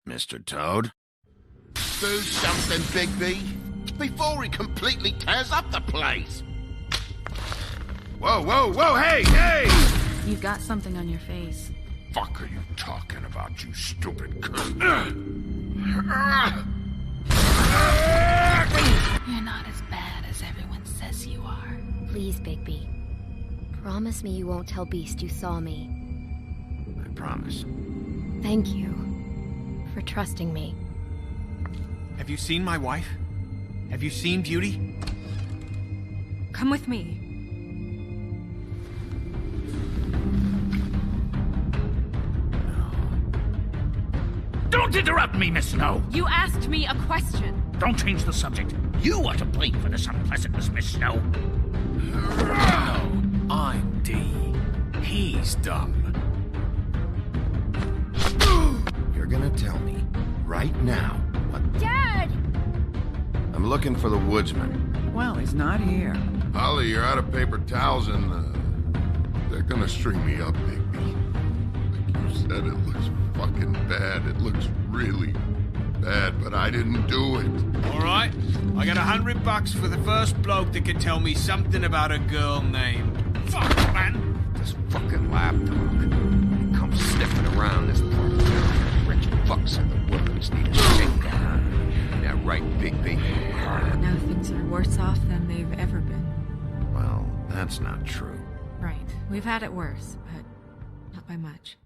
Mr. Toad? Do something, Bigby, before he completely tears up the place. Whoa, whoa, whoa, hey, hey! You've got something on your face. Fuck are you talking about, you stupid cunt? You're not as bad as everyone says you are. Please, Bigby. Promise me you won't tell Beast you saw me. I promise. Thank you for trusting me. Have you seen my wife? Have you seen Beauty? Come with me. Don't interrupt me, Miss Snow! You asked me a question. Don't change the subject. You are to blame for this unpleasantness, Miss Snow. No, I'm D. He's dumb. You're gonna tell me, right now, what... Dad! I'm looking for the woodsman. Well, he's not here. Holly, you're out of paper towels and, they're gonna string me up, Bigby. Like you said, it looks fucking bad. It looks really bad, but I didn't do it. All right, I got $100 for the first bloke that can tell me something about a girl named... Fuck, man! This fucking lapdog. He comes sniffing around this part of town. Wretched fucks in the woods need a shake down. Yeah, right, Bigby? Now things are worse off than they've ever been. Well, that's not true. Right. We've had it worse, but not by much.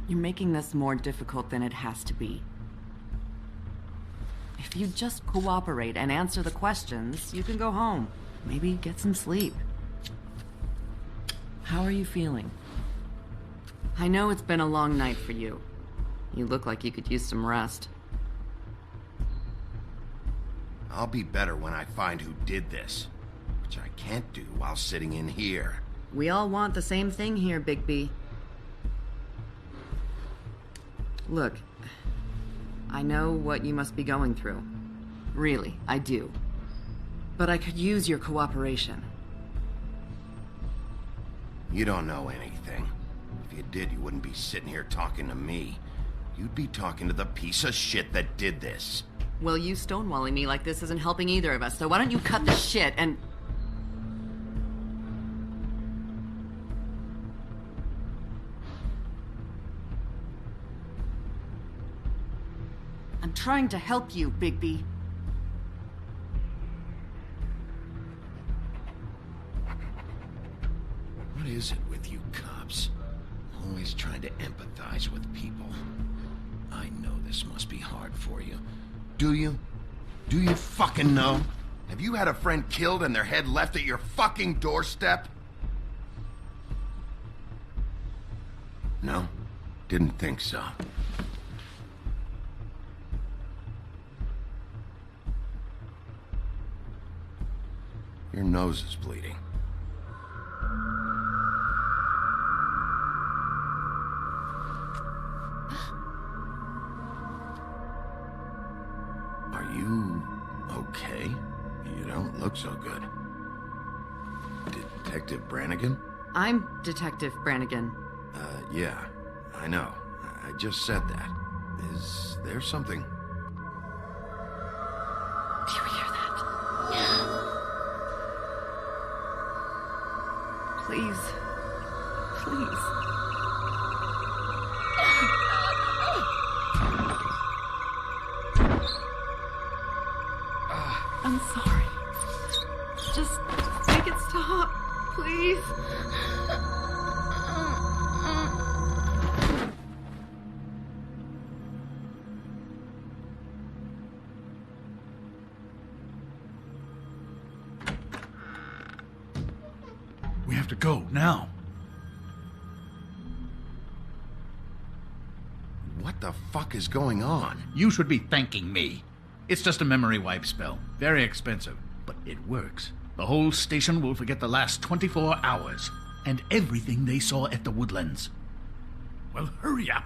You're making this more difficult than it has to be. If you just cooperate and answer the questions, you can go home. Maybe get some sleep. How are you feeling? I know it's been a long night for you. You look like you could use some rest. I'll be better when I find who did this, which I can't do while sitting in here. We all want the same thing here, Bigby. Look, I know what you must be going through. Really, I do. But I could use your cooperation. You don't know anything. If you did, you wouldn't be sitting here talking to me. You'd be talking to the piece of shit that did this. Well, you stonewalling me like this isn't helping either of us, so why don't you cut the shit and... I'm trying to help you, Bigby. is it with you cops? Always trying to empathize with people. I know this must be hard for you. Do you? Do you fucking know? Have you had a friend killed and their head left at your fucking doorstep? No? Didn't think so. Your nose is bleeding. Are you okay? You don't look so good. Detective Brannigan? I'm Detective Brannigan. Yeah, I know. I just said that. Is there something? Do you hear that? Please. Please. I'm sorry. Just make it stop, please. We have to go, now. What the fuck is going on? You should be thanking me. It's just a memory wipe spell. Very expensive, but it works. The whole station will forget the last 24 hours and everything they saw at the Woodlands. Well, hurry up.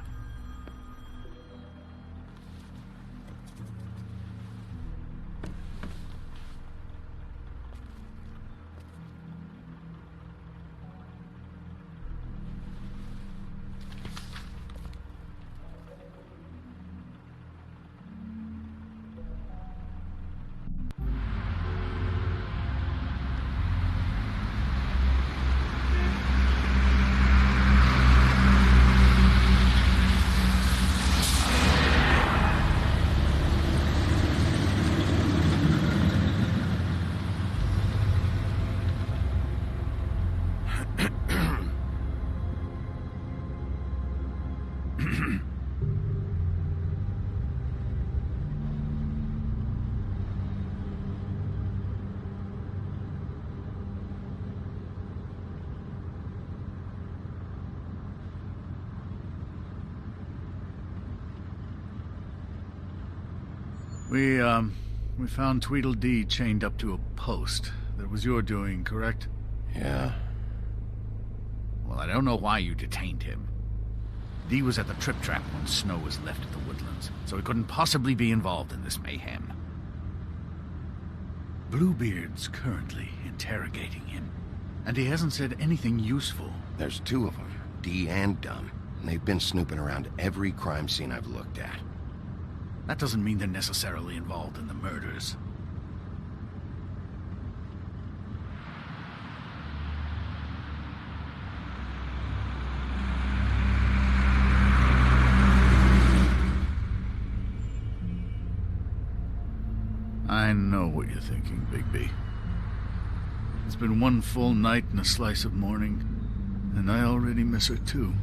We found Tweedledee chained up to a post. That was your doing, correct? Yeah. Well, I don't know why you detained him. Dee was at the Trip Trap when Snow was left at the Woodlands, so he couldn't possibly be involved in this mayhem. Bluebeard's currently interrogating him, and he hasn't said anything useful. There's two of them, Dee and Dunn, and they've been snooping around every crime scene I've looked at. That doesn't mean they're necessarily involved in the murders. I know what you're thinking, Bigby. It's been one full night and a slice of morning, and I already miss her too.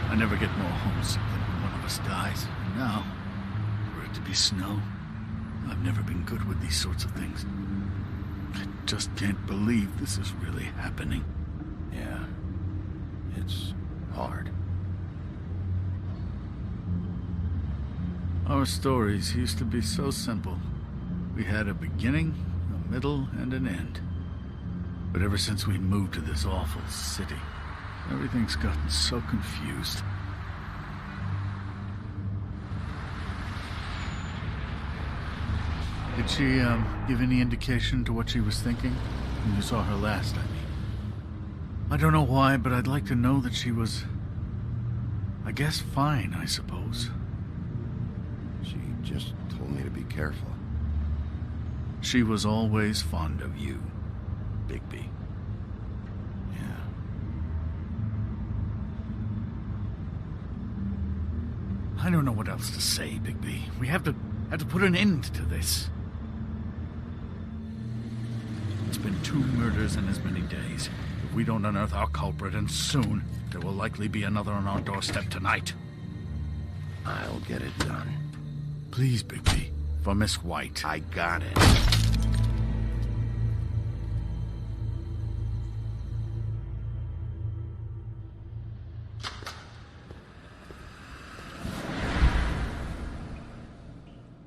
I never get more homesick than when one of us dies. And now, for it to be Snow, I've never been good with these sorts of things. I just can't believe this is really happening. Yeah. It's hard. Our stories used to be so simple. We had a beginning, a middle, and an end. But ever since we moved to this awful city, everything's gotten so confused. Did she, give any indication to what she was thinking when you saw her last, I mean? I don't know why, but I'd like to know that she was, I guess, fine, I suppose. She just told me to be careful. She was always fond of you, Bigby. Yeah. I don't know what else to say, Bigby. We have to Had to put an end to this. It's been 2 murders in as many days. If we don't unearth our culprit, and soon, there will likely be another on our doorstep tonight. I'll get it done. Please, Bigby. For Miss White. I got it.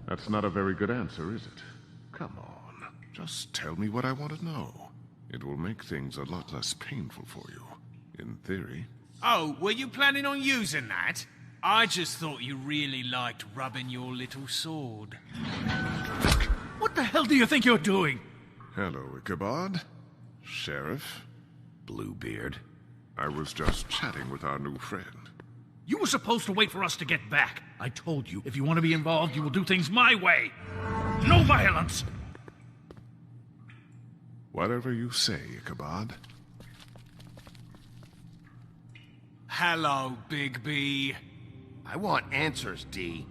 That's not a very good answer, is it? Come on. Just tell me what I want to know. It will make things a lot less painful for you. In theory. Oh, were you planning on using that? I just thought you really liked rubbing your little sword. What the hell do you think you're doing? Hello, Ichabod. Sheriff. Bluebeard. I was just chatting with our new friend. You were supposed to wait for us to get back. I told you, if you want to be involved, you will do things my way. No violence! Whatever you say, Ichabod. Hello, Bigby. I want answers, D.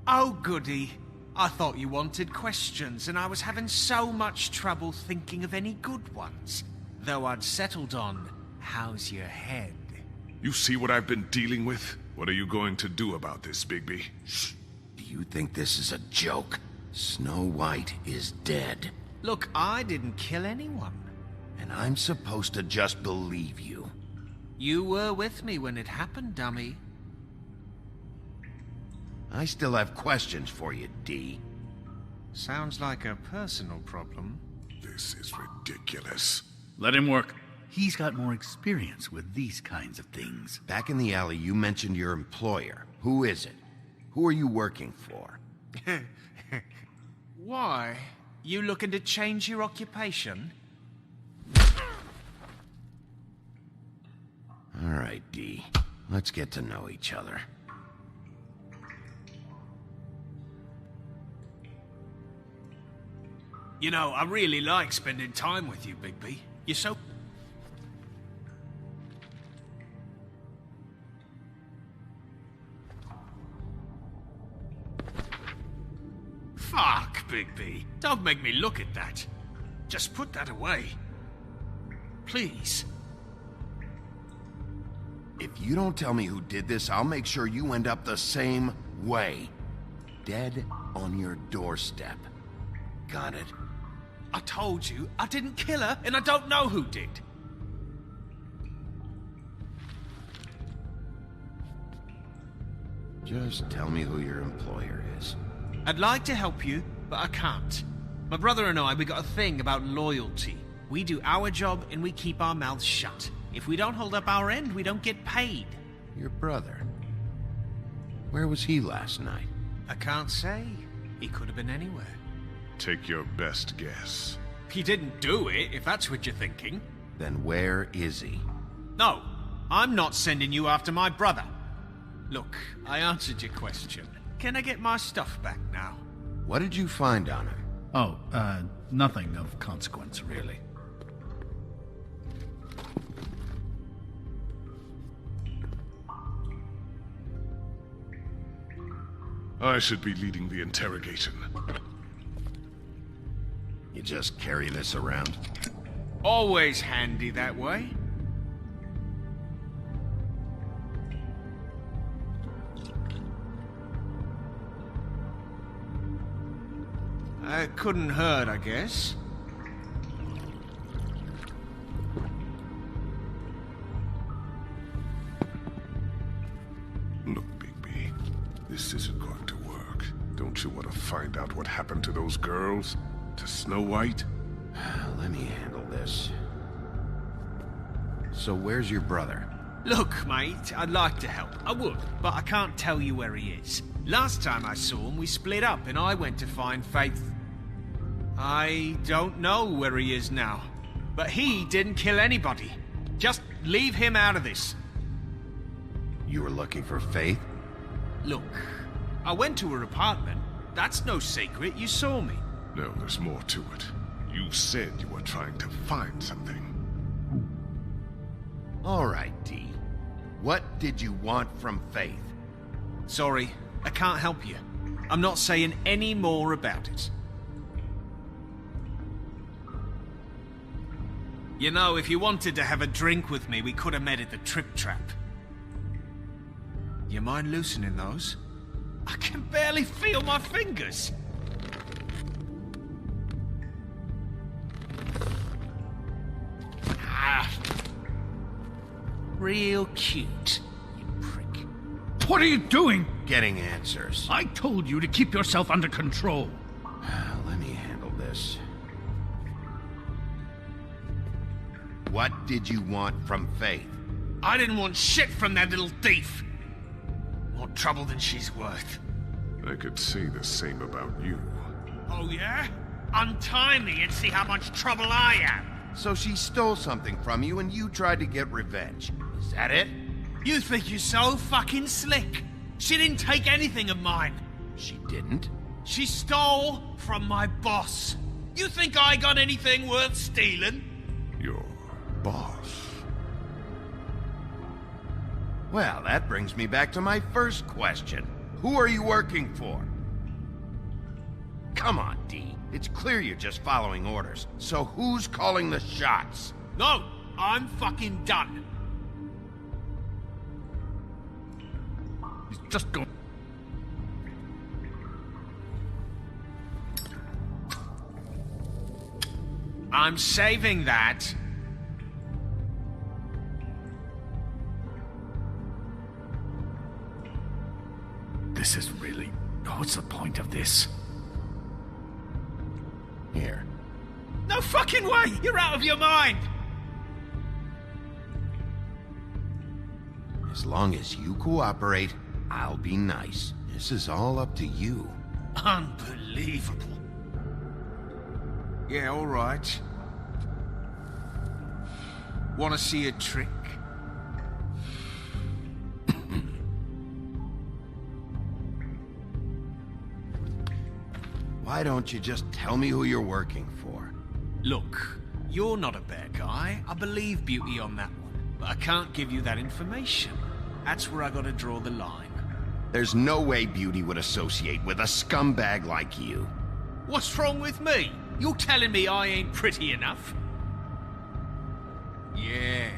Oh, goody. I thought you wanted questions, and I was having so much trouble thinking of any good ones. Though I'd settled on, how's your head? You see what I've been dealing with? What are you going to do about this, Bigby? Shh. Do you think this is a joke? Snow White is dead. Look, I didn't kill anyone. And I'm supposed to just believe you. You were with me when it happened, dummy. I still have questions for you, D. Sounds like a personal problem. This is ridiculous. Let him work. He's got more experience with these kinds of things. Back in the alley, you mentioned your employer. Who is it? Who are you working for? Why? You looking to change your occupation? All right, D. Let's get to know each other. You know, I really like spending time with you, Bigby. You're so... Fuck, Bigby. Don't make me look at that. Just put that away. Please. If you don't tell me who did this, I'll make sure you end up the same way. Dead on your doorstep. Got it? I told you, I didn't kill her, and I don't know who did. Just tell me who your employer is. I'd like to help you, but I can't. My brother and I, we got a thing about loyalty. We do our job and we keep our mouths shut. If we don't hold up our end, we don't get paid. Your brother? Where was he last night? I can't say. He could have been anywhere. Take your best guess. He didn't do it, if that's what you're thinking. Then where is he? No, I'm not sending you after my brother. Look, I answered your question. Can I get my stuff back now? What did you find on him? Oh, nothing of consequence, really. I should be leading the interrogation. You just carry this around? Always handy that way. Couldn't hurt, I guess. Look, Bigby, this isn't going to work. Don't you want to find out what happened to those girls? To Snow White? Let me handle this. So where's your brother? Look, mate, I'd like to help. I would, but I can't tell you where he is. Last time I saw him, we split up and I went to find Faith. I don't know where he is now, but he didn't kill anybody. Just leave him out of this. You were looking for Faith? Look, I went to her apartment. That's no secret, you saw me. No, there's more to it. You said you were trying to find something. All right, D. What did you want from Faith? Sorry, I can't help you. I'm not saying any more about it. You know, if you wanted to have a drink with me, we could have met at the Trip Trap. You mind loosening those? I can barely feel my fingers. Ah. Real cute, you prick. What are you doing? Getting answers. I told you to keep yourself under control. Let me handle this. What did you want from Faith? I didn't want shit from that little thief. More trouble than she's worth. I could say the same about you. Oh yeah? Untie me and see how much trouble I am. So she stole something from you and you tried to get revenge. Is that it? You think you're so fucking slick? She didn't take anything of mine. She didn't? She stole from my boss. You think I got anything worth stealing? Your boss. Well, that brings me back to my first question. Who are you working for? Come on, D. It's clear you're just following orders. So who's calling the shots? No, I'm fucking done. He's just going... I'm saving that. This is really... What's the point of this? Here. No fucking way! You're out of your mind! As long as you cooperate, I'll be nice. This is all up to you. Unbelievable. Yeah, all right. Want to see a trick? Why don't you just tell me who you're working for? Look, you're not a bad guy. I believe Beauty on that one. But I can't give you that information. That's where I gotta draw the line. There's no way Beauty would associate with a scumbag like you. What's wrong with me? You're telling me I ain't pretty enough? Yeah,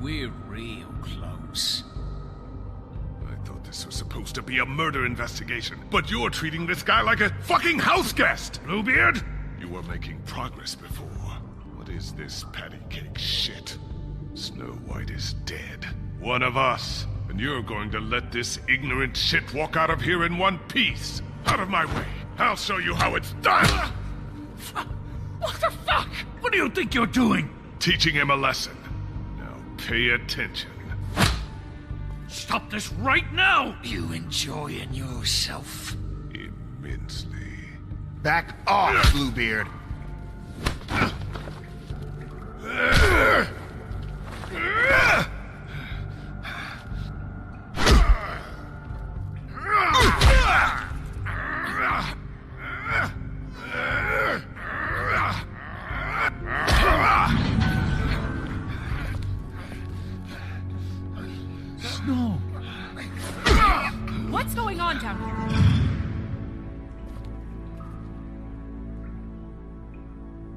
we're real close. I thought this was supposed to be a murder investigation, but you're treating this guy like a fucking house guest! Bluebeard! You were making progress before. What is this patty cake shit? Snow White is dead. One of us. And you're going to let this ignorant shit walk out of here in one piece. Out of my way. I'll show you how it's done! What the fuck? What do you think you're doing? Teaching him a lesson. Now pay attention. Stop this right now! You enjoying yourself? Immensely. Back off, Bluebeard! Snow! What's going on down here?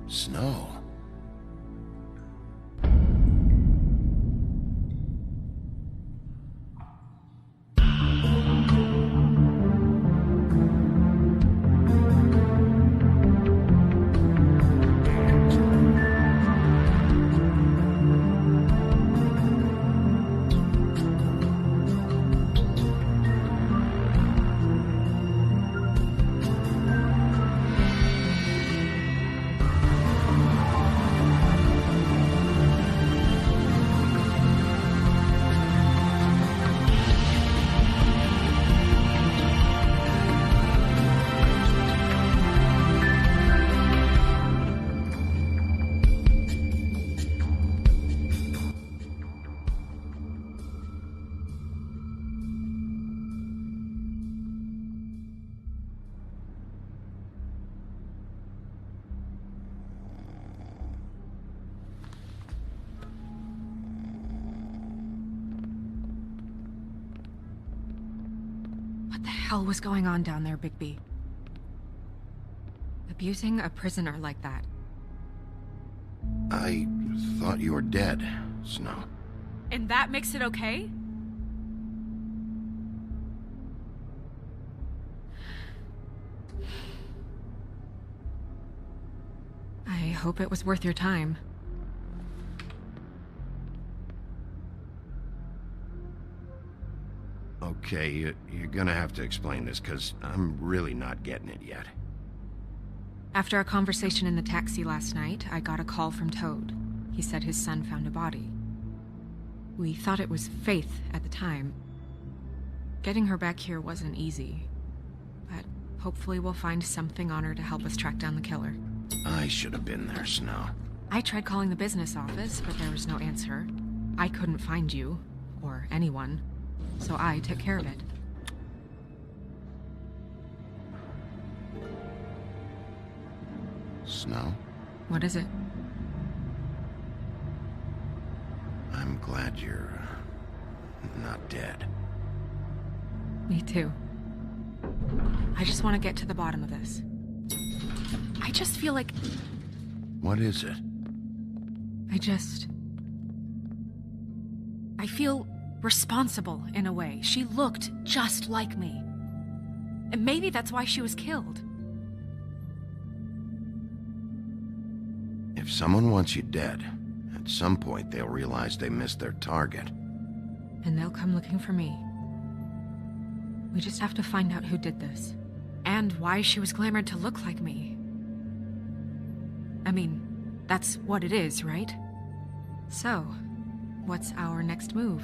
Snow. hell was going on down there, Bigby? Abusing a prisoner like that. I thought you were dead, Snow. And that makes it okay? I hope it was worth your time. Okay, you're gonna have to explain this, because I'm really not getting it yet. After our conversation in the taxi last night, I got a call from Toad. He said his son found a body. We thought it was Faith at the time. Getting her back here wasn't easy, but hopefully we'll find something on her to help us track down the killer. I should have been there, Snow. I tried calling the business office, but there was no answer. I couldn't find you, or anyone, so I took care of it. Snow? What is it? I'm glad you're not dead. Me too. I just want to get to the bottom of this. I just feel like... What is it? I feel responsible in a way. She looked just like me. And maybe that's why she was killed. If someone wants you dead, at some point they'll realize they missed their target. And they'll come looking for me. We just have to find out who did this. And why she was glamored to look like me. I mean, that's what it is, right? So, what's our next move?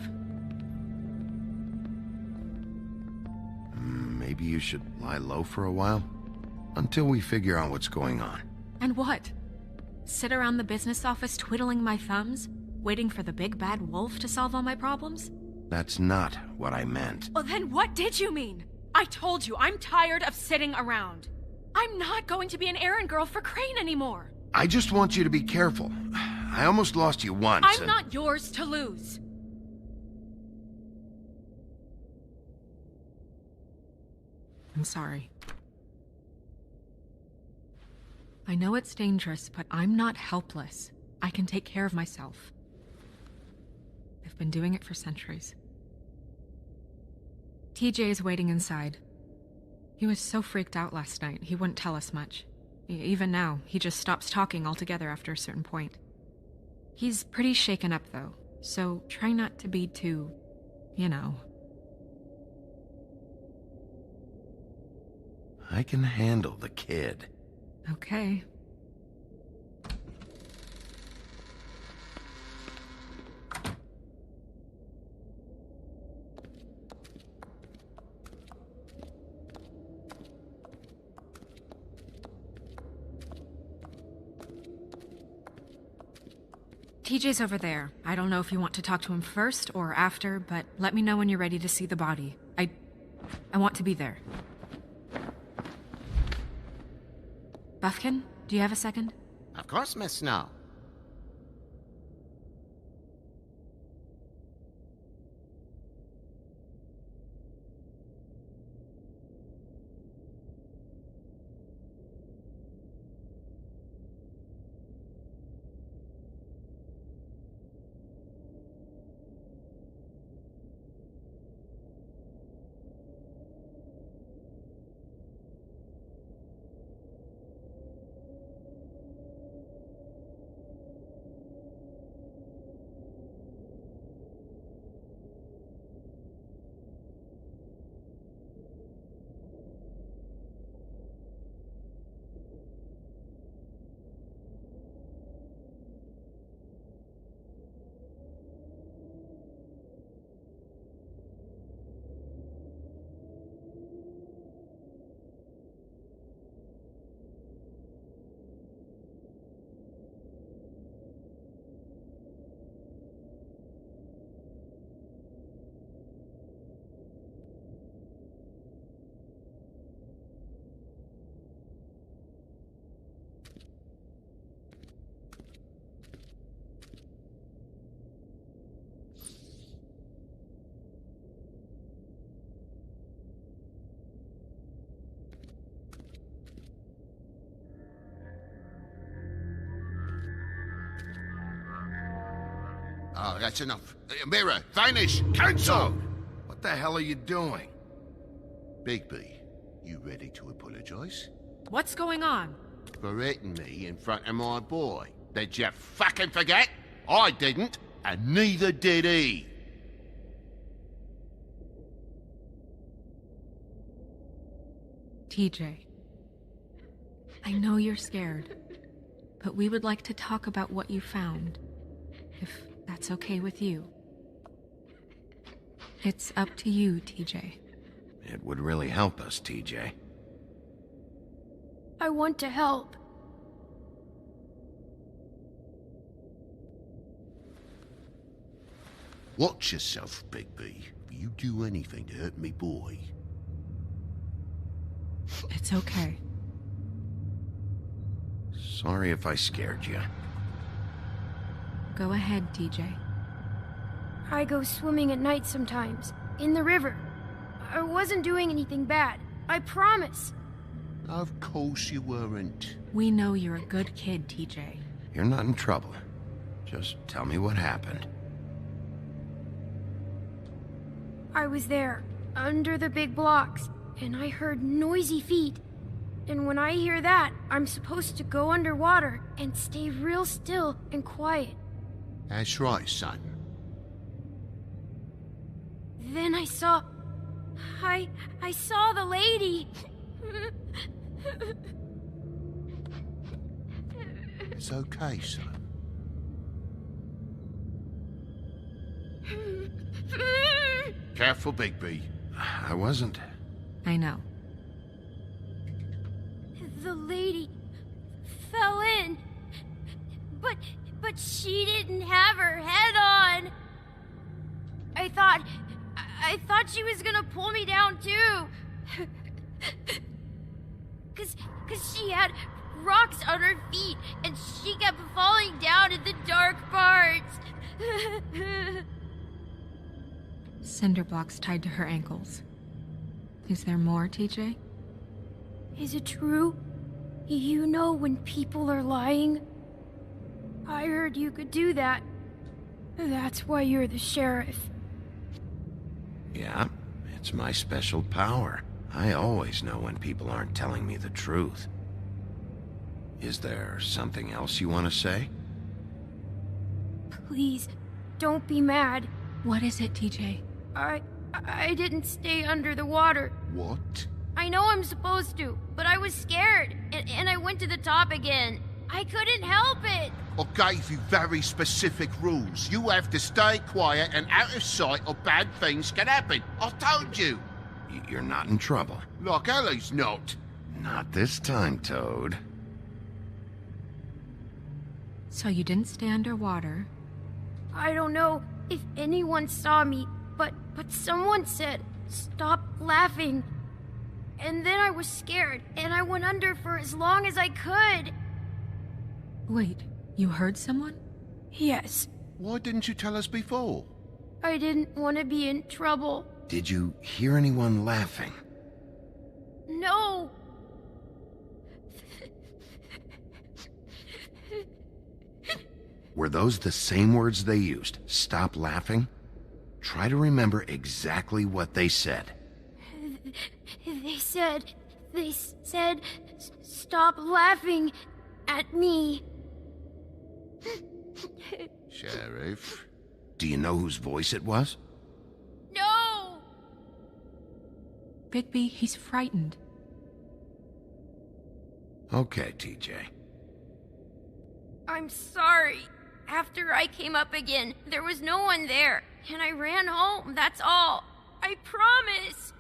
Maybe you should lie low for a while? Until we figure out what's going on. And what? Sit around the business office twiddling my thumbs, waiting for the big bad wolf to solve all my problems? That's not what I meant. Well, then what did you mean? I told you, I'm tired of sitting around. I'm not going to be an errand girl for Crane anymore. I just want you to be careful. I almost lost you once. I'm not yours to lose. I'm sorry. I know it's dangerous, but I'm not helpless. I can take care of myself. I've been doing it for centuries. TJ is waiting inside. He was so freaked out last night, he wouldn't tell us much. Even now, he just stops talking altogether after a certain point. He's pretty shaken up, though, so try not to be too, you know. I can handle the kid. Okay. TJ's over there. I don't know if you want to talk to him first or after, but let me know when you're ready to see the body. I want to be there. Buffkin, do you have a second? Of course, Miss Snow. Oh, that's enough. Mirror, vanish, cancel! What the hell are you doing? Bigby, you ready to apologize? What's going on? For hitting me in front of my boy. Did you fucking forget? I didn't, and neither did he. TJ, I know you're scared, but we would like to talk about what you found, if that's okay with you. It's up to you, TJ. It would really help us, TJ. I want to help. Watch yourself, Bigby. If you do anything to hurt me boy. It's okay. Sorry if I scared you. Go ahead, TJ. I go swimming at night sometimes, in the river. I wasn't doing anything bad. I promise. Of course you weren't. We know you're a good kid, TJ. You're not in trouble. Just tell me what happened. I was there, under the big blocks, and I heard noisy feet. And when I hear that, I'm supposed to go underwater and stay real still and quiet. That's right, son. Then I saw the lady. It's okay, son. Careful, Bigby. I wasn't. I know. The lady fell in. But she didn't have her head on. I thought she was gonna pull me down too. Cause she had rocks on her feet and she kept falling down in the dark parts. Cinder blocks tied to her ankles. Is there more, TJ? Is it true? You know when people are lying? I heard you could do that. That's why you're the sheriff. Yeah, it's my special power. I always know when people aren't telling me the truth. Is there something else you want to say? Please, don't be mad. What is it, TJ? I didn't stay under the water. What? I know I'm supposed to, but I was scared, and I went to the top again. I couldn't help it. I gave you very specific rules. You have to stay quiet and out of sight or bad things can happen. I told you. You're not in trouble. Like Ellie's not. Not this time, Toad. So you didn't stay underwater. I don't know if anyone saw me, but someone said, "Stop laughing." And then I was scared, and I went under for as long as I could. Wait, you heard someone? Yes. Why didn't you tell us before? I didn't want to be in trouble. Did you hear anyone laughing? No. Were those the same words they used? Stop laughing? Try to remember exactly what they said. They said, "Stop laughing at me." Sheriff? Do you know whose voice it was? No! Bigby, he's frightened. Okay, TJ. I'm sorry. After I came up again, there was no one there, and I ran home, that's all. I promise.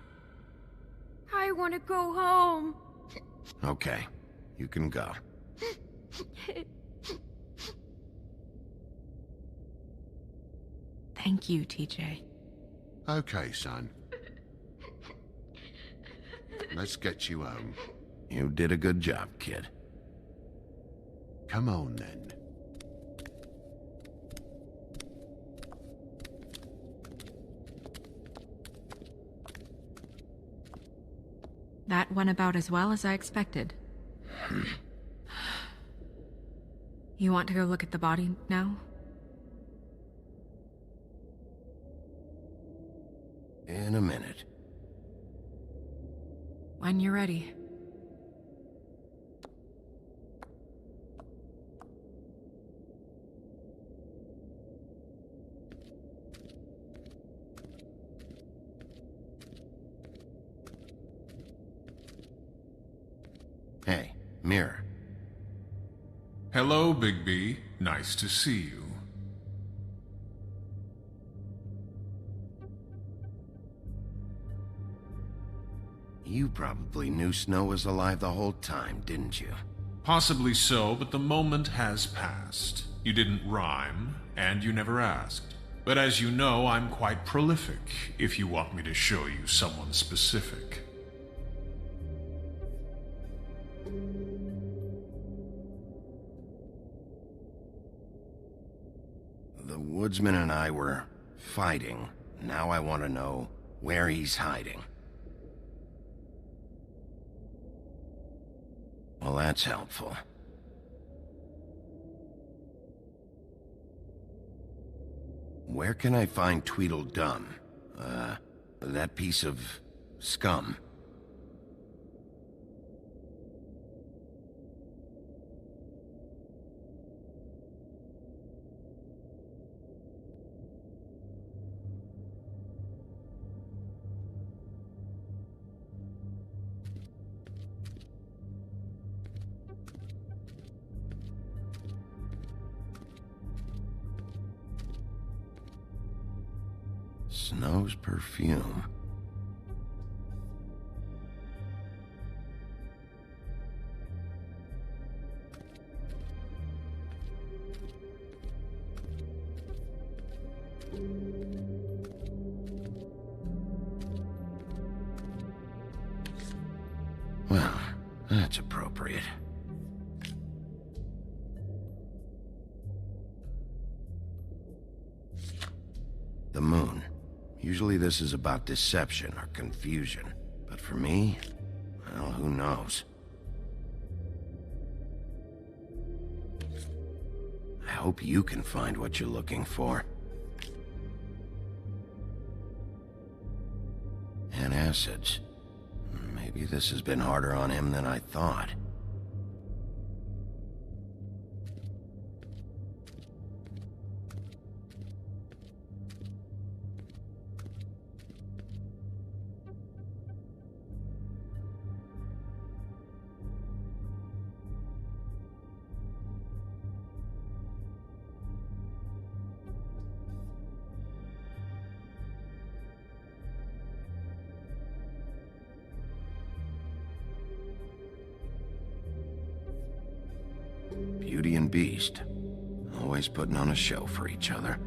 I want to go home. Okay, you can go. Thank you, TJ. Okay, son. Let's get you home. You did a good job, kid. Come on, then. That went about as well as I expected. You want to go look at the body now? in a minute. When you're ready. Hey, Mirror. Hello, Bigby. Nice to see you. You probably knew Snow was alive the whole time, didn't you? Possibly so, but the moment has passed. You didn't rhyme, and you never asked. But as you know, I'm quite prolific, if you want me to show you someone specific. The woodsman and I were fighting. Now I want to know where he's hiding. Well, that's helpful. Where can I find Tweedledum? That piece of scum. Snow's perfume. Well, that's appropriate. The moon. Usually this is about deception or confusion. But for me, well, who knows? I hope you can find what you're looking for. Antacids. Maybe this has been harder on him than I thought. Beauty and Beast. Always putting on a show for each other.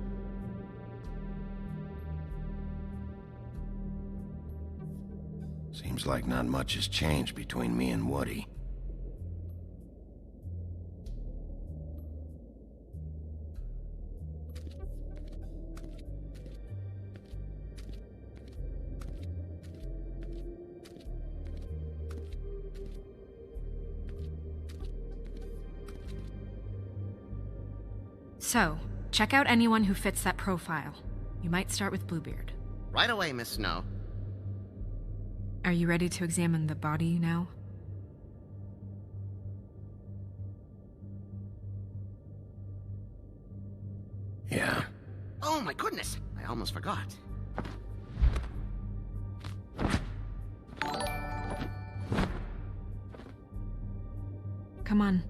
Seems like not much has changed between me and Woody. So, check out anyone who fits that profile. You might start with Bluebeard. Right away, Miss Snow. Are you ready to examine the body now? Yeah. Oh my goodness, I almost forgot. Come on.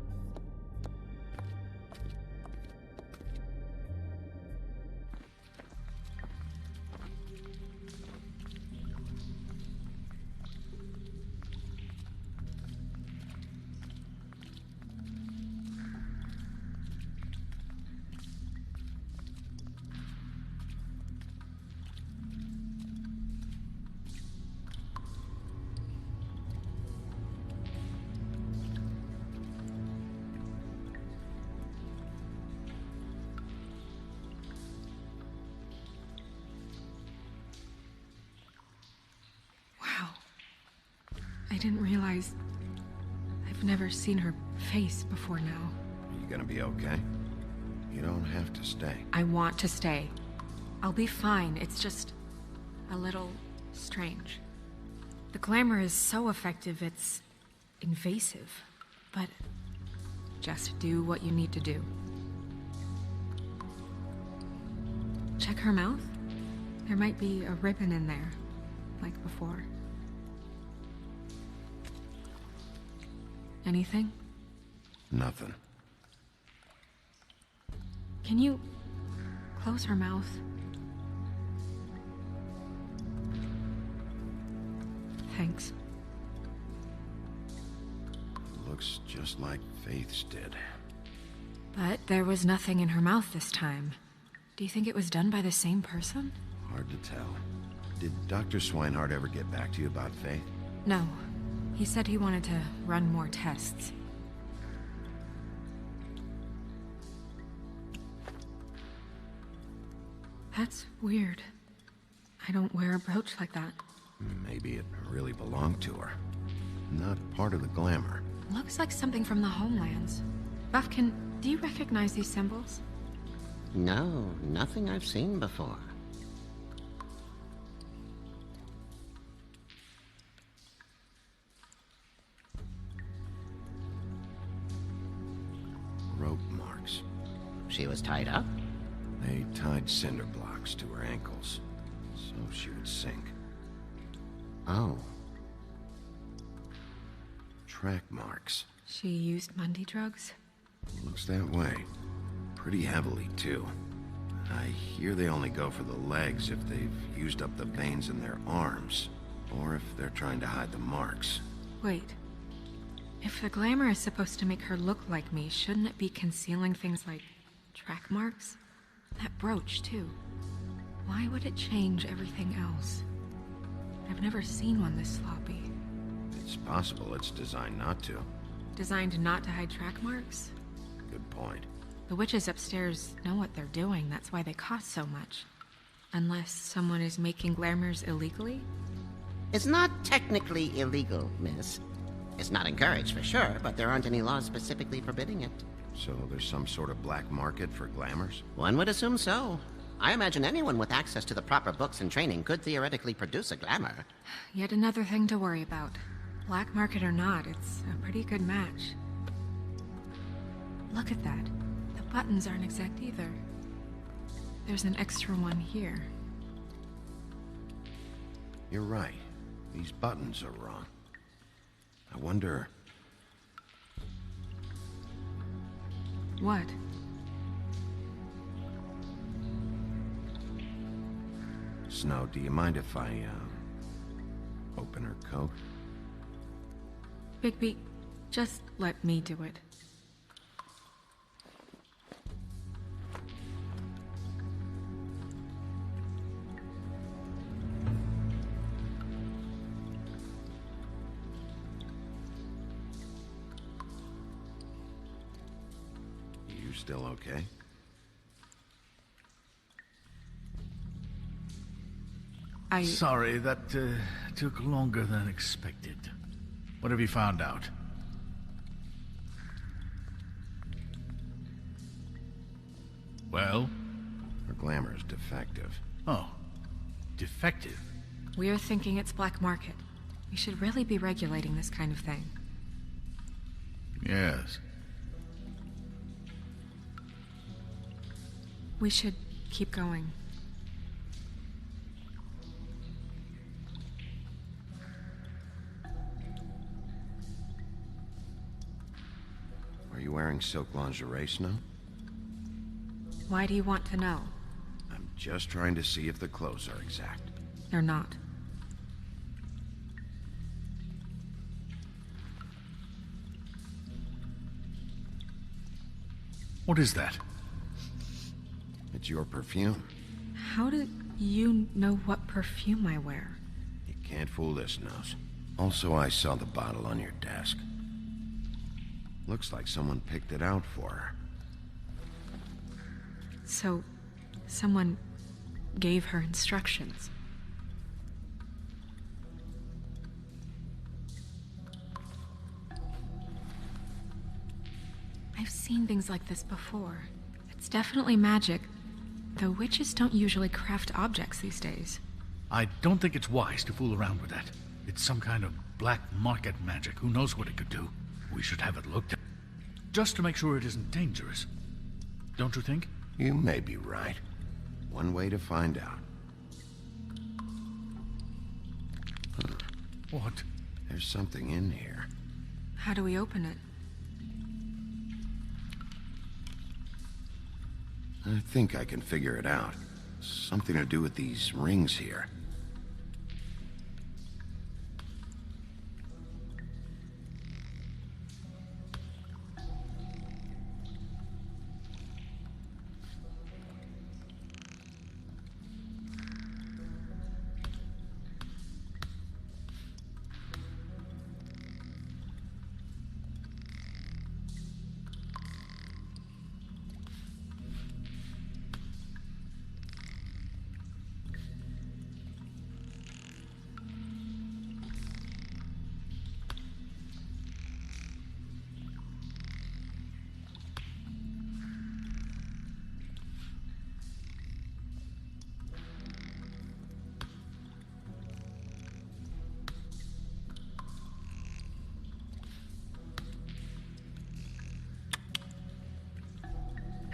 I didn't realize... I've never seen her face before now. Are you gonna be okay? You don't have to stay. I want to stay. I'll be fine. It's just... a little... Strange. The glamour is so effective, it's invasive. But just do what you need to do. Check her mouth. There might be a ribbon in there, like before. Anything? Nothing. Can you close her mouth? Thanks. Looks just like Faith's did. But there was nothing in her mouth this time. Do you think it was done by the same person? Hard to tell. Did Dr. Swinehart ever get back to you about Faith? No. He said he wanted to run more tests. That's weird. I don't wear a brooch like that. Maybe it really belonged to her. Not part of the glamour. Looks like something from the homelands. Buffkin, do you recognize these symbols? No, nothing I've seen before. Rope marks. She was tied up? They tied cinder blocks to her ankles, so she would sink. Oh. Track marks. She used Mundy drugs? Looks that way. Pretty heavily, too. I hear they only go for the legs if they've used up the veins in their arms, or if they're trying to hide the marks. Wait. If the glamour is supposed to make her look like me, shouldn't it be concealing things like track marks? That brooch, too. Why would it change everything else? I've never seen one this sloppy. It's possible it's designed not to. Designed not to hide track marks? Good point. The witches upstairs know what they're doing, that's why they cost so much. Unless someone is making glamours illegally? It's not technically illegal, miss. It's not encouraged for sure, but there aren't any laws specifically forbidding it. So there's some sort of black market for glamours? One would assume so. I imagine anyone with access to the proper books and training could theoretically produce a glamour. Yet another thing to worry about. Black market or not, it's a pretty good match. Look at that. The buttons aren't exact either. There's an extra one here. You're right. These buttons are wrong. I wonder... What? Snow, do you mind if I, open her coat? Bigby, just let me do it. You still okay? Sorry, that took longer than expected. What have you found out? Well? Her glamour is defective. Oh. Defective? We're thinking it's black market. We should really be regulating this kind of thing. Yes. We should keep going. Are you wearing silk lingerie, Snow? Why do you want to know? I'm just trying to see if the clothes are exact. They're not. What is that? It's your perfume. How do you know what perfume I wear? You can't fool this nose. Also, I saw the bottle on your desk. Looks like someone picked it out for her. So, someone gave her instructions. I've seen things like this before. It's definitely magic, though witches don't usually craft objects these days. I don't think it's wise to fool around with that. It's some kind of black market magic. Who knows what it could do? We should have it looked at. Just to make sure it isn't dangerous. Don't you think? You may be right. One way to find out. What? There's something in here. How do we open it? I think I can figure it out. Something to do with these rings here.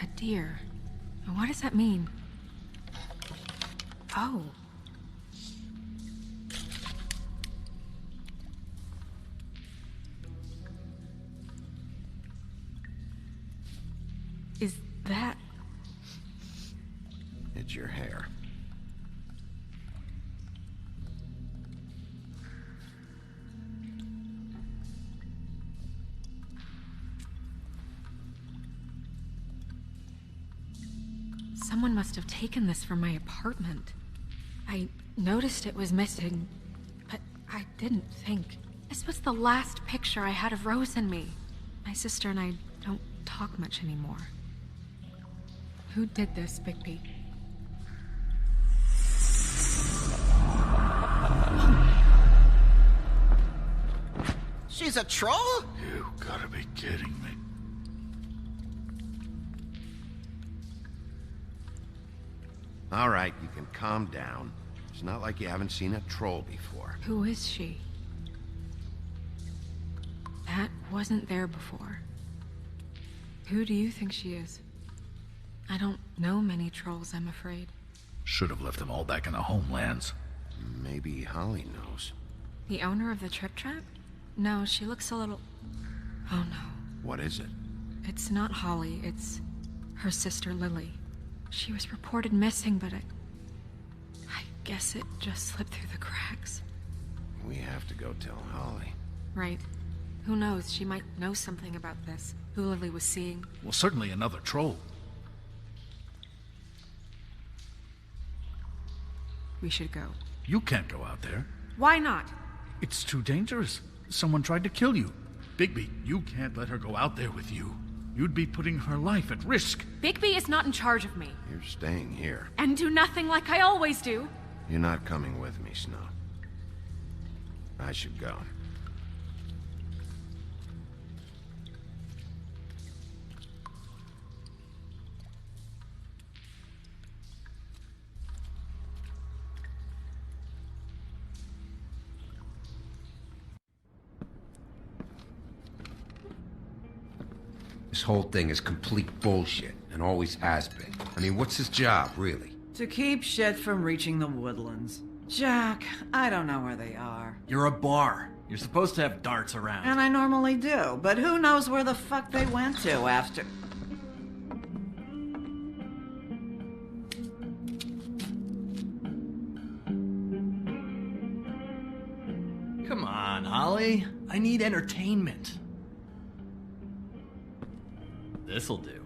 A deer. What does that mean? Oh. Is that... It's your hair. Someone must have taken this from my apartment. I noticed it was missing, but I didn't think. This was the last picture I had of Rose and me. My sister and I don't talk much anymore. Who did this, Bigby? She's a troll? You gotta be kidding me. All right, you can calm down. It's not like you haven't seen a troll before. Who is she? That wasn't there before. Who do you think she is? I don't know many trolls, I'm afraid. Should have left them all back in the homelands. Maybe Holly knows. The owner of the Trip Trap? No, she looks a little... Oh no. What is it? It's not Holly, it's her sister Lily. She was reported missing, but I guess it just slipped through the cracks. We have to go tell Holly. Right. Who knows, she might know something about this. Who Lily was seeing. Well, certainly another troll. We should go. You can't go out there. Why not? It's too dangerous. Someone tried to kill you. Bigby, you can't let her go out there with you. You'd be putting her life at risk. Bigby is not in charge of me. You're staying here. And do nothing like I always do. You're not coming with me, Snow. I should go. This whole thing is complete bullshit, and always has been. I mean, what's his job, really? To keep shit from reaching the woodlands. Jack, I don't know where they are. You're a bar. You're supposed to have darts around. And I normally do, but who knows where the fuck they went to after... Come on, Holly. I need entertainment. This'll do.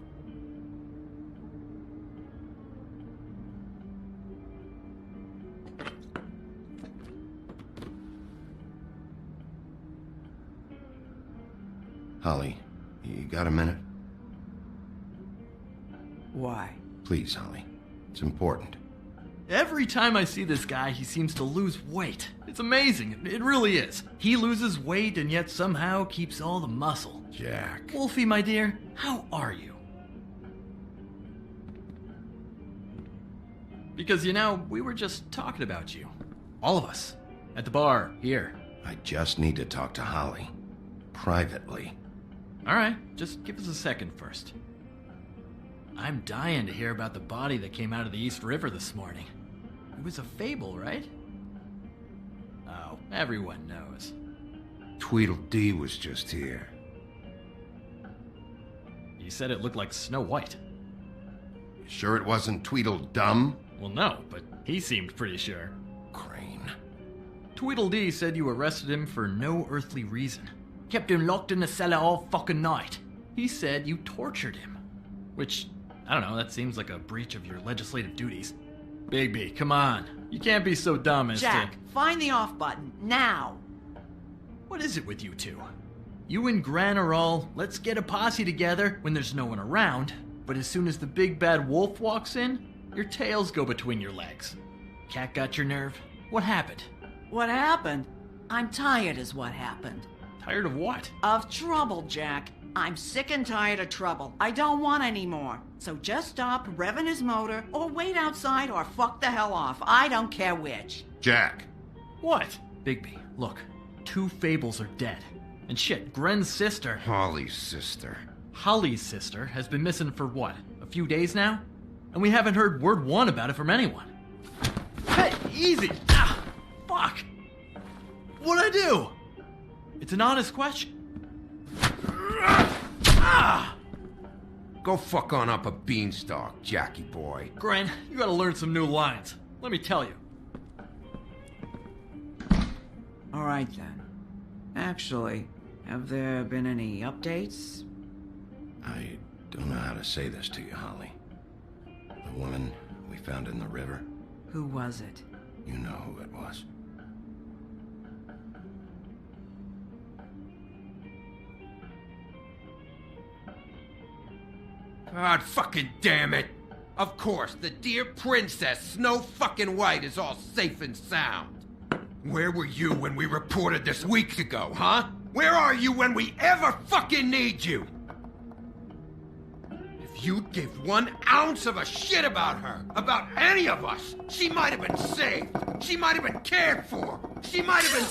Holly, you got a minute? Why? Please, Holly. It's important. Every time I see this guy, he seems to lose weight. It's amazing. It really is. He loses weight and yet somehow keeps all the muscle. Jack. Wolfie, my dear, how are you? Because, you know, we were just talking about you. All of us. At the bar, here. I just need to talk to Holly. Privately. Alright, just give us a second first. I'm dying to hear about the body that came out of the East River this morning. It was a fable, right? Oh, everyone knows. Tweedledee was just here. You said it looked like Snow White. Sure it wasn't Tweedledum? Well, no, but he seemed pretty sure. Crane. Tweedledee said you arrested him for no earthly reason. Kept him locked in the cellar all fucking night. He said you tortured him. Which, I don't know, that seems like a breach of your legislative duties. Bigby, come on. You can't be so dumb as Jack, find the off button, now! What is it with you two? You and Gran are all, let's get a posse together when there's no one around, but as soon as the big bad wolf walks in, your tails go between your legs. Cat got your nerve? What happened? What happened? I'm tired is what happened. Tired of what? Of trouble, Jack. I'm sick and tired of trouble. I don't want any more. So just stop revving his motor, or wait outside, or fuck the hell off. I don't care which. Jack. What? Bigby, look. 2 fables are dead. And shit, Gren's sister... Holly's sister. Holly's sister has been missing for what? A few days now? And we haven't heard word one about it from anyone. Hey, easy! Ah, fuck! What'd I do? It's an honest question. Ah! Go fuck on up a beanstalk, Jackie boy. Gren, you gotta learn some new lines. Let me tell you. All right, then. Actually, have there been any updates? I don't know how to say this to you, Holly. The woman we found in the river. Who was it? You know who it was. God fucking damn it! Of course, the dear princess Snow fucking White is all safe and sound. Where were you when we reported this weeks ago, huh? Where are you when we ever fucking need you? If you'd give 1 ounce of a shit about her, about any of us, she might have been saved. She might have been cared for. She might have been...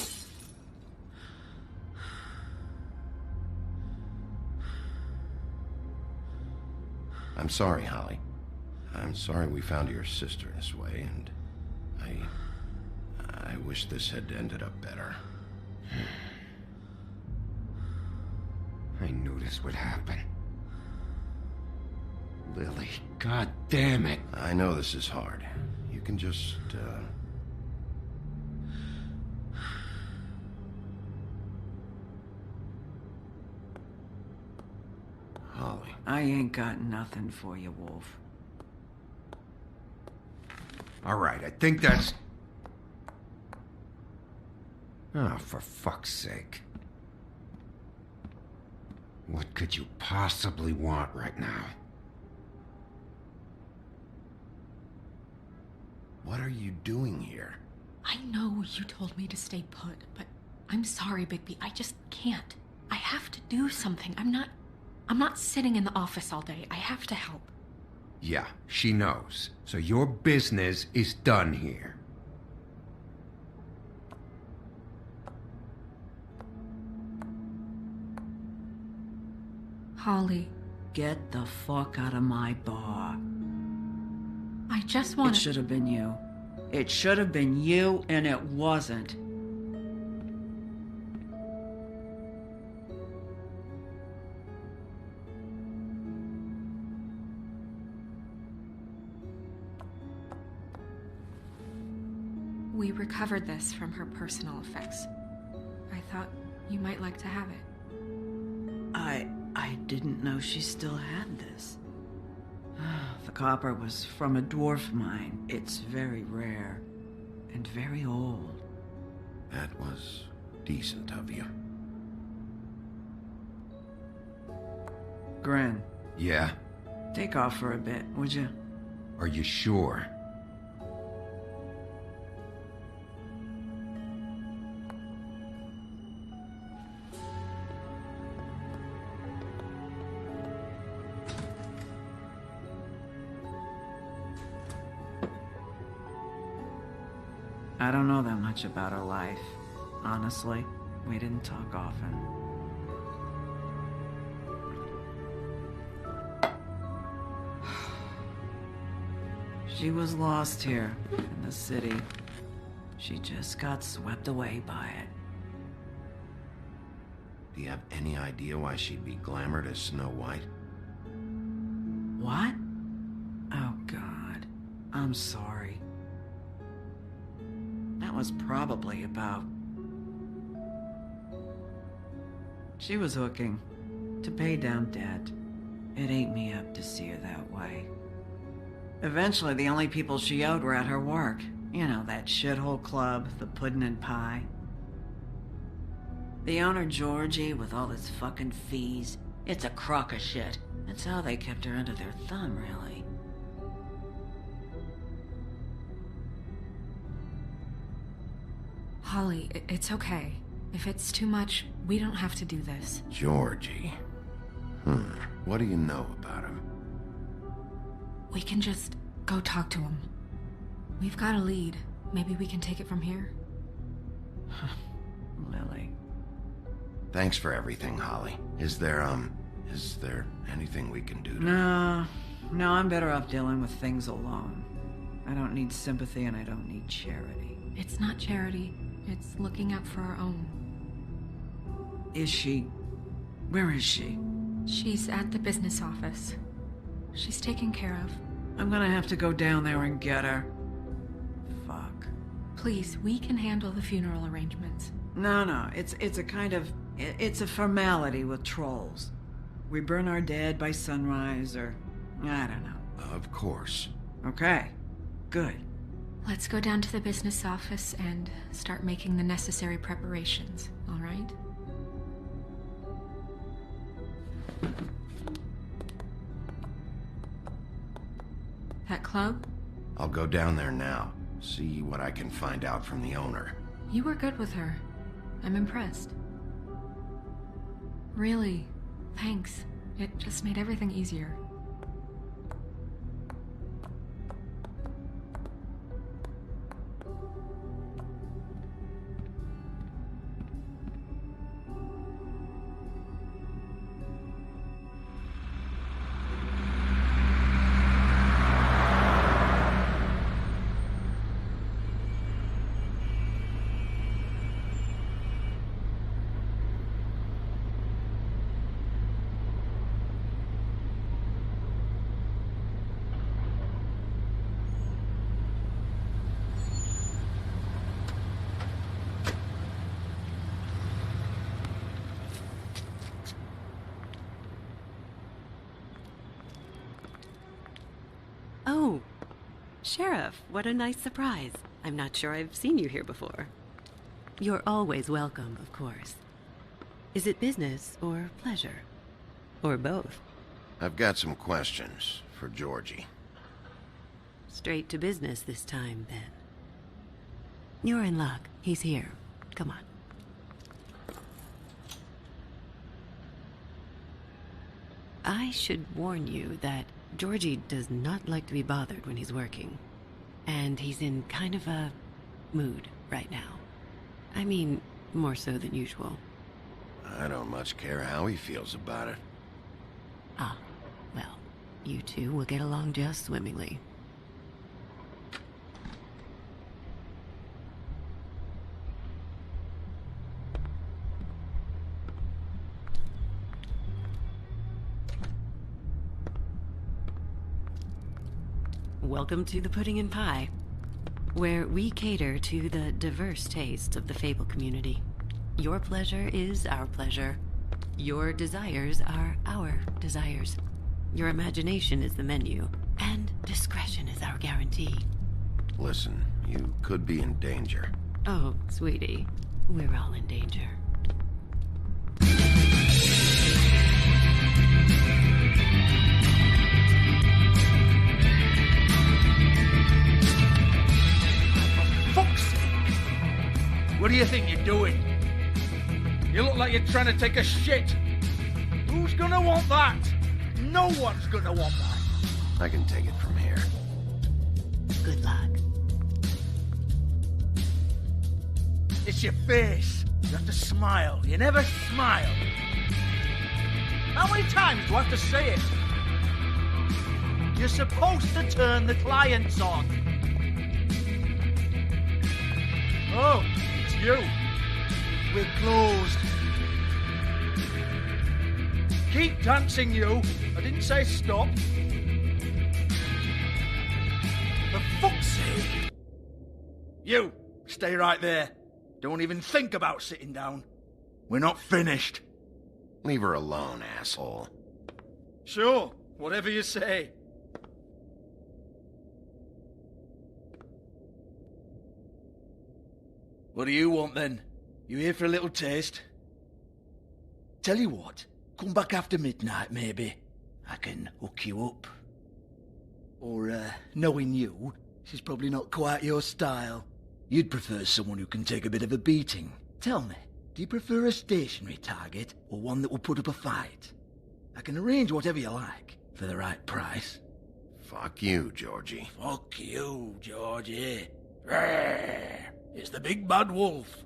I'm sorry, Holly. I'm sorry we found your sister this way, and I wish this had ended up better. I knew this would happen. Lily, god damn it. I know this is hard. You can just, Holly. I ain't got nothing for you, Wolf. All right, I think that's... Oh, for fuck's sake. What could you possibly want right now? What are you doing here? I know you told me to stay put, but I'm sorry, Bigby. I just can't. I have to do something. I'm not sitting in the office all day. I have to help. Yeah, she knows. So your business is done here. Holly, Get the fuck out of my bar. I just want It should have been you. It should have been you, and it wasn't. We recovered this from her personal effects. I thought you might like to have it. I didn't know she still had this. The copper was from a dwarf mine. It's very rare and very old. That was decent of you. Gren, Yeah? take off for a bit, would you? Are you sure? I don't know that much about her life. Honestly, we didn't talk often. She was lost here, in the city. She just got swept away by it. Do you have any idea why she'd be glamored as Snow White? What? Oh, God. I'm sorry. That was probably about... She was hooking to pay down debt. It ate me up to see her that way. Eventually, the only people she owed were at her work. You know, that shithole club, the Puddin' and Pie. The owner, Georgie, with all his fucking fees. It's a crock of shit. That's how they kept her under their thumb, really. Holly, it's okay. If it's too much, we don't have to do this. Georgie. What do you know about him? We can just go talk to him. We've got a lead. Maybe we can take it from here. Lily. Thanks for everything, Holly. Is there anything we can do to... No, I'm better off dealing with things alone. I don't need sympathy and I don't need charity. It's not charity. It's looking out for our own. Is she... Where is she? She's at the business office. She's taken care of. I'm gonna have to go down there and get her. Fuck. Please, we can handle the funeral arrangements. No, it's a kind of... It's a formality with trolls. We burn our dead by sunrise, or... I don't know. Of course. Okay. Good. Let's go down to the business office and start making the necessary preparations, all right? That club? I'll go down there now. See what I can find out from the owner. You were good with her. I'm impressed. Really, thanks. It just made everything easier. Oh, Sheriff, what a nice surprise. I'm not sure I've seen you here before. You're always welcome, of course. Is it business or pleasure? Or both? I've got some questions for Georgie. Straight to business this time, then. You're in luck. He's here. Come on. I should warn you that Georgie does not like to be bothered when he's working. And he's in kind of a mood right now. I mean, more so than usual. I don't much care how he feels about it. Ah, well, you two will get along just swimmingly. Welcome to the Pudding and Pie, where we cater to the diverse tastes of the Fable community. Your pleasure is our pleasure. Your desires are our desires. Your imagination is the menu, and discretion is our guarantee. Listen, you could be in danger. Oh, sweetie, we're all in danger. What do you think you're doing? You look like you're trying to take a shit. Who's gonna want that? No one's gonna want that. I can take it from here. Good luck. It's your face. You have to smile. You never smile. How many times do I have to say it? You're supposed to turn the clients on. Oh, it's you. We're closed. Keep dancing, you. I didn't say stop. For fuck's sake. You, stay right there. Don't even think about sitting down. We're not finished. Leave her alone, asshole. Sure, whatever you say. What do you want then? You here for a little taste? Tell you what, come back after midnight maybe. I can hook you up. Or, knowing you, she's probably not quite your style. You'd prefer someone who can take a bit of a beating. Tell me, do you prefer a stationary target or one that will put up a fight? I can arrange whatever you like for the right price. Fuck you, Georgie. Fuck you, Georgie. Rawr. It's the big bad wolf.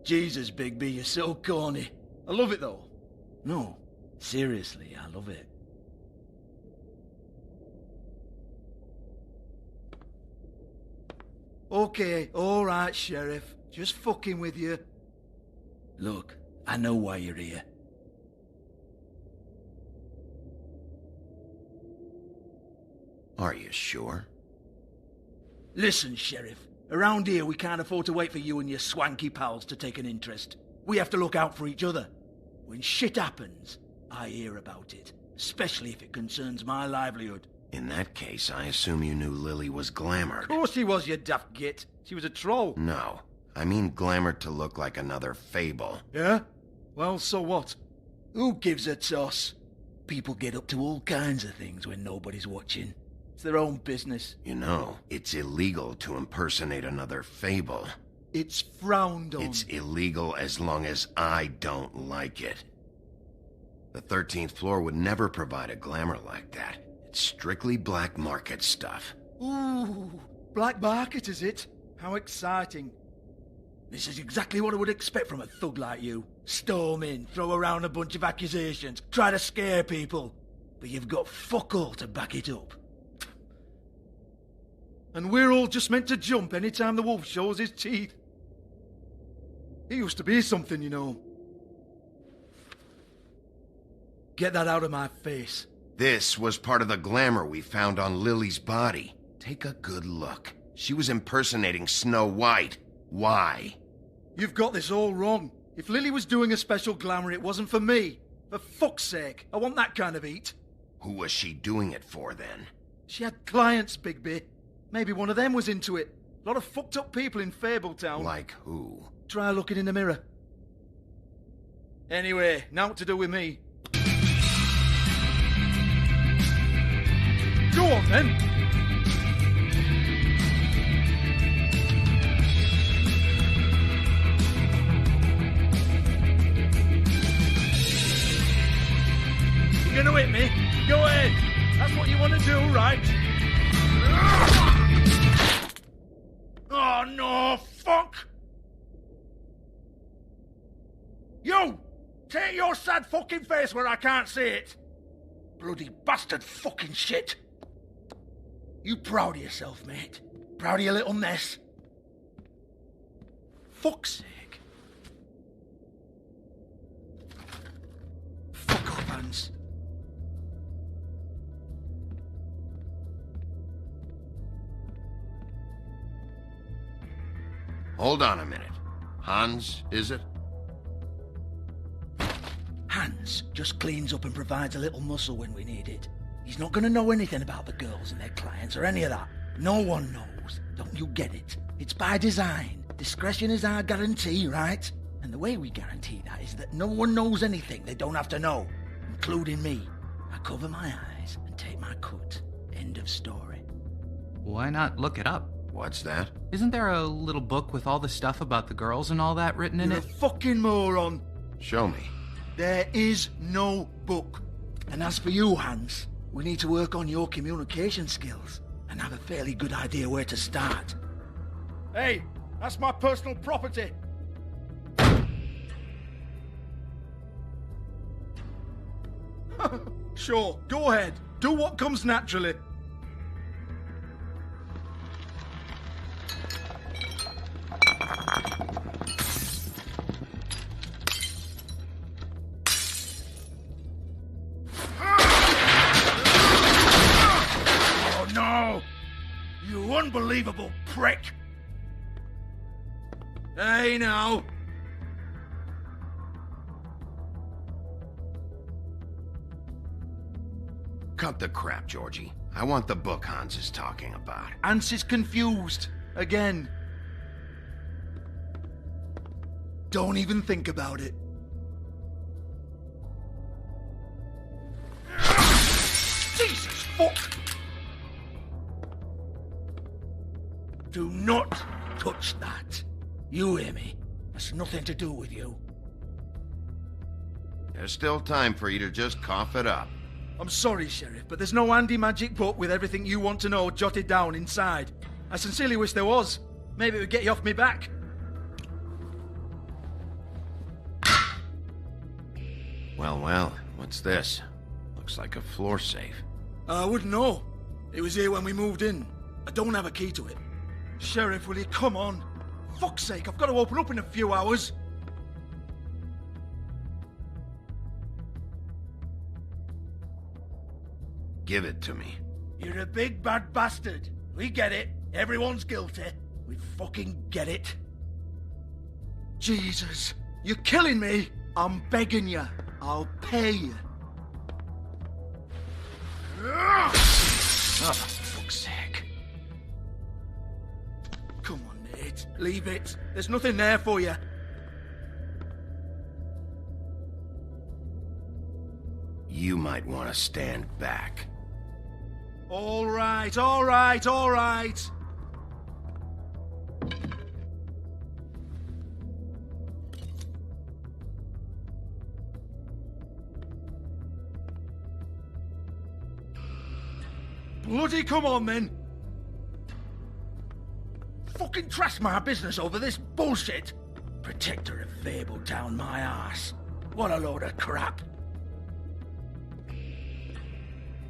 Jesus, Bigby, you're so corny. I love it though. No, seriously, I love it. Okay, alright, Sheriff. Just fucking with you. Look, I know why you're here. Are you sure? Listen, Sheriff. Around here, we can't afford to wait for you and your swanky pals to take an interest. We have to look out for each other. When shit happens, I hear about it. Especially if it concerns my livelihood. In that case, I assume you knew Lily was glamored. Of course she was, you daft git. She was a troll. No. I mean glamored to look like another fable. Yeah? Well, so what? Who gives a toss? People get up to all kinds of things when nobody's watching. It's their own business. You know, it's illegal to impersonate another fable. It's frowned on. It's illegal as long as I don't like it. The 13th floor would never provide a glamour like that. It's strictly black market stuff. Ooh, black market is it? How exciting. This is exactly what I would expect from a thug like you. Storm in, throw around a bunch of accusations, try to scare people. But you've got fuck all to back it up. And we're all just meant to jump any time the wolf shows his teeth. He used to be something, you know. Get that out of my face. This was part of the glamour we found on Lily's body. Take a good look. She was impersonating Snow White. Why? You've got this all wrong. If Lily was doing a special glamour, it wasn't for me. For fuck's sake, I want that kind of eat. Who was she doing it for, then? She had clients, Bigby. Maybe one of them was into it. A lot of fucked up people in Fabletown. Like who? Try looking in the mirror. Anyway, now what to do with me. Go on, then. You're gonna hit me? Go ahead. That's what you want to do, right? Oh, no, fuck! You! Take your sad fucking face where I can't see it! Bloody bastard fucking shit! You proud of yourself, mate? Proud of your little mess? Fuck's sake. Fuck off, Hans. Hold on a minute. Hans, is it? Hans just cleans up and provides a little muscle when we need it. He's not going to know anything about the girls and their clients or any of that. No one knows. Don't you get it? It's by design. Discretion is our guarantee, right? And the way we guarantee that is that no one knows anything they don't have to know, including me. I cover my eyes and take my cut. End of story. Why not look it up? What's that? Isn't there a little book with all the stuff about the girls and all that written in You're it? a fucking moron. Show me. There is no book. And as for you, Hans, we need to work on your communication skills and have a fairly good idea where to start. Hey, That's my personal property. Sure, go ahead. Do what comes naturally. Oh no! You unbelievable prick! Hey now! Cut the crap, Georgie. I want the book Hans is talking about. Hans is confused. Again. Don't even think about it. Jesus fuck! Do not touch that. You hear me? That's nothing to do with you. There's still time for you to just cough it up. I'm sorry, Sheriff, but there's no handy magic book with everything you want to know jotted down inside. I sincerely wish there was. Maybe it would get you off me back. Well, what's this? Looks like a floor safe. I wouldn't know. It was here when we moved in. I don't have a key to it. Sheriff, will you come on? Fuck's sake, I've got to open up in a few hours. Give it to me. You're a big bad bastard. We get it. Everyone's guilty. We fucking get it. Jesus, you're killing me. I'm begging you. I'll pay you. Oh, for fuck's sake. Come on, Nate. Leave it. There's nothing there for you. You might want to stand back. All right, all right, all right. Bloody come on, then. Fucking trash my business over this bullshit. Protector of Fabletown, my ass. What a load of crap.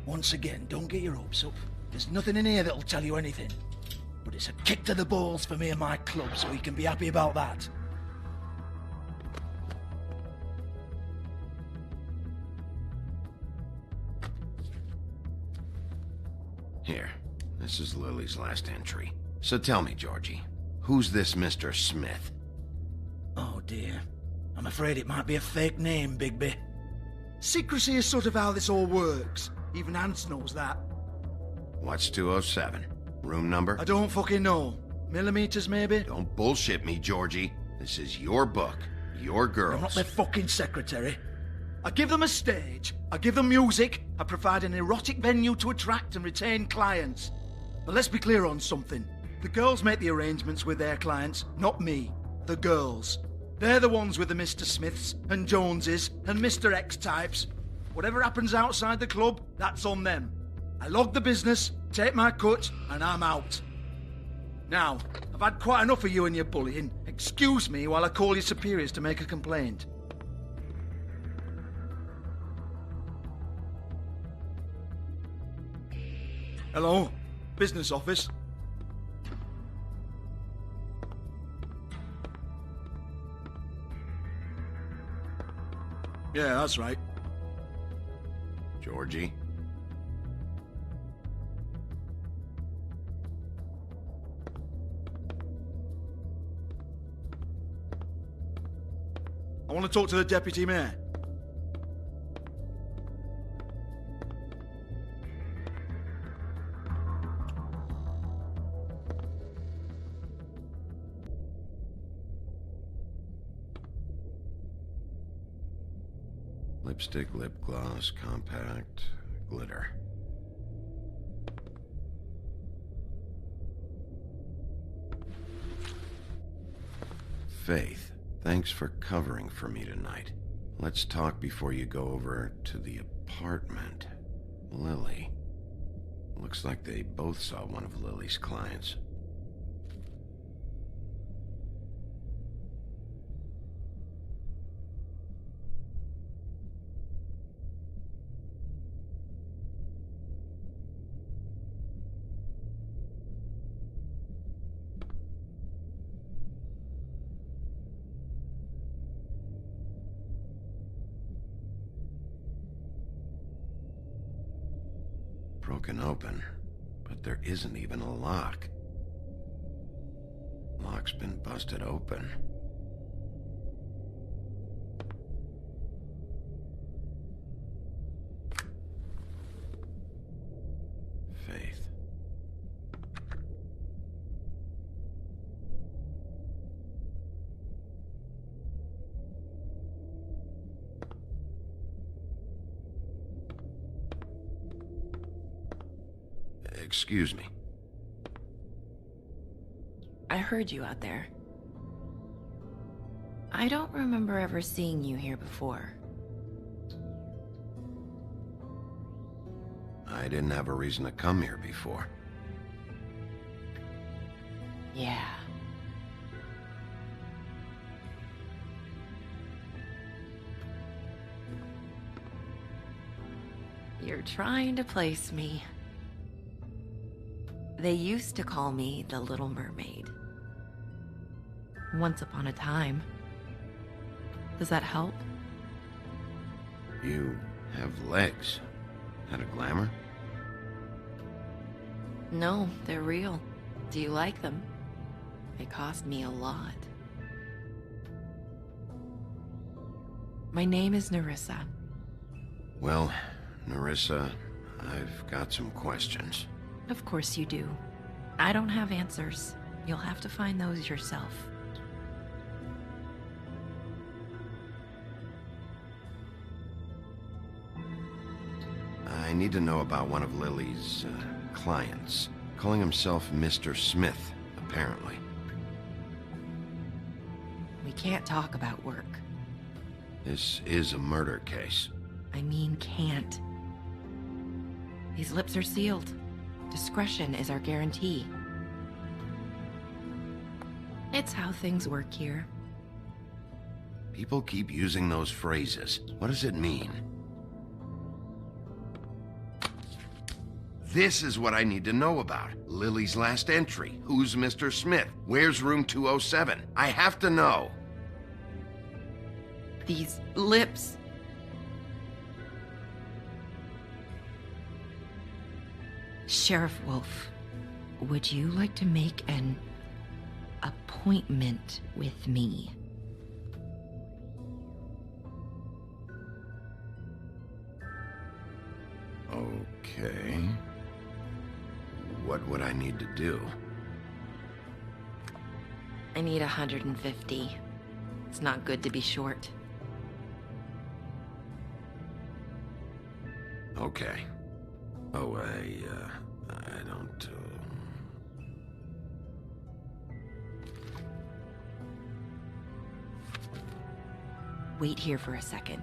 Once again, don't get your hopes up. There's nothing in here that'll tell you anything. But it's a kick to the balls for me and my club, so you can be happy about that. Here, this is Lily's last entry. So tell me, Georgie, who's this Mr. Smith? Oh dear. I'm afraid it might be a fake name, Bigby. Secrecy is sort of how this all works. Even Hans knows that. What's 207? Room number? I don't fucking know. Millimeters, maybe? Don't bullshit me, Georgie. This is your book. Your girls. I'm not their fucking secretary. I give them a stage. I give them music. I provide an erotic venue to attract and retain clients. But let's be clear on something. The girls make the arrangements with their clients, not me. The girls. They're the ones with the Mr. Smiths and Joneses and Mr. X types. Whatever happens outside the club, that's on them. I log the business, take my cut, and I'm out. Now, I've had quite enough of you and your bullying. Excuse me while I call your superiors to make a complaint. Hello? Business office? Yeah, that's right. Georgie? I want to talk to the deputy mayor. Lipstick, lip gloss, compact, glitter. Faith, thanks for covering for me tonight. Let's talk before you go over to the apartment. Lily. Looks like they both saw one of Lily's clients. broken open, but there isn't even a lock. Lock's been busted open. Faith. Excuse me. I heard you out there. I don't remember ever seeing you here before. I didn't have a reason to come here before. Yeah. You're trying to place me. They used to call me the Little Mermaid. Once upon a time. Does that help? You have legs. Had a glamour? No, they're real. Do you like them? They cost me a lot. My name is Nerissa. Well, Nerissa, I've got some questions. Of course you do. I don't have answers. You'll have to find those yourself. I need to know about one of Lily's clients. Calling himself Mr. Smith, apparently. We can't talk about work. This is a murder case. I mean can't. These lips are sealed. Discretion is our guarantee. It's how things work here. People keep using those phrases. What does it mean? This is what I need to know about. Lily's last entry. Who's Mr. Smith? Where's room 207? I have to know. These lips. Sheriff Wolf, would you like to make an appointment with me? Okay. What would I need to do? I need 150. It's not good to be short. Okay. Oh, I don't, Wait here for a second.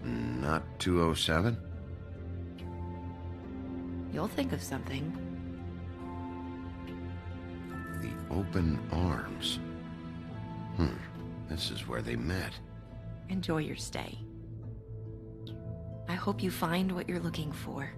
Not 207? You'll think of something. The open arms. This is where they met. Enjoy your stay. I hope you find what you're looking for.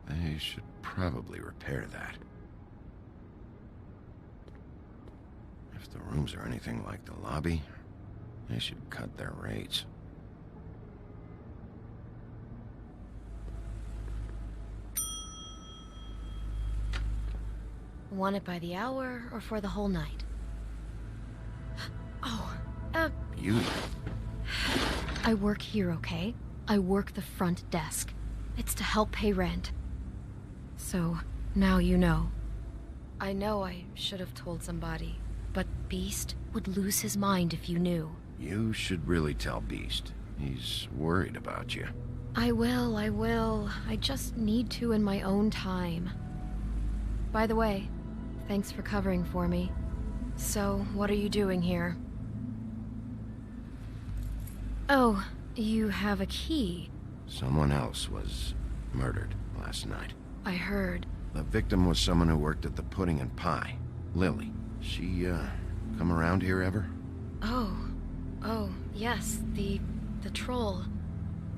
They should probably repair that. If the rooms are anything like the lobby, they should cut their rates. Want it by the hour or for the whole night? Oh, You... I work here, okay? I work the front desk. It's to help pay rent. So, now you know. I know I should have told somebody, but Beast would lose his mind if you knew. You should really tell Beast. He's worried about you. I will. I just need to in my own time. By the way, thanks for covering for me. So, what are you doing here? Oh, you have a key. Someone else was murdered last night. I heard. The victim was someone who worked at the Pudding and Pie. Lily. She, come around here ever? Oh, yes, the troll.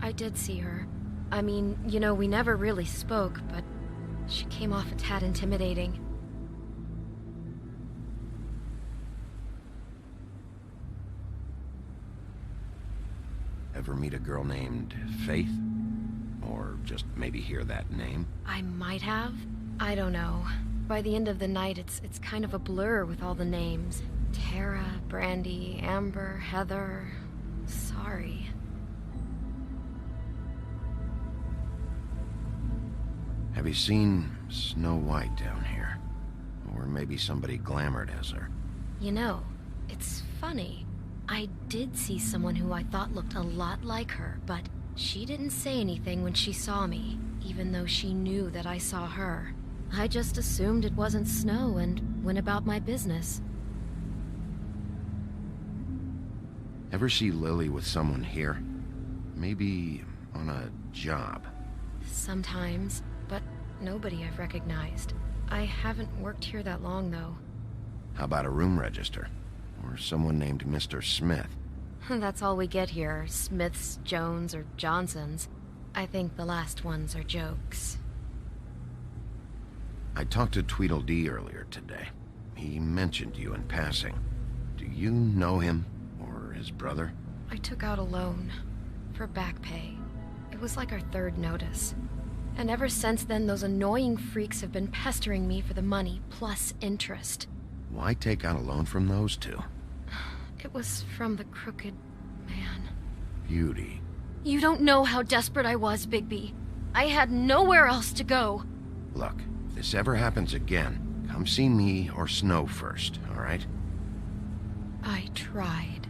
I did see her. I mean, you know, we never really spoke, but she came off a tad intimidating. Ever meet a girl named Faith? Or just maybe hear that name? I might have. I don't know. By the end of the night, it's kind of a blur with all the names. Tara, Brandy, Amber, Heather... Sorry. Have you seen Snow White down here? Or maybe somebody glamored as her? You know, it's funny. I did see someone who I thought looked a lot like her, but she didn't say anything when she saw me, even though she knew that I saw her. I just assumed it wasn't Snow and went about my business. Ever see Lily with someone here? Maybe on a job? Sometimes, but nobody I've recognized. I haven't worked here that long, though. How about a room register? Or someone named Mr. Smith? That's all we get here, Smiths, Jones, or Johnsons. I think the last ones are jokes. I talked to Tweedledee earlier today. He mentioned you in passing. Do you know him? Or his brother? I took out a loan. For back pay. It was like our third notice. And ever since then, those annoying freaks have been pestering me for the money, plus interest. Why take out a loan from those two? It was from the crooked man. Beauty. You don't know how desperate I was, Bigby. I had nowhere else to go. Look, if this ever happens again, come see me or Snow first, all right? I tried.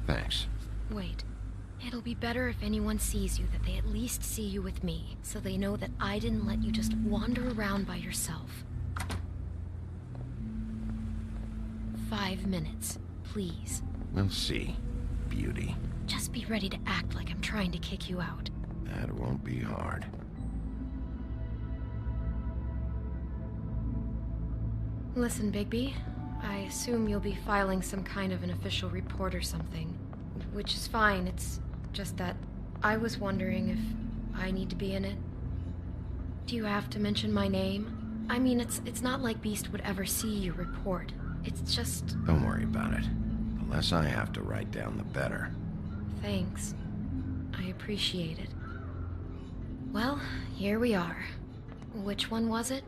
Thanks. Wait. It'll be better if anyone sees you that they at least see you with me, so they know that I didn't let you just wander around by yourself. 5 minutes, please. We'll see, Beauty. Just be ready to act like I'm trying to kick you out. That won't be hard. Listen, Bigby. I assume you'll be filing some kind of an official report or something. Which is fine, it's just that I was wondering if I need to be in it. Do you have to mention my name? I mean, it's not like Beast would ever see your report. It's just... Don't worry about it. The less I have to write down, the better. Thanks. I appreciate it. Well, here we are. Which one was it?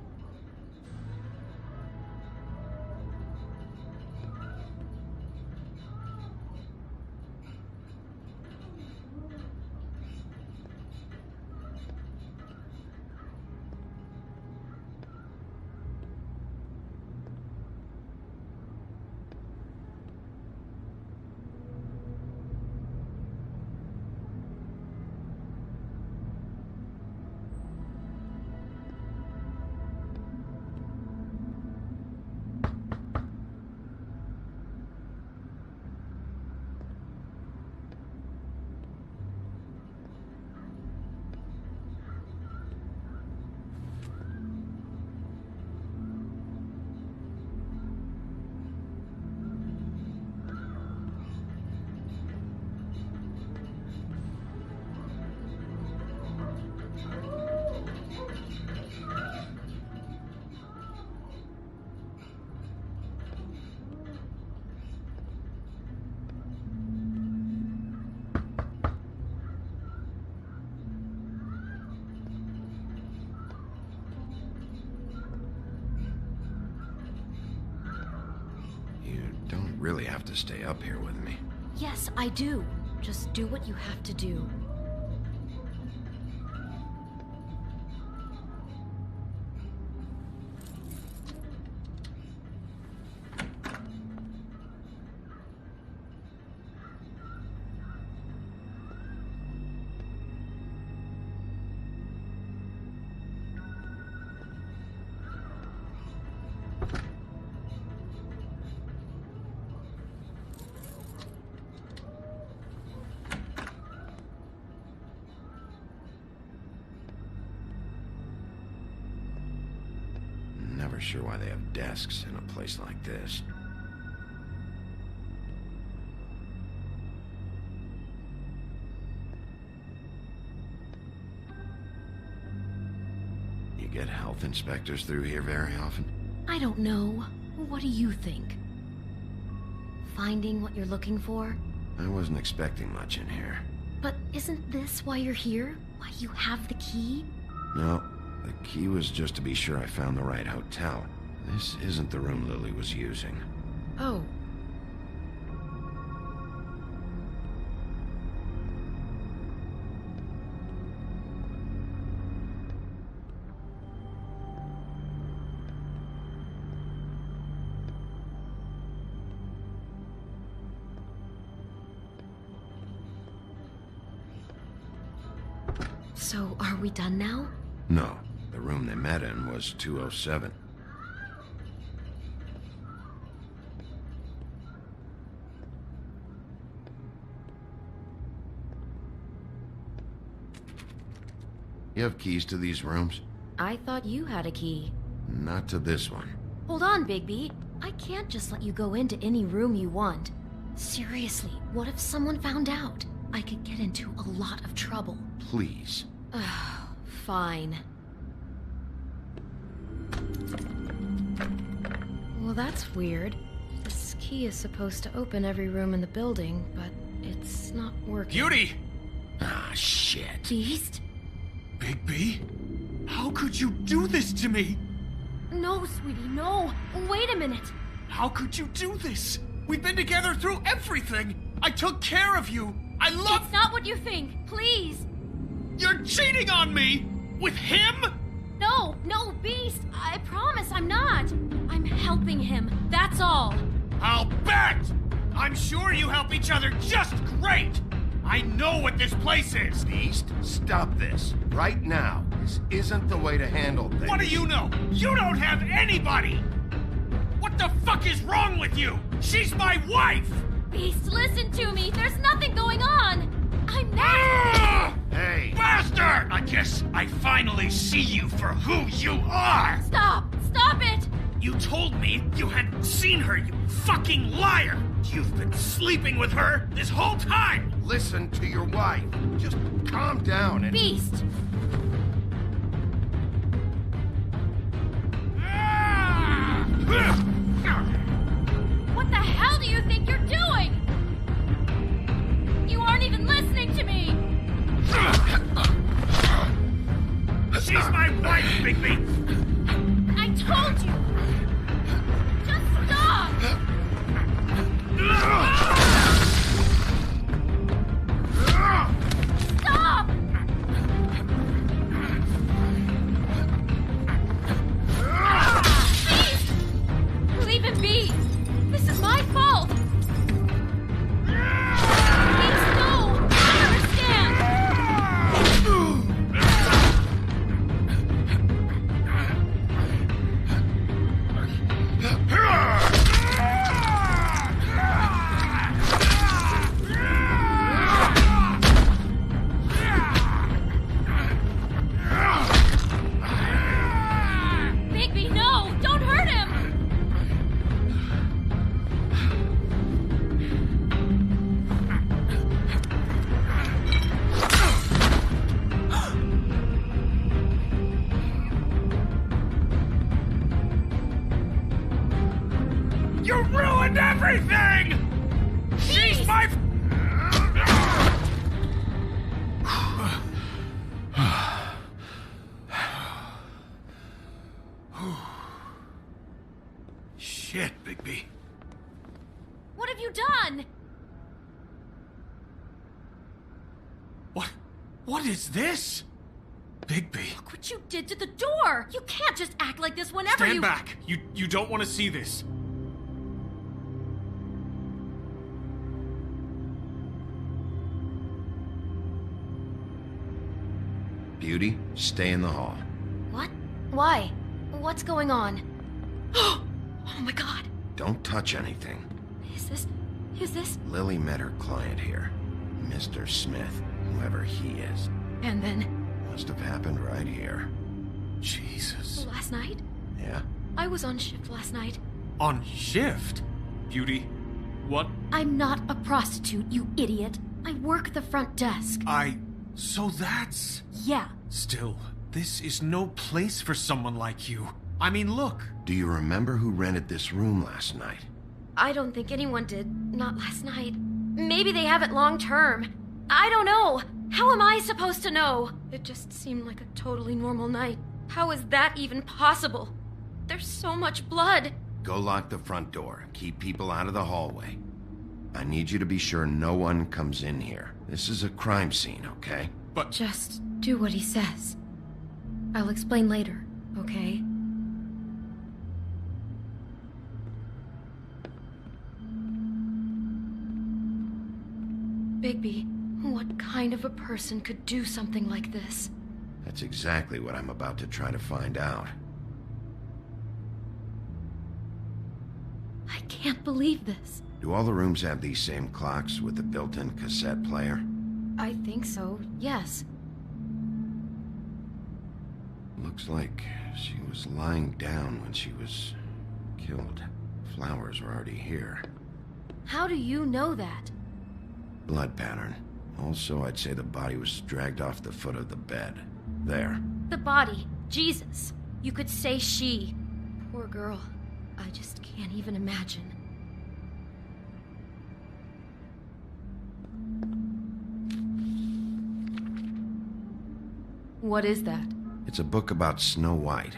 really have to stay up here with me. Yes, I do. Just do what you have to do. Never sure why they have desks in a place like this. You get health inspectors through here very often? I don't know. What do you think? Finding what you're looking for? I wasn't expecting much in here. But isn't this why you're here? Why you have the key? No, the key was just to be sure I found the right hotel. This isn't the room Lily was using. Oh. So, are we done now? No, the room they met in was 207. You have keys to these rooms? I thought you had a key. Not to this one. Hold on, Bigby. I can't just let you go into any room you want. Seriously, what if someone found out? I could get into a lot of trouble. Please. Fine. Well, that's weird. This key is supposed to open every room in the building, but it's not working. Beauty! Ah, shit. Beast? Bigby? How could you do this to me? No, sweetie, no. Wait a minute. How could you do this? We've been together through everything. I took care of you. I love... It's not what you think. Please. You're cheating on me! With him? No, Beast. I promise I'm not. I'm helping him. That's all. I'll bet! I'm sure you help each other just great! I know what this place is! Beast, stop this. Right now. This isn't the way to handle things. What do you know? You don't have anybody! What the fuck is wrong with you? She's my wife! Beast, listen to me. There's nothing going on. I'm not... Hey! Bastard! I guess I finally see you for who you are! Stop! Stop it! You told me you had seen her, you fucking liar! You've been sleeping with her this whole time! Listen to your wife. Just calm down and... Beast! What the hell do you think you're doing? You aren't even listening to me! She's my wife, Bigby! I told you! Just stop! Stop! Please! Leave him be! This is my fault! Please, no! I understand! What is this? Bigby. Look what you did to the door! You can't just act like this whenever Stand back! You don't want to see this. Beauty, stay in the hall. What? Why? What's going on? Oh my god. Don't touch anything. Is this? Lily met her client here. Mr. Smith, whoever he is. And then? Must have happened right here. Jesus. Last night? Yeah? I was on shift last night. On shift? Beauty, what? I'm not a prostitute, you idiot. I work the front desk. So that's... Yeah. Still, this is no place for someone like you. I mean, look. Do you remember who rented this room last night? I don't think anyone did. Not last night. Maybe they have it long term. I don't know. How am I supposed to know? It just seemed like a totally normal night. How is that even possible? There's so much blood. Go lock the front door. Keep people out of the hallway. I need you to be sure no one comes in here. This is a crime scene, okay? But... Just do what he says. I'll explain later, okay? Bigby, what kind of a person could do something like this? That's exactly what I'm about to try to find out. I can't believe this. Do all the rooms have these same clocks with the built-in cassette player? I think so, yes. Looks like she was lying down when she was killed. Flowers were already here. How do you know that? Blood pattern. Also, I'd say the body was dragged off the foot of the bed. There. The body. Jesus. You could say she. Poor girl. I just can't even imagine. What is that? It's a book about Snow White.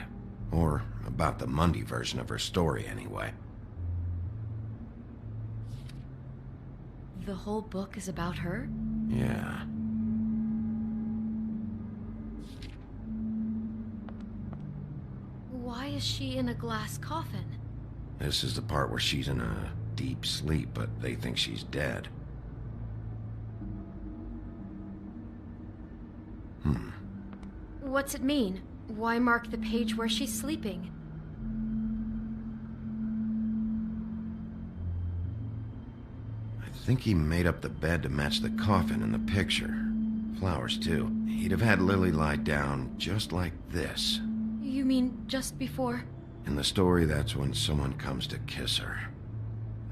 Or about the Mundy version of her story, anyway. The whole book is about her? Yeah. Why is she in a glass coffin? This is the part where she's in a deep sleep, but they think she's dead. What's it mean? Why mark the page where she's sleeping? I think he made up the bed to match the coffin in the picture. Flowers, too. He'd have had Lily lie down just like this. You mean just before? In the story, that's when someone comes to kiss her.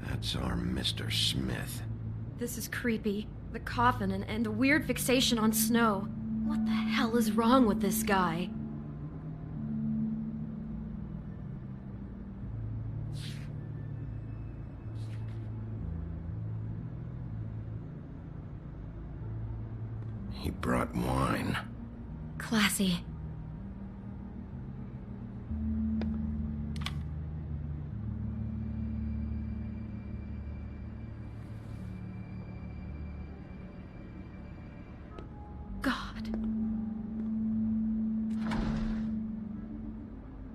That's our Mr. Smith. This is creepy. The coffin and the weird fixation on Snow. What the hell is wrong with this guy? He brought wine. Classy.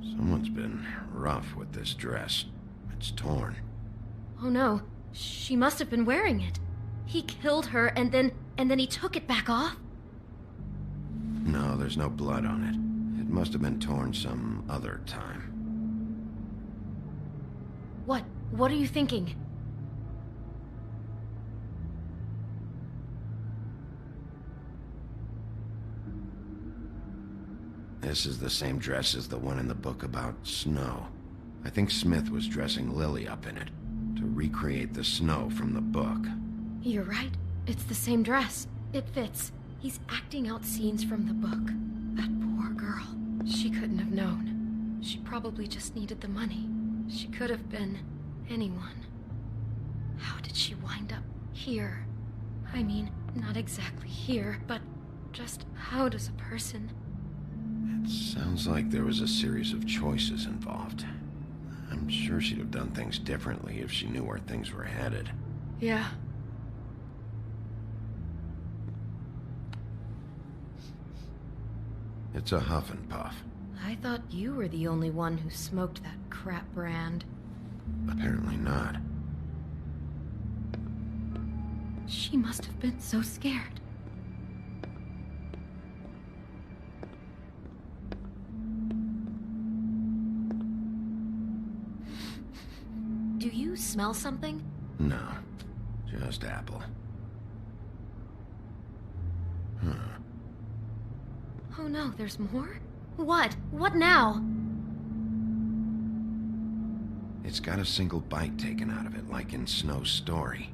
Someone's been rough with this dress. It's torn. Oh no, she must have been wearing it. He killed her and then he took it back off? No, there's no blood on it. It must have been torn some other time. What are you thinking? This is the same dress as the one in the book about Snow. I think Smith was dressing Lily up in it, to recreate the Snow from the book. You're right. It's the same dress. It fits. He's acting out scenes from the book. That poor girl. She couldn't have known. She probably just needed the money. She could have been anyone. How did she wind up here? I mean, not exactly here, but just how does a person... It sounds like there was a series of choices involved. I'm sure she'd have done things differently if she knew where things were headed. Yeah. It's a huff and puff. I thought you were the only one who smoked that crap brand. Apparently not. She must have been so scared. Do you smell something? No, just apple. Huh. Oh no, there's more? What? What now? It's got a single bite taken out of it, like in Snow's story.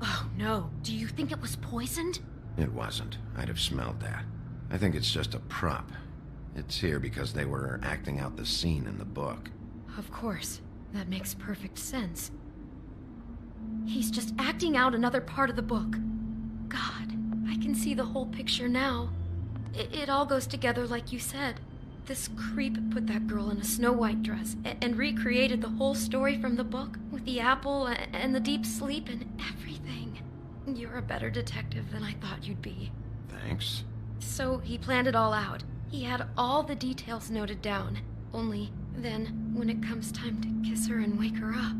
Oh no, do you think it was poisoned? It wasn't. I'd have smelled that. I think it's just a prop. It's here because they were acting out the scene in the book. Of course. That makes perfect sense. He's just acting out another part of the book. God, I can see the whole picture now. It all goes together like you said. This creep put that girl in a Snow White dress and recreated the whole story from the book with the apple and the deep sleep and everything. You're a better detective than I thought you'd be. Thanks. So he planned it all out. He had all the details noted down. Only then, when it comes time to kiss her and wake her up.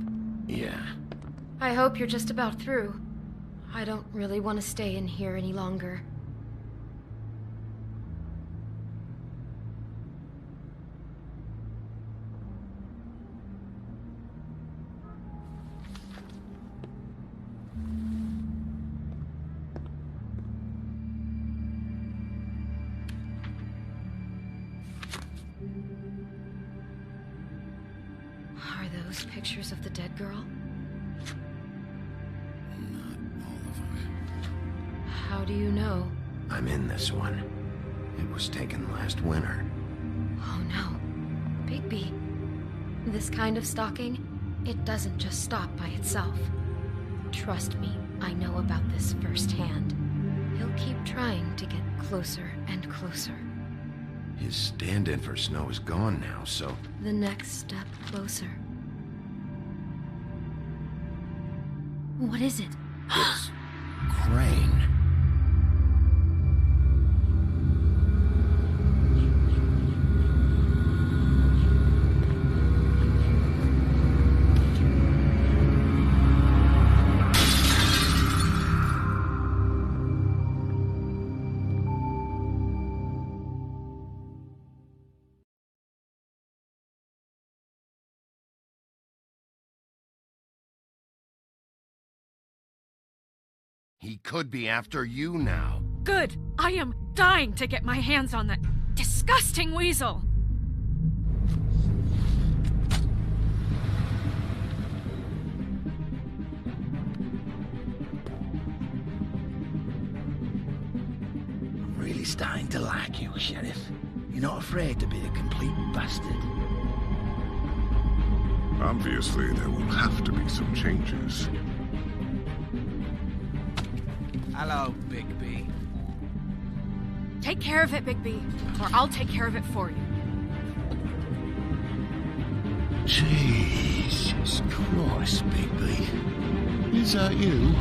Yeah. I hope you're just about through. I don't really want to stay in here any longer. Are those pictures of the dead girl? Not all of them. How do you know? I'm in this one. It was taken last winter. Oh no. Bigby. This kind of stalking, it doesn't just stop by itself. Trust me, I know about this firsthand. He'll keep trying to get closer and closer. His stand-in for Snow is gone now, so... The next step closer. What is it? It's... Crane. He could be after you now. Good! I am dying to get my hands on that disgusting weasel! I'm really starting to like you, Sheriff. You're not afraid to be a complete bastard. Obviously, there will have to be some changes. Hello, Bigby. Take care of it, Bigby, or I'll take care of it for you. Jesus Christ, Bigby. Is that you?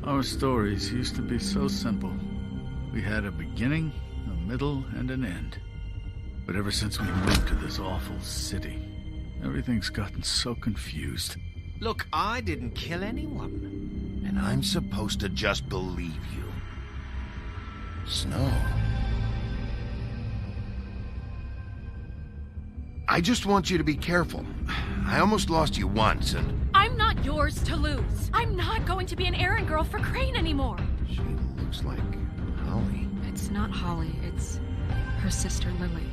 Our stories used to be so simple. We had a beginning, a middle, and an end. But ever since we moved to this awful city, everything's gotten so confused. Look, I didn't kill anyone. And I'm supposed to just believe you. Snow. I just want you to be careful. I almost lost you once, and... I'm not yours to lose. I'm not going to be an errand girl for Crane anymore. She looks like Holly. It's not Holly, it's her sister Lily.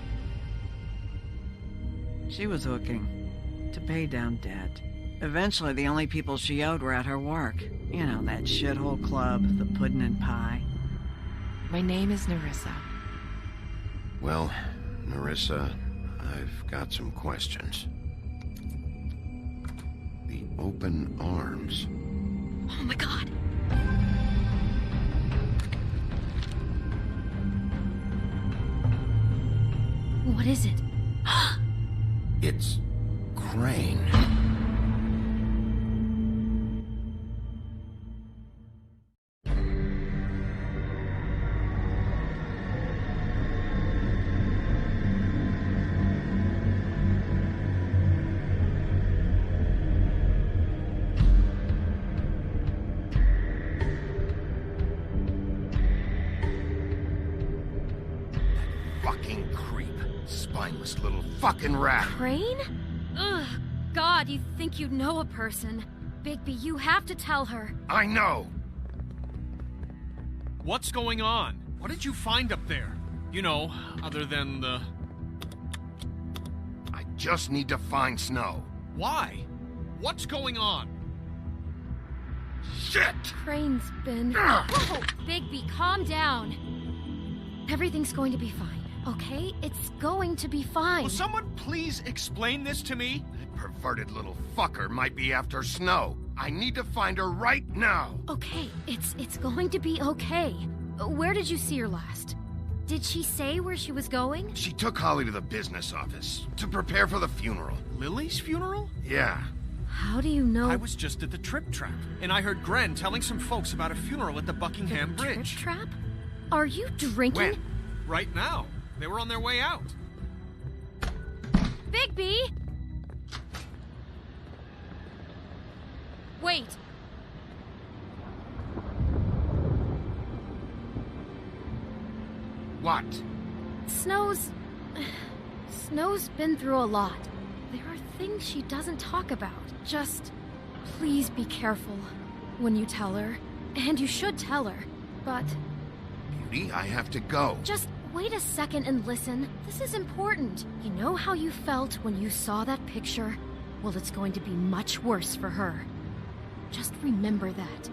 She was hooking to pay down debt. Eventually, the only people she owed were at her work. You know, that shithole club, the Puddin' and Pie. My name is Nerissa. Well, Nerissa, I've got some questions. The open arms. Oh my god! What is it? It's Crane. Fucking creep. Spineless little fucking rat. Crane? Ugh. God, you'd think you'd know a person. Bigby, you have to tell her. I know. What's going on? What did you find up there? You know, other than the... I just need to find Snow. Why? What's going on? Shit! Crane's been... Whoa! Bigby, calm down. Everything's going to be fine, okay? It's going to be fine. Will someone please explain this to me? That perverted little fucker might be after Snow. I need to find her right now. Okay, it's going to be okay. Where did you see her last? Did she say where she was going? She took Holly to the business office to prepare for the funeral. Lily's funeral? Yeah. How do you know? I was just at the Trip Trap, and I heard Gren telling some folks about a funeral at the Buckingham Bridge. Trip Trap? Are you drinking? When? right now. They were on their way out. Bigby! Wait. What? Snow's been through a lot. There are things she doesn't talk about. Just please be careful when you tell her. And you should tell her. But Beauty, I have to go. just wait a second and listen. This is important. You know how you felt when you saw that picture? Well, it's going to be much worse for her. Just remember that.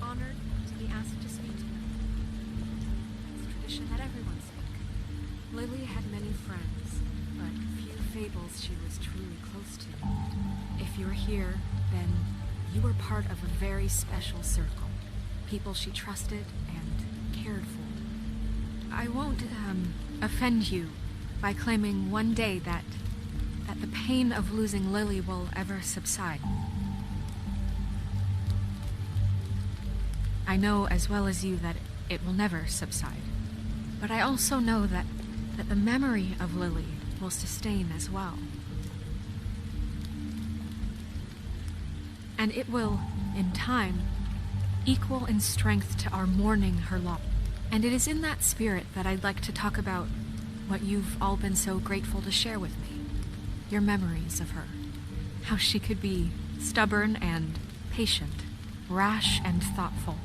Honored to be asked to speak to them. It's tradition that everyone speak. Lily had many friends, but few fables she was truly close to. If you're here, then you were part of a very special circle. People she trusted and cared for. I won't, offend you by claiming one day that the pain of losing Lily will ever subside. I know as well as you that it will never subside. But I also know that the memory of Lily will sustain as well. And it will, in time, equal in strength to our mourning her loss. And it is in that spirit that I'd like to talk about what you've all been so grateful to share with me. Your memories of her. How she could be stubborn and patient, rash and thoughtful.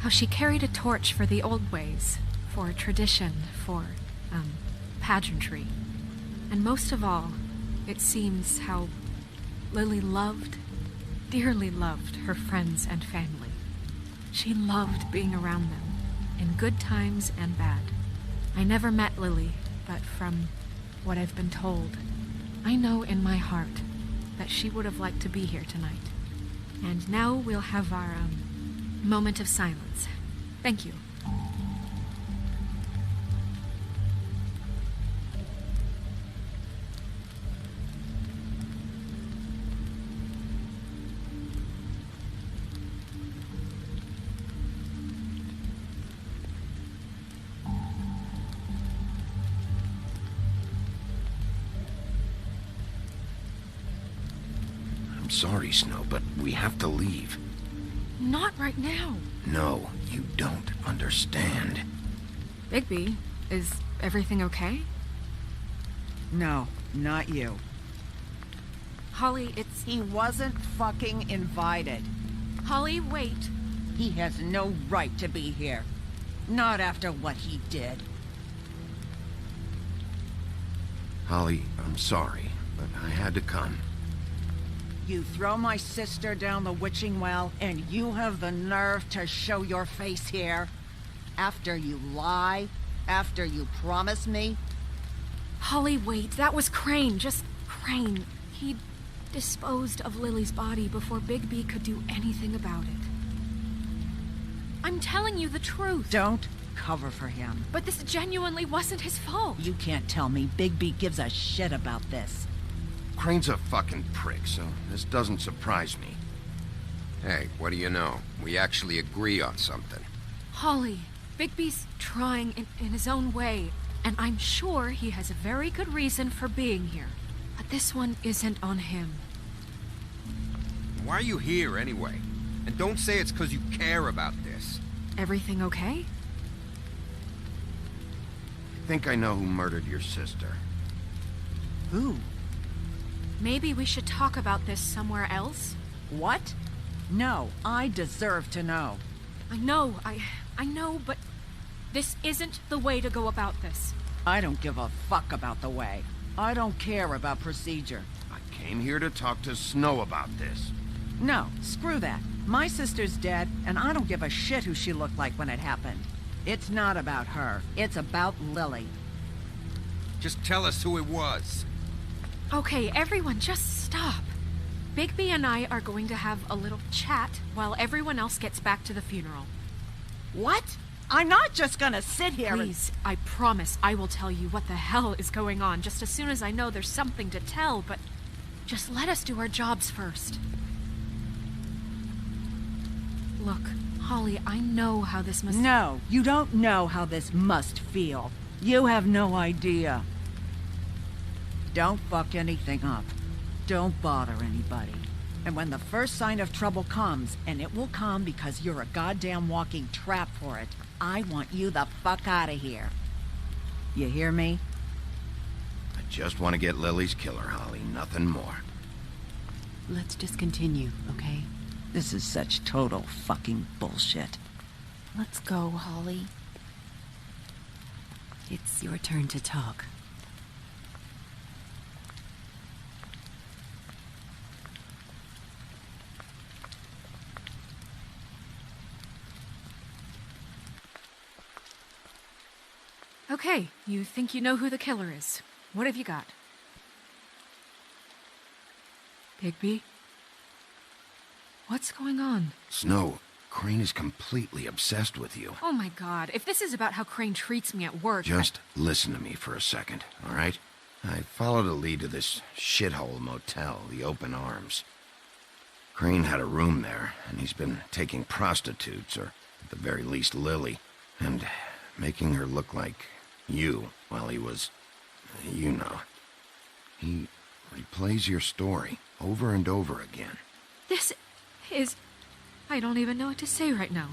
How she carried a torch for the old ways, for tradition, for, pageantry. And most of all, it seems how Lily loved, dearly loved her friends and family. She loved being around them, in good times and bad. I never met Lily, but from what I've been told, I know in my heart that she would have liked to be here tonight. And now we'll have our, moment of silence. Thank you. I'm sorry, Snow, but we have to leave. Not right now. No, you don't understand. Bigby, is everything okay? No, not you. Holly, it's... He wasn't fucking invited. Holly, wait. He has no right to be here. Not after what he did. Holly, I'm sorry, but I had to come. You throw my sister down the witching well, and you have the nerve to show your face here? After you lie? After you promise me? Holly, wait. That was Crane. Just Crane. He disposed of Lily's body before Bigby could do anything about it. I'm telling you the truth. Don't cover for him. But this genuinely wasn't his fault. You can't tell me Bigby gives a shit about this. Crane's a fucking prick, so this doesn't surprise me. Hey, what do you know? We actually agree on something. Holly, Bigby's trying in his own way, and I'm sure he has a very good reason for being here. But this one isn't on him. Why are you here, anyway? And don't say it's because you care about this. Everything okay? I think I know who murdered your sister. Who? Maybe we should talk about this somewhere else? What? No, I deserve to know. I know, but this isn't the way to go about this. I don't give a fuck about the way. I don't care about procedure. I came here to talk to Snow about this. No, screw that. My sister's dead, and I don't give a shit who she looked like when it happened. It's not about her. It's about Lily. Just tell us who it was. Okay, everyone, just stop. Bigby and I are going to have a little chat while everyone else gets back to the funeral. What? I'm not just gonna sit here Please, I promise I will tell you what the hell is going on just as soon as I know there's something to tell, but just let us do our jobs first. Look, Holly, I know how this must... No, you don't know how this must feel. You have no idea. Don't fuck anything up. Don't bother anybody. And when the first sign of trouble comes, and it will come because you're a goddamn walking trap for it, I want you the fuck out of here. You hear me? I just want to get Lily's killer, Holly. Nothing more. Let's just continue, okay? This is such total fucking bullshit. Let's go, Holly. It's your turn to talk. Okay, you think you know who the killer is. What have you got? Bigby? What's going on? Snow, Crane is completely obsessed with you. Oh my god, if this is about how Crane treats me at work... Just listen to me for a second, all right? I followed a lead to this shithole motel, the Open Arms. Crane had a room there, and he's been taking prostitutes, or at the very least Lily, and making her look like you while he was... you know. He replays your story over and over again. This is... I don't even know what to say right now.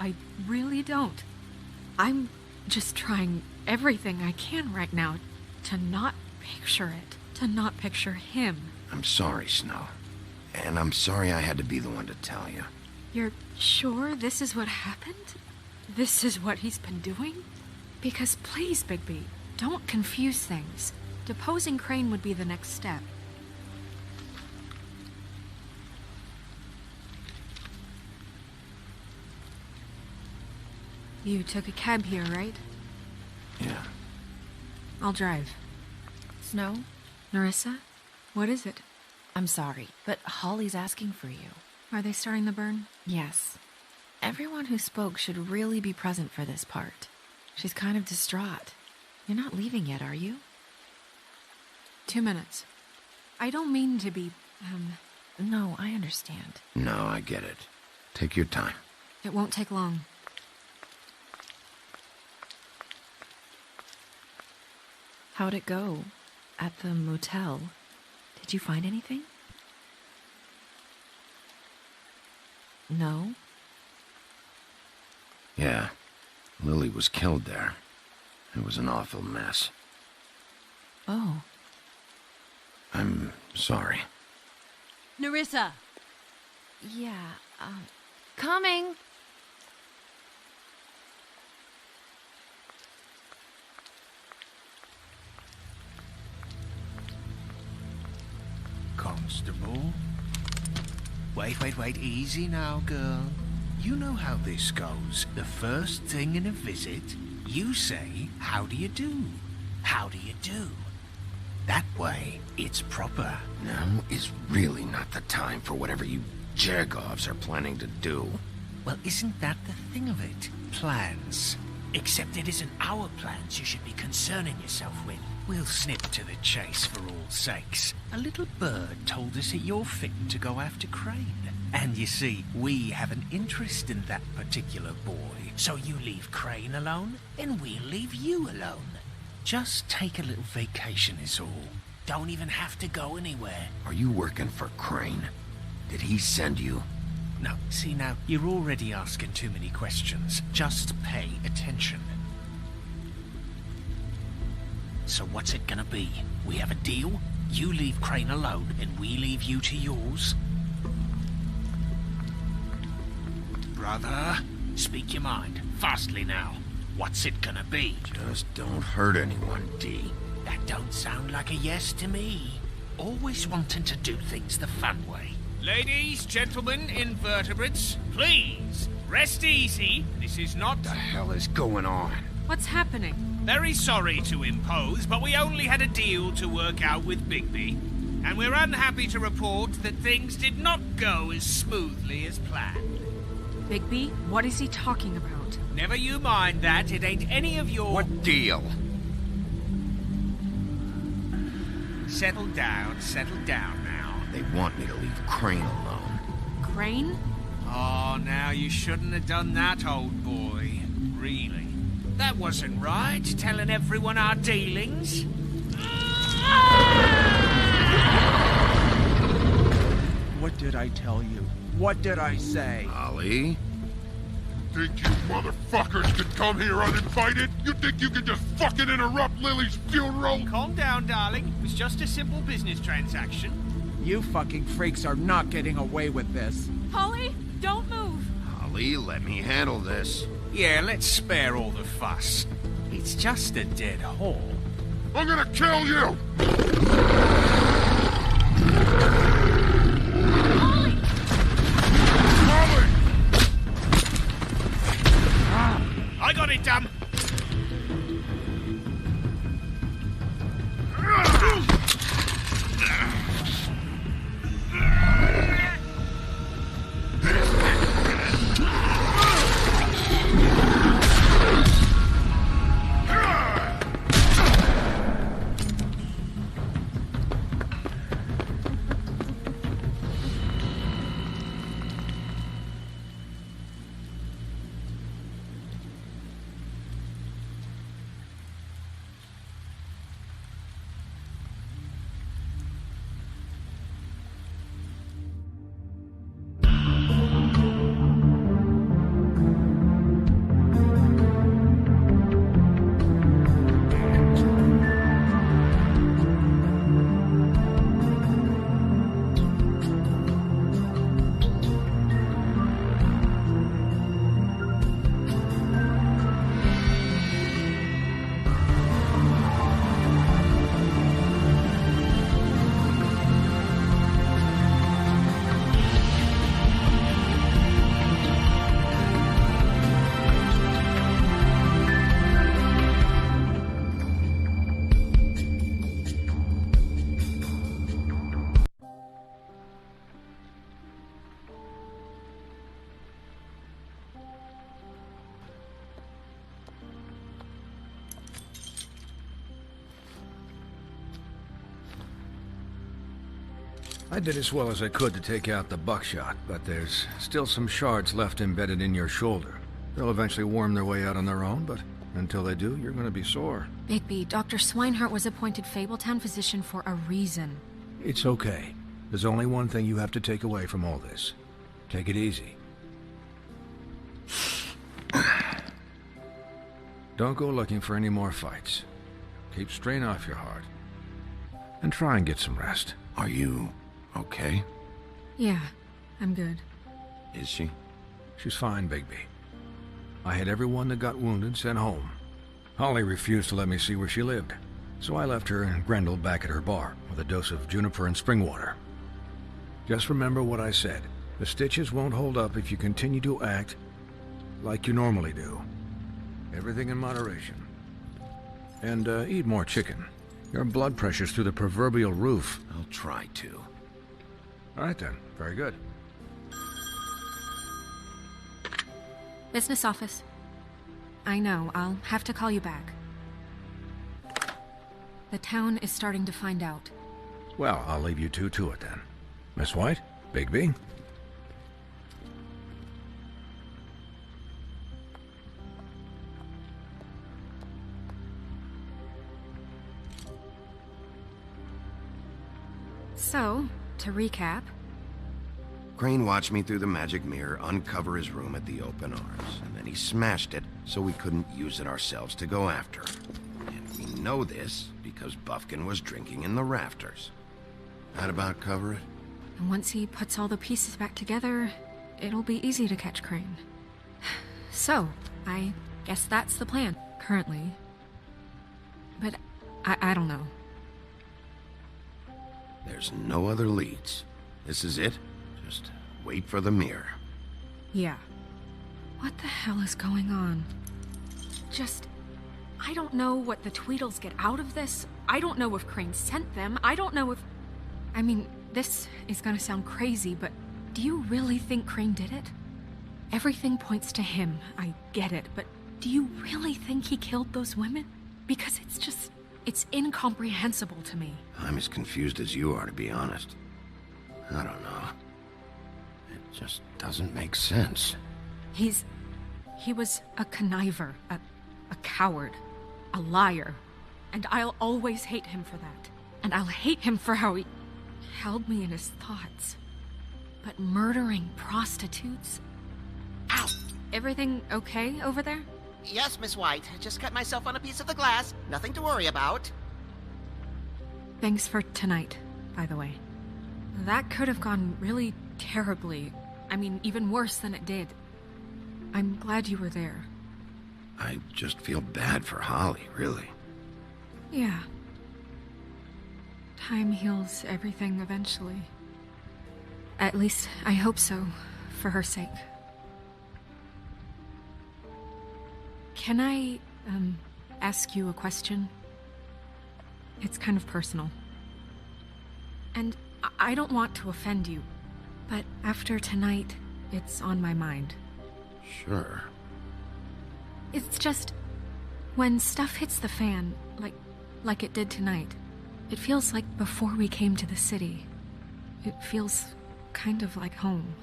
I really don't. I'm just trying everything I can right now to not picture it. To not picture him. I'm sorry, Snow. And I'm sorry I had to be the one to tell you. You're sure this is what happened? This is what he's been doing? Because please, Bigby, don't confuse things. Deposing Crane would be the next step. You took a cab here, right? Yeah. I'll drive. Snow? Nerissa? What is it? I'm sorry, but Holly's asking for you. Are they starting the burn? Yes. Everyone who spoke should really be present for this part. She's kind of distraught. You're not leaving yet, are you? 2 minutes. I don't mean to be, No, I understand. No, I get it. Take your time. It won't take long. How'd it go? At the motel? Did you find anything? No? Yeah. Lily was killed there. It was an awful mess. Oh. I'm sorry. Nerissa! Yeah, Coming! Constable? Wait, easy now, girl. You know how this goes. The first thing in a visit, you say, how do you do? How do you do? That way, it's proper. Now is really not the time for whatever you jergovs are planning to do. Well, isn't that the thing of it? Plans. Except it isn't our plans you should be concerning yourself with. We'll snip to the chase for all sakes. A little bird told us that you're fitting to go after Crane. And you see, we have an interest in that particular boy. So you leave Crane alone, and we'll leave you alone. Just take a little vacation is all. Don't even have to go anywhere. Are you working for Crane? Did he send you? No, see now, you're already asking too many questions. Just pay attention. So what's it gonna be? We have a deal? You leave Crane alone, and we leave you to yours? Brother, speak your mind. Fastly now. What's it gonna be? Just don't hurt anyone, D. That don't sound like a yes to me. Always wanting to do things the fun way. Ladies, gentlemen, invertebrates, please, rest easy. This is not... What the hell is going on? What's happening? Very sorry to impose, but we only had a deal to work out with Bigby. And we're unhappy to report that things did not go as smoothly as planned. Bigby, what is he talking about? Never you mind that, it ain't any of your... What deal? Settle down now. They want me to leave Crane alone. Crane? Oh, now you shouldn't have done that, old boy. Really. That wasn't right, telling everyone our dealings. What did I tell you? What did I say? Ollie? Think you motherfuckers could come here uninvited? You think you can just fucking interrupt Lily's funeral? Calm down, darling. It was just a simple business transaction. You fucking freaks are not getting away with this. Holly, don't move. Ollie, let me handle this. Yeah, let's spare all the fuss. It's just a dead hole. I'm gonna kill you! Holly! Ollie! I got it, damn! I did as well as I could to take out the buckshot, but there's still some shards left embedded in your shoulder. They'll eventually worm their way out on their own, but until they do, you're going to be sore. Bigby, Dr. Swinehart was appointed Fabletown physician for a reason. It's okay. There's only one thing you have to take away from all this. Take it easy. Don't go looking for any more fights. Keep strain off your heart. And try and get some rest. Are you okay? Yeah, I'm good. Is she? She's fine, Bigby. I had everyone that got wounded sent home. Holly refused to let me see where she lived, so I left her and Grendel back at her bar with a dose of juniper and spring water. Just remember what I said. The stitches won't hold up if you continue to act like you normally do. Everything in moderation. And eat more chicken. Your blood pressure's through the proverbial roof. I'll try to. All right then. Very good. Business office. I know, I'll have to call you back. The town is starting to find out. Well, I'll leave you two to it then. Miss White? Bigby? So, to recap... Crane watched me through the magic mirror uncover his room at the open arms, and then he smashed it so we couldn't use it ourselves to go after him. And we know this because Buffkin was drinking in the rafters. That about cover it? And once he puts all the pieces back together, it'll be easy to catch Crane. So, I guess that's the plan, currently. But I don't know. There's no other leads. This is it? Just wait for the mirror. Yeah. What the hell is going on? I don't know what the Tweedles get out of this. I don't know if Crane sent them. I don't know if... I mean, this is gonna sound crazy, but do you really think Crane did it? Everything points to him. I get it, but do you really think he killed those women? Because it's incomprehensible to me. I'm as confused as you are, to be honest. I don't know. It just doesn't make sense. He was a conniver, a coward, a liar, and I'll always hate him for that. And I'll hate him for how he held me in his thoughts. But murdering prostitutes? Ow! Everything okay over there? Yes, Miss White. Just cut myself on a piece of the glass. Nothing to worry about. Thanks for tonight, by the way. That could have gone really terribly. I mean, even worse than it did. I'm glad you were there. I just feel bad for Holly, really. Yeah. Time heals everything eventually. At least, I hope so, for her sake. Can I, ask you a question? It's kind of personal. And I don't want to offend you, but after tonight, it's on my mind. Sure. It's just, when stuff hits the fan, like it did tonight, it feels like before we came to the city. It feels kind of like home.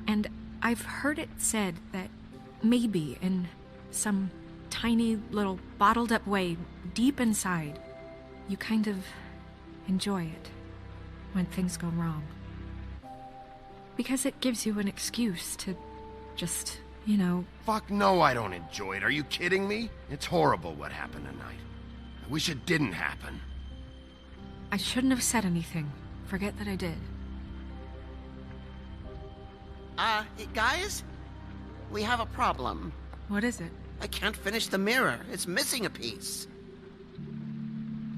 And I've heard it said that maybe in some tiny little bottled up way deep inside, you kind of enjoy it when things go wrong. Because it gives you an excuse to just, Fuck no, I don't enjoy it. Are you kidding me? It's horrible what happened tonight. I wish it didn't happen. I shouldn't have said anything. Forget that I did. Guys? We have a problem. What is it? I can't finish the mirror. It's missing a piece.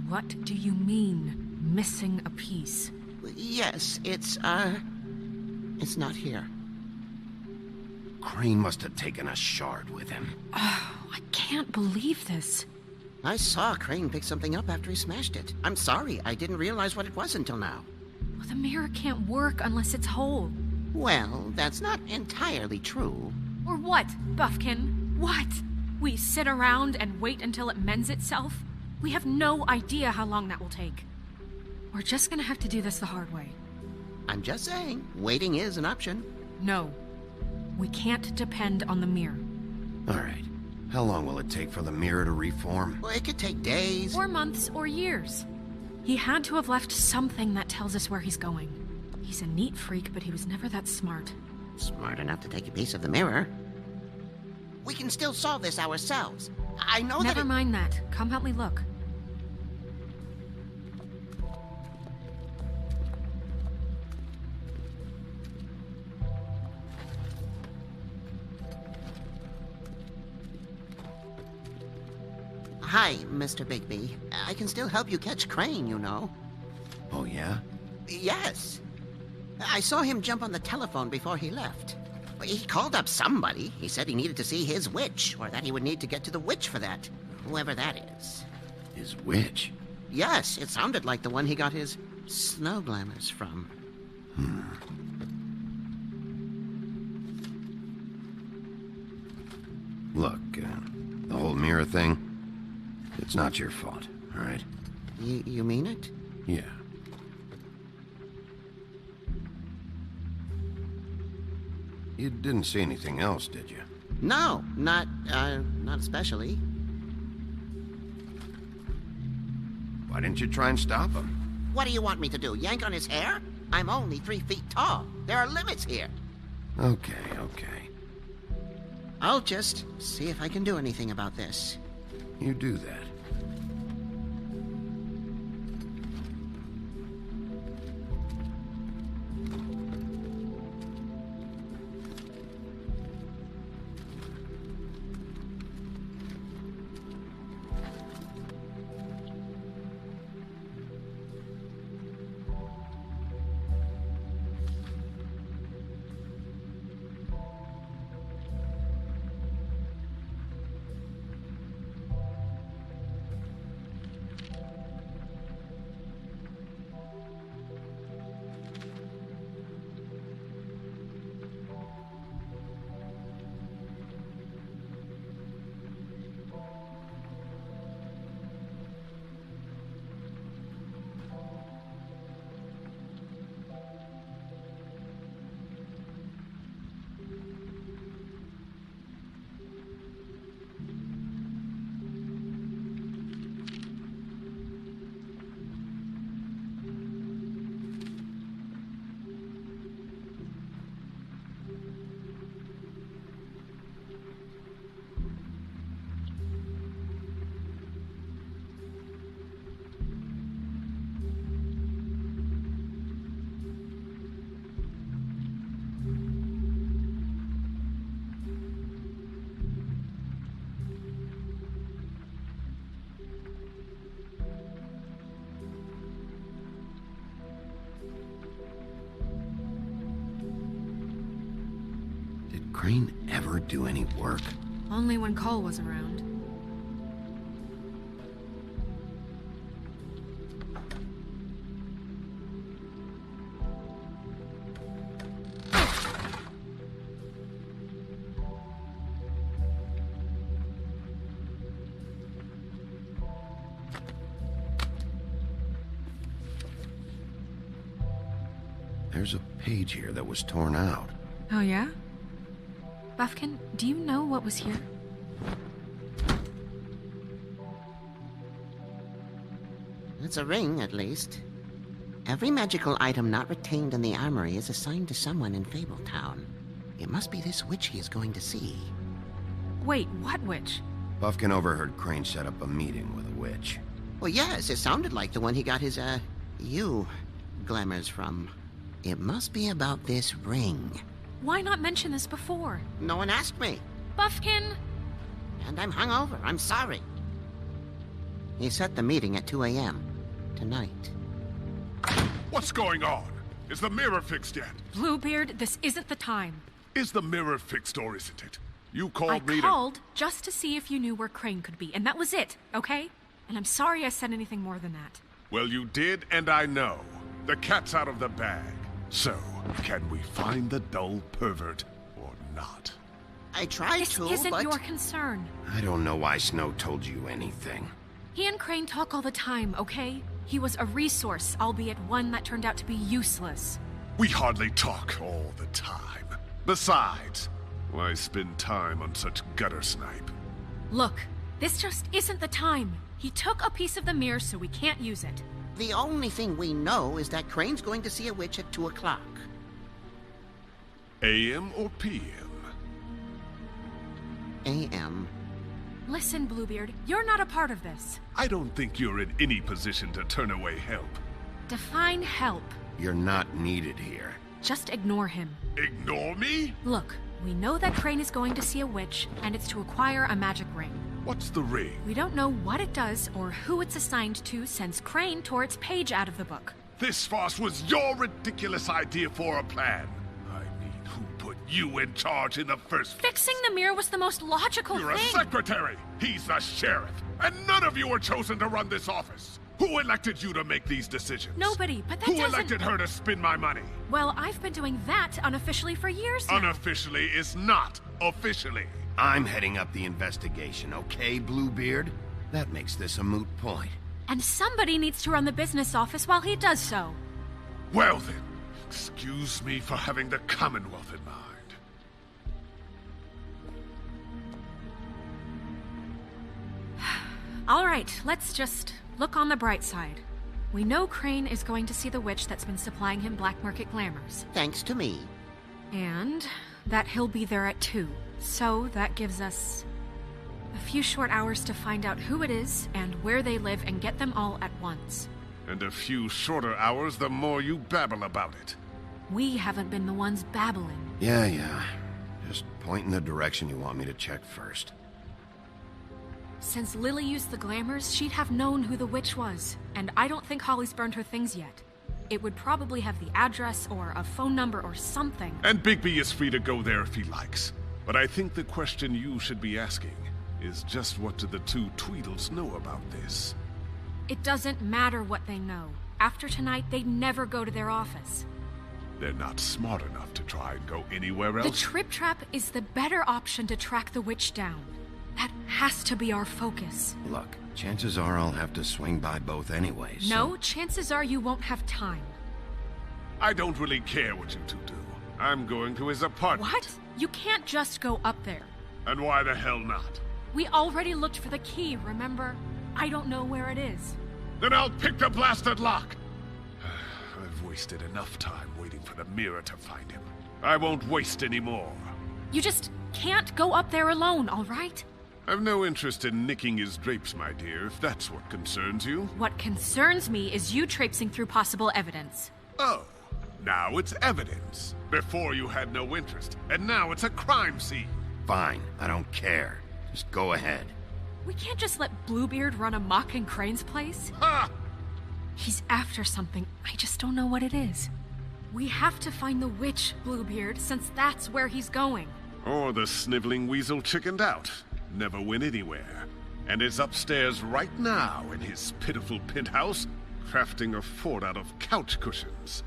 What do you mean, missing a piece? Yes, it's not here. Crane must have taken a shard with him. Oh, I can't believe this. I saw Crane pick something up after he smashed it. I'm sorry, I didn't realize what it was until now. Well, the mirror can't work unless it's whole. Well, that's not entirely true. Or what, Buffkin? What? We sit around and wait until it mends itself? We have no idea how long that will take. We're just gonna have to do this the hard way. I'm just saying, waiting is an option. No. We can't depend on the mirror. All right. How long will it take for the mirror to reform? Well, it could take days. Or months, or years. He had to have left something that tells us where he's going. He's a neat freak, but he was never that smart. Smart enough to take a piece of the mirror. We can still solve this ourselves. I know Never mind that. Come help me look. Hi, Mr. Bigby. I can still help you catch Crane, you know. Oh, yeah? Yes. I saw him jump on the telephone before he left. He called up somebody. He said he needed to see his witch, or that he would need to get to the witch for that. Whoever that is. His witch? Yes, it sounded like the one he got his snow glamours from. Look, the whole mirror thing, it's not your fault, all right? You mean it? Yeah. You didn't see anything else, did you? No, not especially. Why didn't you try and stop him? What do you want me to do, yank on his hair? I'm only 3 feet tall. There are limits here. Okay. I'll just see if I can do anything about this. You do that. Crane ever do any work? Only when Cole was around. There's a page here that was torn out. Oh, yeah? Buffkin, do you know what was here? It's a ring, at least. Every magical item not retained in the armory is assigned to someone in Fabletown. It must be this witch he is going to see. Wait, what witch? Buffkin overheard Crane set up a meeting with a witch. Well, yes, it sounded like the one he got his, glamours from. It must be about this ring. Why not mention this before? No one asked me. Buffkin! And I'm hungover. I'm sorry. He set the meeting at 2 a.m. tonight. What's going on? Is the mirror fixed yet? Bluebeard, this isn't the time. Is the mirror fixed or isn't it? You called I me called just to see if you knew where Crane could be, and that was it, okay? And I'm sorry I said anything more than that. Well, you did, and I know. The cat's out of the bag. So, can we find the dull pervert or not? I tried this to, isn't but... your concern. I don't know why Snow told you anything. He and Crane talk all the time, okay? He was a resource, albeit one that turned out to be useless. We hardly talk all the time. Besides, why spend time on such gutter snipe? Look, this just isn't the time. He took a piece of the mirror, so we can't use it. The only thing we know is that Crane's going to see a witch at 2 o'clock. AM or PM? AM. Listen, Bluebeard, you're not a part of this. I don't think you're in any position to turn away help. Define help. You're not needed here. Just ignore him. Ignore me? Look, we know that Crane is going to see a witch, and it's to acquire a magic ring. What's the ring? We don't know what it does or who it's assigned to since Crane tore its page out of the book. This farce was your ridiculous idea for a plan. I mean, who put you in charge in the first place? Fixing the mirror was the most logical You're thing. a secretary. He's the sheriff. And none of you were chosen to run this office. Who elected you to make these decisions? Nobody, but that Who doesn't... elected her to spend my money? Well, I've been doing that unofficially for years now. Unofficially is not officially. I'm heading up the investigation, okay, Bluebeard? That makes this a moot point. And somebody needs to run the business office while he does so. Well then, excuse me for having the Commonwealth in mind. All right, let's just look on the bright side. We know Crane is going to see the witch that's been supplying him black market glamours. Thanks to me. And that he'll be there at 2. So that gives us a few short hours to find out who it is and where they live and get them all at once. And a few shorter hours the more you babble about it. We haven't been the ones babbling. Yeah. Just point in the direction you want me to check first. Since Lily used the glamours, she'd have known who the witch was. And I don't think Holly's burned her things yet. It would probably have the address or a phone number or something. And Bigby is free to go there if he likes. But I think the question you should be asking is just what do the two Tweedles know about this? It doesn't matter what they know. After tonight, they'd never go to their office. They're not smart enough to try and go anywhere else. The Trip Trap is the better option to track the witch down. That has to be our focus. Look, chances are I'll have to swing by both anyways. No, chances are you won't have time. I don't really care what you two do. I'm going to his apartment. What? You can't just go up there. And why the hell not? We already looked for the key, remember? I don't know where it is. Then I'll pick the blasted lock! I've wasted enough time waiting for the mirror to find him. I won't waste any more. You just can't go up there alone, all right? I've no interest in nicking his drapes, my dear, if that's what concerns you. What concerns me is you traipsing through possible evidence. Oh, now it's evidence. Before you had no interest, and now it's a crime scene. Fine, I don't care. Just go ahead. We can't just let Bluebeard run amok in Crane's place. Ha! He's after something, I just don't know what it is. We have to find the witch, Bluebeard, since that's where he's going. Or the sniveling weasel chickened out, never went anywhere, and is upstairs right now in his pitiful penthouse, crafting a fort out of couch cushions.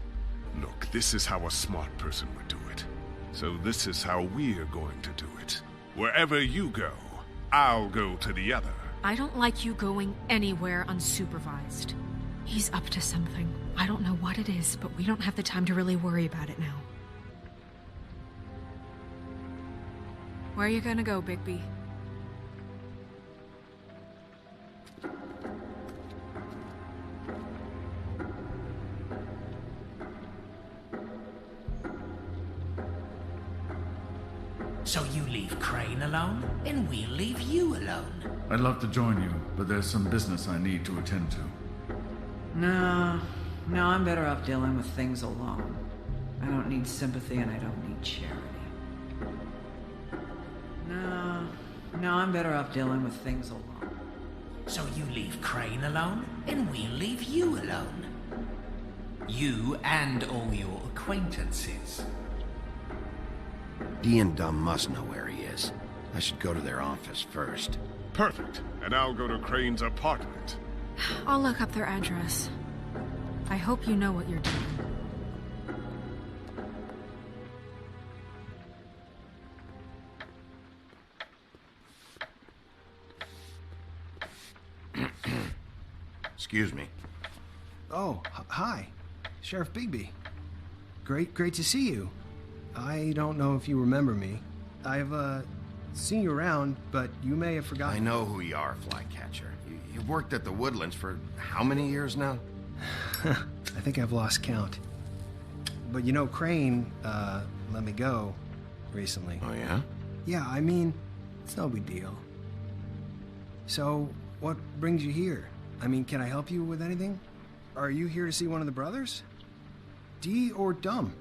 Look, this is how a smart person would do it. So this is how we're going to do it. Wherever you go, I'll go to the other. I don't like you going anywhere unsupervised. He's up to something. I don't know what it is, but we don't have the time to really worry about it now. Where are you gonna go, Bigby? So you leave Crane alone, and we'll leave you alone. I'd love to join you, but there's some business I need to attend to. No, I'm better off dealing with things alone. I don't need sympathy and I don't need charity. No, I'm better off dealing with things alone. So you leave Crane alone, and we'll leave you alone. You and all your acquaintances. Dee and Dumb must know where he is. I should go to their office first. Perfect. And I'll go to Crane's apartment. I'll look up their address. I hope you know what you're doing. Excuse me. Oh, hi. Sheriff Bigby. Great to see you. I don't know if you remember me. I've, seen you around, but you may have forgotten. I know who you are, Flycatcher. You've worked at the Woodlands for how many years now? I think I've lost count. But you know, Crane, let me go recently. Oh, yeah? Yeah, I mean, it's no big deal. So, what brings you here? I mean, can I help you with anything? Are you here to see one of the brothers? Dee or Dumb?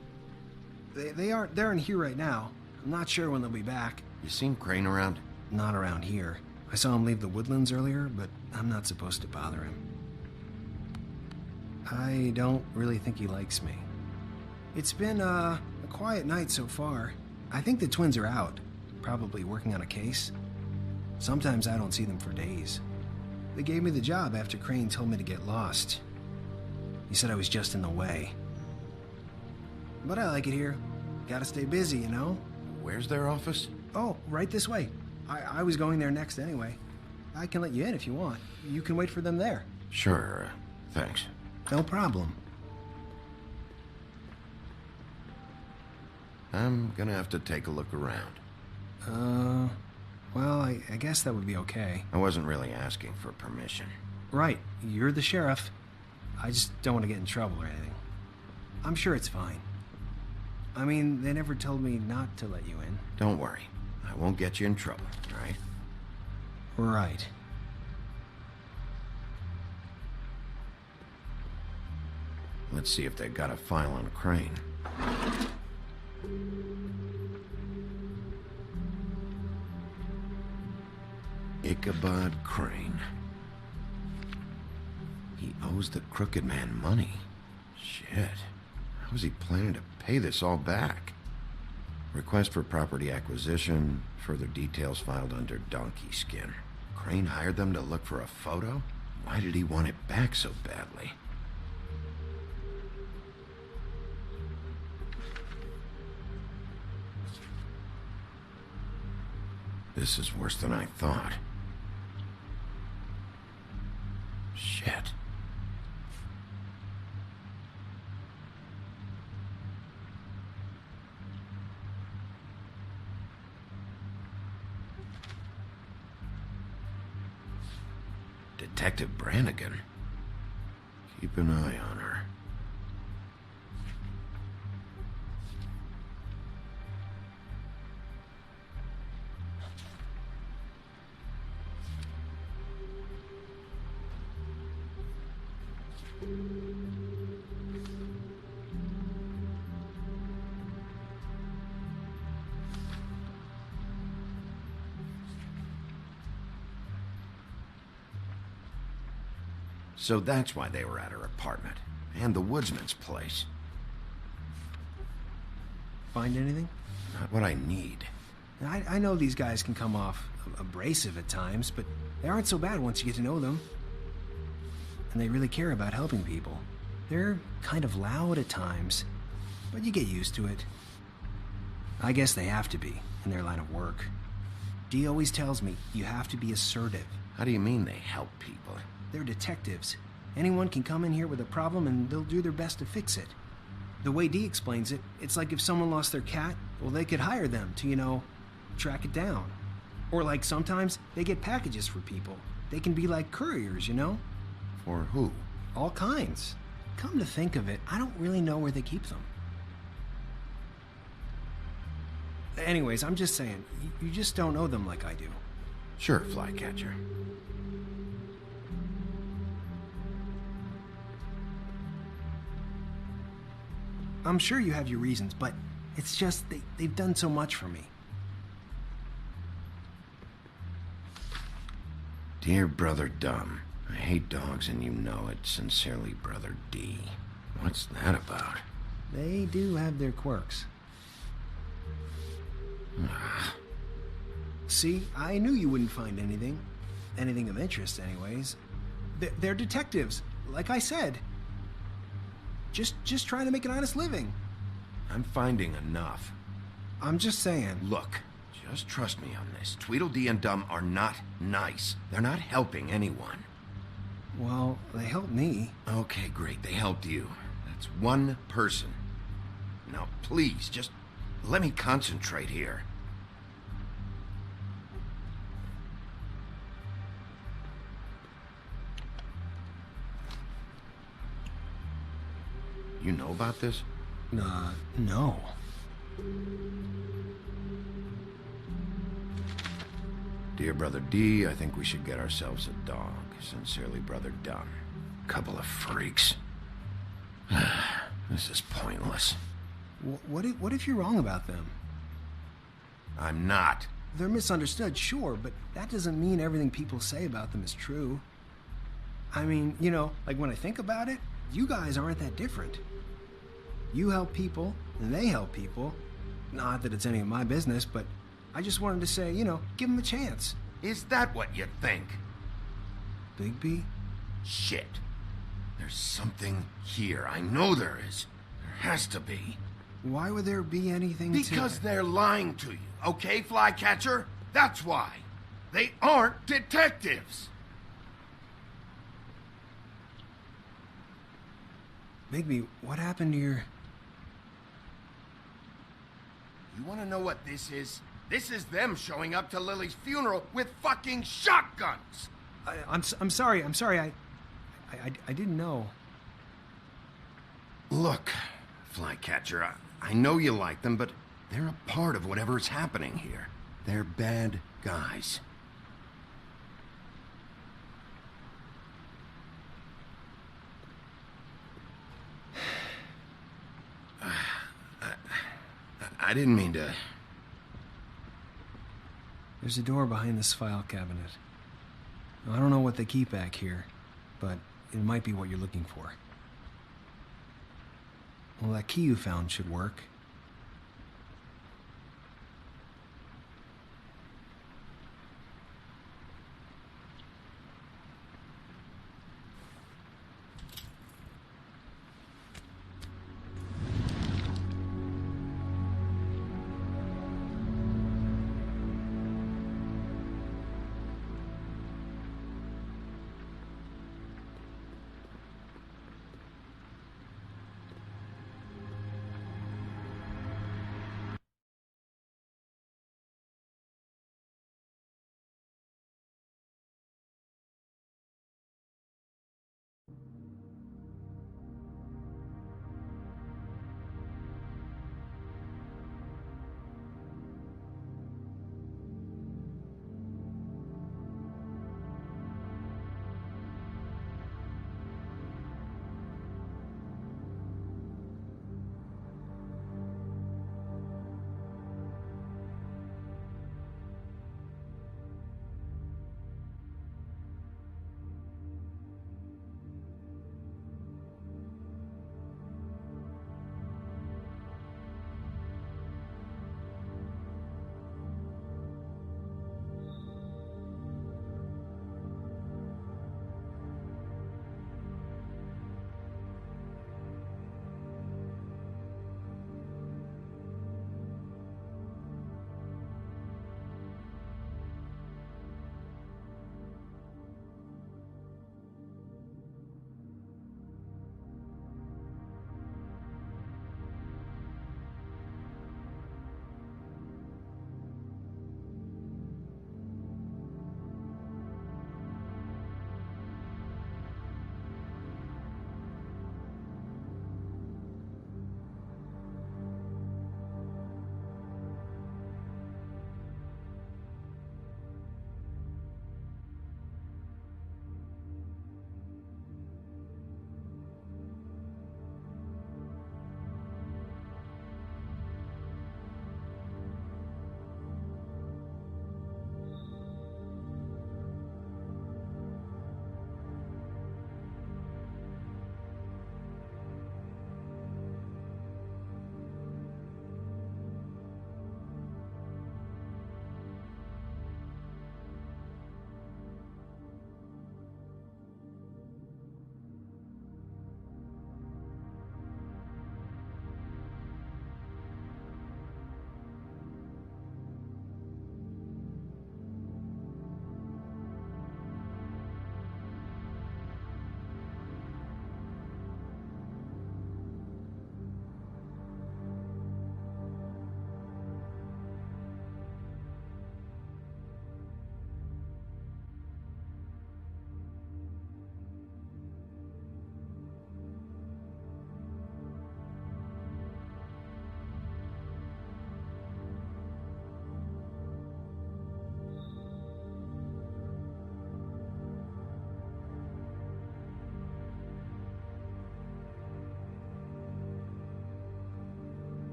They're in here right now. I'm not sure when they'll be back. You seen Crane around? Not around here. I saw him leave the Woodlands earlier, but I'm not supposed to bother him. I don't really think he likes me. It's been, a quiet night so far. I think the twins are out, probably working on a case. Sometimes I don't see them for days. They gave me the job after Crane told me to get lost. He said I was just in the way. But I like it here. Gotta stay busy, you know? Where's their office? Oh, right this way. I was going there next anyway. I can let you in if you want. You can wait for them there. Sure, thanks. No problem. I'm gonna have to take a look around. Well, I guess that would be okay. I wasn't really asking for permission. Right, you're the sheriff. I just don't want to get in trouble or anything. I'm sure it's fine. I mean, they never told me not to let you in. Don't worry. I won't get you in trouble, right? Right. Let's see if they've got a file on Crane. Ichabod Crane. He owes the crooked man money. Shit. How is he planning to pay this all back? Request for property acquisition. Further details filed under donkey skin. Crane hired them to look for a photo? Why did he want it back so badly? This is worse than I thought. Shit. Detective Brannigan. Keep an eye on her. So that's why they were at her apartment. And the woodsman's place. Find anything? Not what I need. I know these guys can come off abrasive at times, but they aren't so bad once you get to know them. And they really care about helping people. They're kind of loud at times, but you get used to it. I guess they have to be, in their line of work. Dee always tells me you have to be assertive. How do you mean they help people? They're detectives. Anyone can come in here with a problem and they'll do their best to fix it. The way Dee explains it, it's like if someone lost their cat, well, they could hire them to, track it down. Or like sometimes they get packages for people. They can be like couriers, For who? All kinds. Come to think of it, I don't really know where they keep them. Anyways, I'm just saying, you just don't know them like I do. Sure, Flycatcher. I'm sure you have your reasons, but it's just they've done so much for me. Dear Brother Dumb, I hate dogs and you know it. Sincerely, Brother D. What's that about? They do have their quirks. See, I knew you wouldn't find anything. Anything of interest, anyways. They're detectives, like I said. Just trying to make an honest living. I'm finding enough. I'm just saying. Look, just trust me on this. Tweedledee and Dumb are not nice. They're not helping anyone. Well, they helped me. Okay, great. They helped you. That's one person. Now, please, just let me concentrate here. You know about this? No. Dear Brother D, I think we should get ourselves a dog. Sincerely, Brother Dumb. Couple of freaks. This is pointless. What if you're wrong about them? I'm not. They're misunderstood, sure, but that doesn't mean everything people say about them is true. I mean, like when I think about it, you guys aren't that different. You help people, and they help people. Not that it's any of my business, but I just wanted to say, give them a chance. Is that what you think? Bigby? Shit. There's something here. I know there is. There has to be. Why would there be anything Because they're lying to you, okay, Flycatcher? That's why. They aren't detectives. Bigby, what happened to your... You want to know what this is? This is them showing up to Lily's funeral with fucking shotguns! I'm sorry. I didn't know. Look, Flycatcher, I know you like them, but they're a part of whatever is happening here. They're bad guys. I didn't mean to... There's a door behind this file cabinet. I don't know what they keep back here, but it might be what you're looking for. Well, that key you found should work.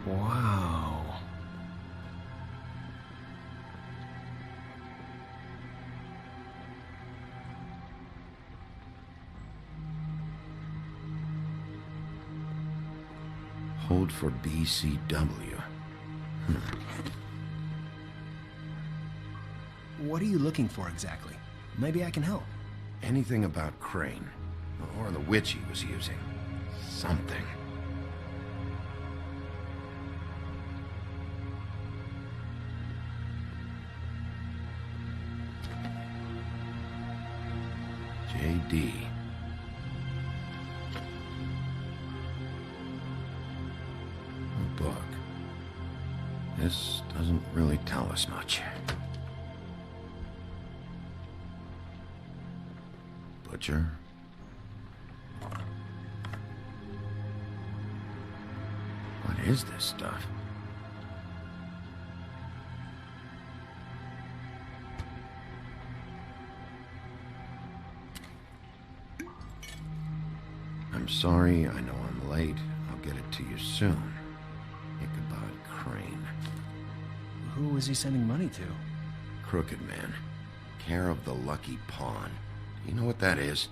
Wow. Hold for BCW. What are you looking for exactly? Maybe I can help. Anything about Crane, or the witch he was using. Something. JD. A book. This doesn't really tell us much. Butcher. What is this stuff? I'm sorry, I know I'm late. I'll get it to you soon. Ichabod Crane. Who was he sending money to? Crooked Man. Care of the Lucky Pawn. You know what that is?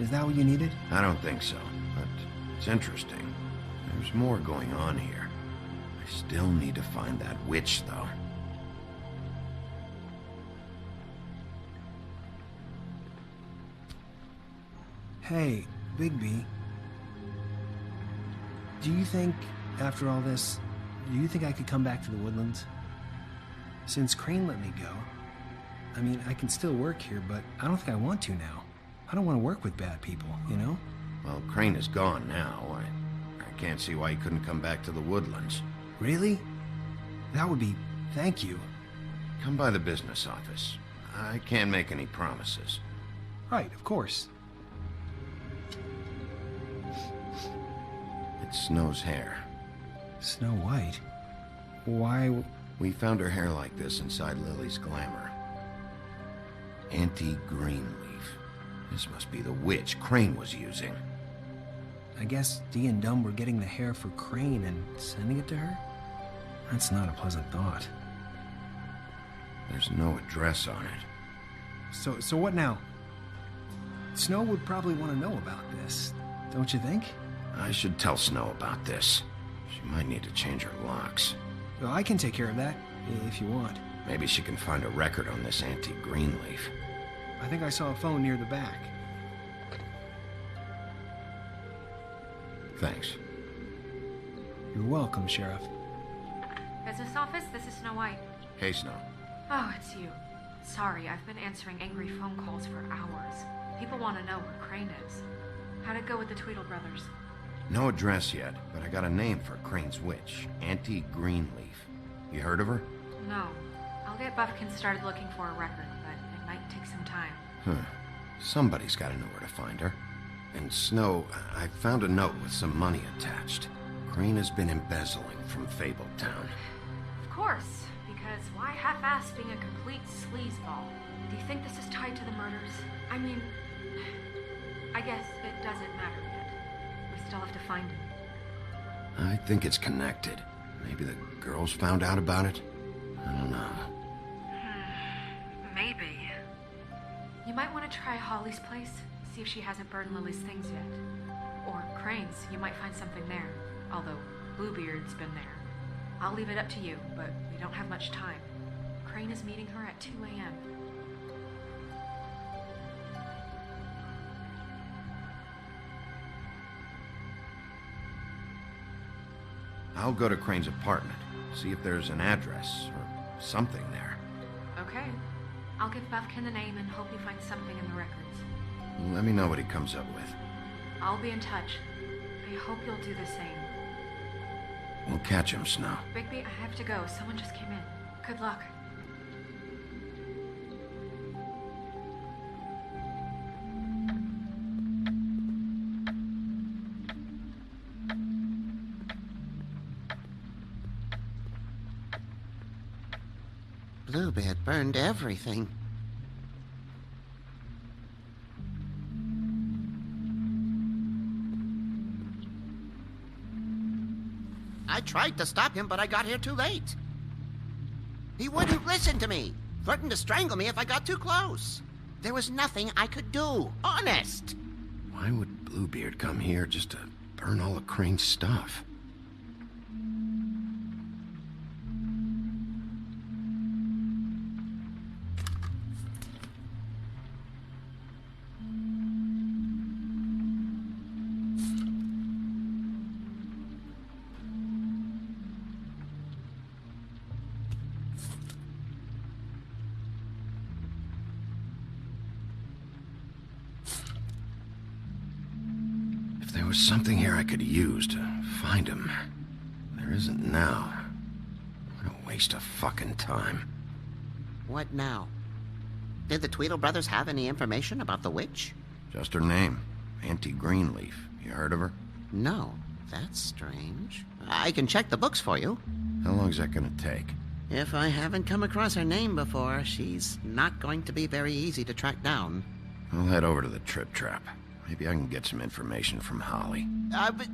Is that what you needed? I don't think so, but it's interesting. There's more going on here. I still need to find that witch, though. Hey, Bigby. Do you think, after all this, do you think I could come back to the Woodlands? Since Crane let me go, I mean, I can still work here, but I don't think I want to now. I don't want to work with bad people, you know? Well, Crane is gone now. I can't see why he couldn't come back to the Woodlands. Really? That would be... thank you. Come by the business office. I can't make any promises. Right, of course. It's Snow's hair. Snow White? Why... We found her hair like this inside Lily's glamour. Anti-Greenleaf. This must be the witch Crane was using. I guess Dee and Dumb were getting the hair for Crane and sending it to her? That's not a pleasant thought. There's no address on it. So what now? Snow would probably want to know about this, don't you think? I should tell Snow about this. She might need to change her locks. Well, I can take care of that, if you want. Maybe she can find a record on this Anti-Greenleaf. I think I saw a phone near the back. Thanks. You're welcome, Sheriff. Business office, this is Snow White. Hey, Snow. Oh, it's you. Sorry, I've been answering angry phone calls for hours. People want to know where Crane is. How'd it go with the Tweedle brothers? No address yet, but I got a name for Crane's witch. Anti-Greenleaf. You heard of her? No. I'll get Buffkin started looking for a record, but it might take some time. Somebody's got to know where to find her. And Snow, I found a note with some money attached. Crane has been embezzling from Fabletown. Of course, because why half-ass being a complete sleazeball? Do you think this is tied to the murders? I mean, I guess it doesn't matter yet. We still have to find him. I think it's connected. Maybe the girls found out about it? I don't know. Maybe. You might want to try Holly's place, see if she hasn't burned Lily's things yet. Or Crane's, you might find something there. Although, Bluebeard's been there. I'll leave it up to you, but we don't have much time. Crane is meeting her at 2 a.m. I'll go to Crane's apartment, see if there's an address or something there. Okay. I'll give Buffkin the name and hope you find something in the records. Let me know what he comes up with. I'll be in touch. I hope you'll do the same. We'll catch him, Snow. Bigby, I have to go. Someone just came in. Good luck. Bluebeard burned everything. I tried to stop him, but I got here too late. He wouldn't listen to me, threatened to strangle me if I got too close. There was nothing I could do, honest. Why would Bluebeard come here just to burn all of Crane's stuff? There was something here I could use to find him. There isn't now. What a waste of fucking time. What now? Did the Tweedle brothers have any information about the witch? Just her name. Auntie Greenleaf. You heard of her? No. That's strange. I can check the books for you. How long is that gonna take? If I haven't come across her name before, she's not going to be very easy to track down. I'll head over to the Trip Trap. Maybe I can get some information from Holly. But...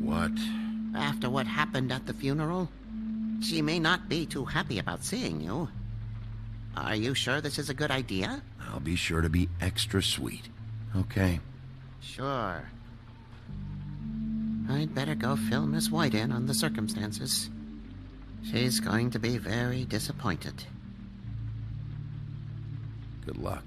What? After what happened at the funeral, she may not be too happy about seeing you. Are you sure this is a good idea? I'll be sure to be extra sweet. Okay. Sure. I'd better go fill Miss White in on the circumstances. She's going to be very disappointed. Good luck.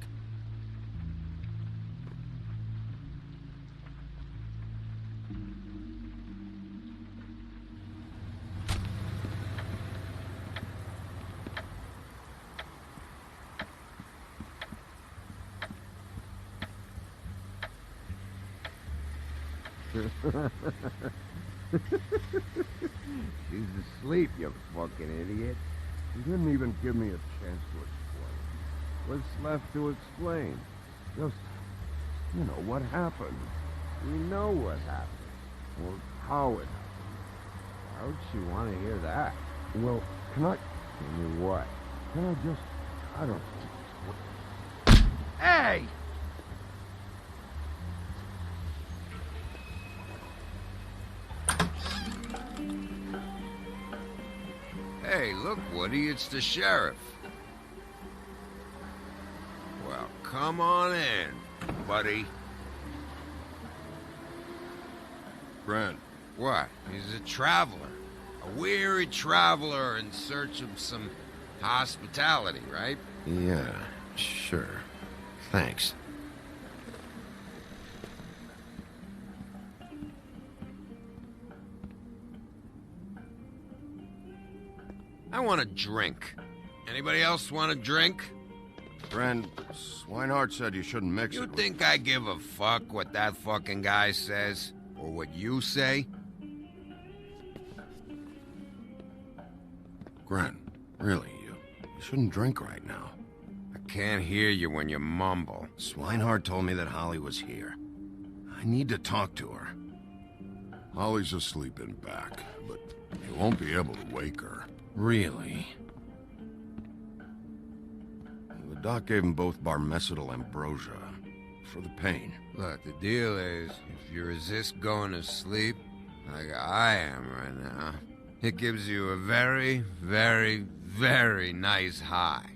She's asleep, you fucking idiot. You didn't even give me a chance to explain. What's left to explain? Just, you know, what happened. We know what happened. Or how it happened. How'd she want to hear that? Well, can I... Tell you what. Can I just... I don't... Hey! Hey, look, Woody, it's the sheriff. Well, come on in, buddy. Brent. What? He's a traveler. A weary traveler in search of some hospitality, right? Yeah, sure. Thanks. I want a drink. Anybody else want a drink? Friend, Swinehart said you shouldn't mix You it with... think I give a fuck what that fucking guy says? Or what you say? Gren, really, you shouldn't drink right now. I can't hear you when you mumble. Swinehart told me that Holly was here. I need to talk to her. Holly's asleep in back, but you won't be able to wake her. Really? The doc gave them both Barmecidal ambrosia for the pain. Look, the deal is, if you resist going to sleep, like I am right now, it gives you a very, very, very nice high.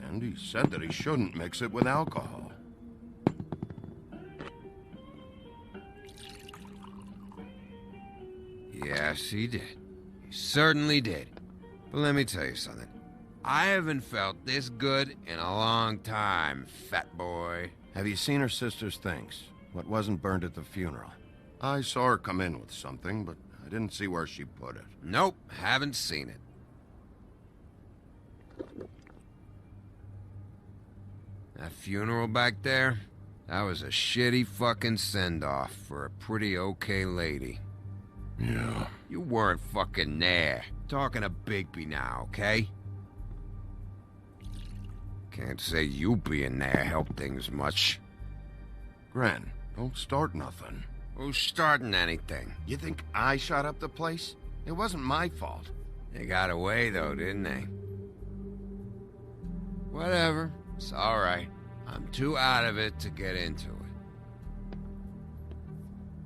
And he said that he shouldn't mix it with alcohol. Yes, he did. He certainly did. But let me tell you something. I haven't felt this good in a long time, fat boy. Have you seen her sister's things? What wasn't burned at the funeral? I saw her come in with something, but I didn't see where she put it. Nope, haven't seen it. That funeral back there, that was a shitty fucking send-off for a pretty okay lady. Yeah. You weren't fucking there. Talking to Bigby now, okay? Can't say you being there helped things much. Gren, don't start nothing. Who's starting anything? You think I shot up the place? It wasn't my fault. They got away, though, didn't they? Whatever. It's alright. I'm too out of it to get into it.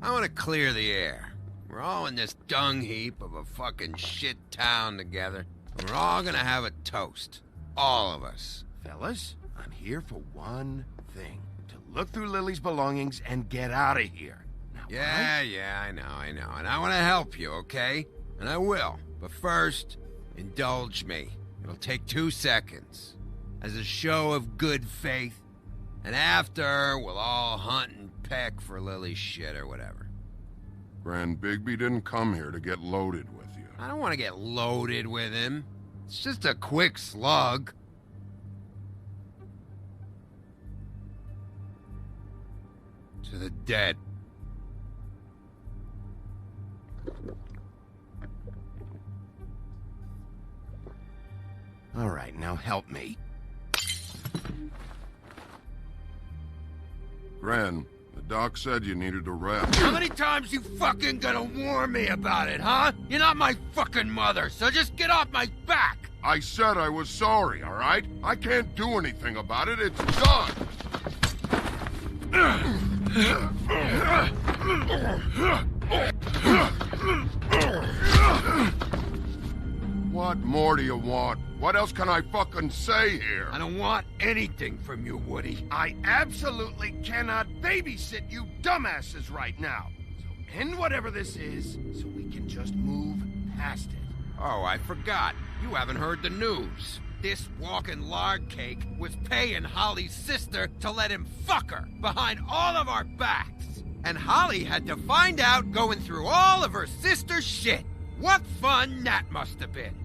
I want to clear the air. We're all in this dung heap of a fucking shit town together. And we're all gonna have a toast. All of us. Fellas, I'm here for one thing. To look through Lily's belongings and get out of here. Now, Yeah, I know. And I want to help you, okay? And I will. But first, indulge me. It'll take 2 seconds. As a show of good faith. And after, we'll all hunt and peck for Lily's shit or whatever. Grand Bigby didn't come here to get loaded with you. I don't want to get loaded with him. It's just a quick slug. To the dead. All right, now help me. Gran, the doc said you needed a rest. How many times you fucking gonna warn me about it, huh? You're not my fucking mother, so just get off my back! I said I was sorry, all right? I can't do anything about it. It's done. What more do you want? What else can I fucking say here? I don't want anything from you, Woody. I absolutely cannot babysit you dumbasses right now. So end whatever this is, so we can just move past it. Oh, I forgot. You haven't heard the news. This walking lard cake was paying Holly's sister to let him fuck her behind all of our backs. And Holly had to find out going through all of her sister's shit. What fun that must have been.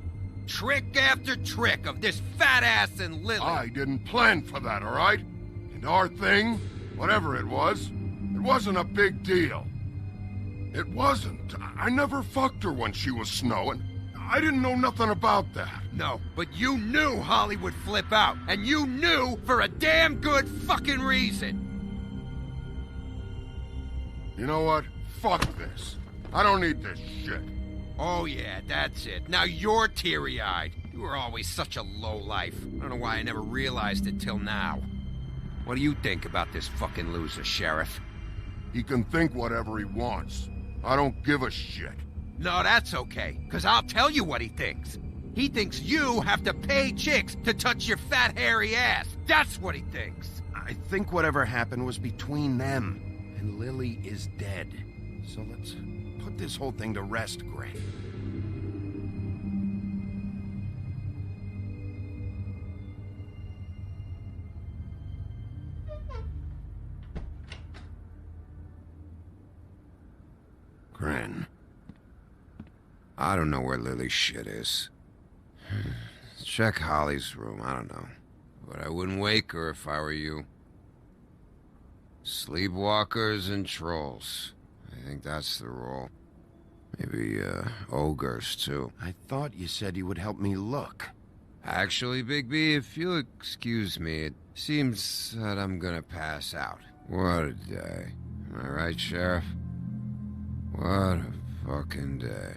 Trick after trick of this fat ass and Lily. I didn't plan for that, all right? And our thing, whatever it wasn't a big deal. It wasn't. I never fucked her when she was snowing. I didn't know nothing about that. No, but you knew Holly would flip out. And you knew for a damn good fucking reason. You know what? Fuck this. I don't need this shit. Oh yeah, that's it. Now you're teary-eyed. You were always such a lowlife. I don't know why I never realized it till now. What do you think about this fucking loser, Sheriff? He can think whatever he wants. I don't give a shit. No, that's okay, because I'll tell you what he thinks. He thinks you have to pay chicks to touch your fat, hairy ass. That's what he thinks. I think whatever happened was between them, and Lily is dead. So let's put this whole thing to rest, Greg. Gran. I don't know where Lily's shit is. Check Holly's room, I don't know. But I wouldn't wake her if I were you. Sleepwalkers and trolls. I think that's the rule. Maybe, ogres, too. I thought you said you would help me look. Actually, Bigby, if you'll excuse me, it seems that I'm gonna pass out. What a day. Am I right, Sheriff? What a fucking day.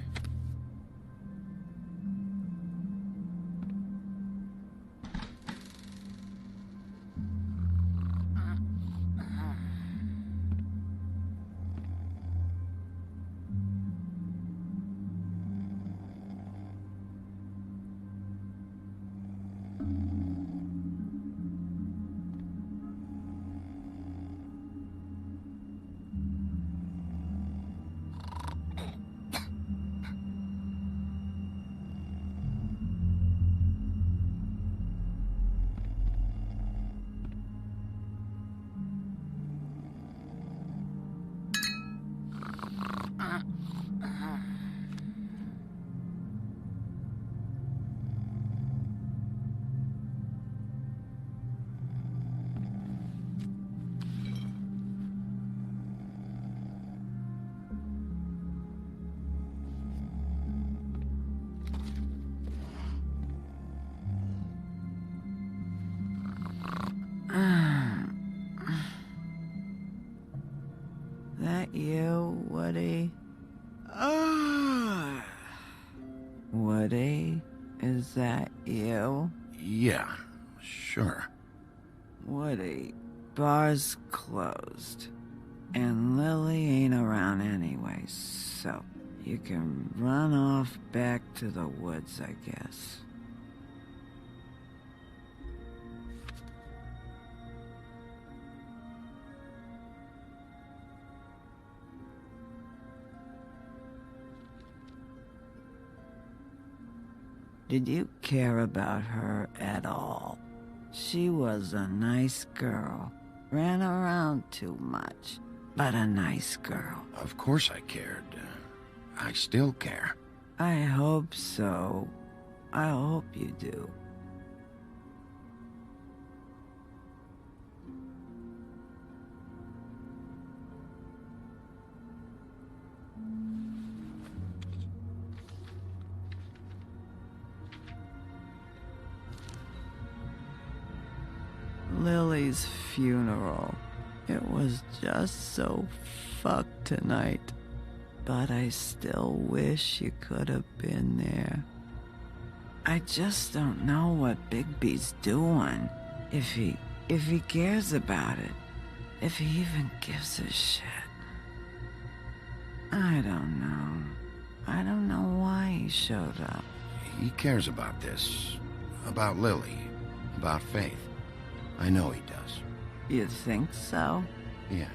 That you, Woody? Woody. Woody, is that you? Yeah, sure. Woody, bar's closed. And Lily ain't around anyway, so you can run off back to the woods, I guess. Did you care about her at all? She was a nice girl. Ran around too much, but a nice girl. Of course I cared. I still care. I hope so. I hope you do. Lily's funeral. It was just so fucked tonight. But I still wish you could have been there. I just don't know what Bigby's doing. If he cares about it. If he even gives a shit. I don't know. I don't know why he showed up. He cares about this. About Lily. About Faith. I know he does. You think so? Yeah.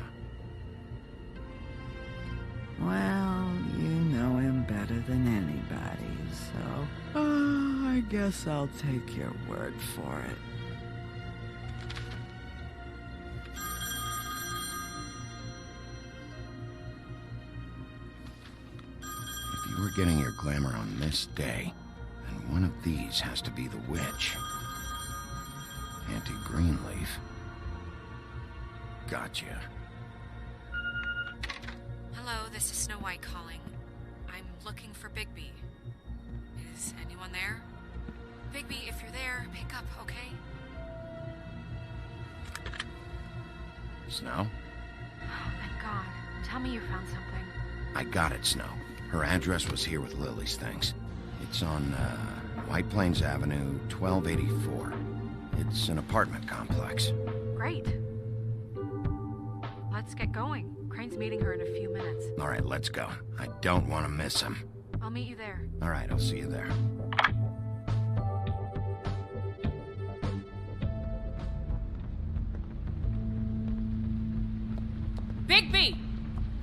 Well, you know him better than anybody, so... I guess I'll take your word for it. If you were getting your glamour on this day, then one of these has to be the witch. Auntie Greenleaf. Gotcha. Hello, this is Snow White calling. I'm looking for Bigby. Is anyone there? Bigby, if you're there, pick up, okay? Snow? Oh, thank God. Tell me you found something. I got it, Snow. Her address was here with Lily's things. It's on, White Plains Avenue, 1284. It's an apartment complex. Great. Let's get going. Crane's meeting her in a few minutes. All right, let's go. I don't want to miss him. I'll meet you there. All right, I'll see you there. Bigby!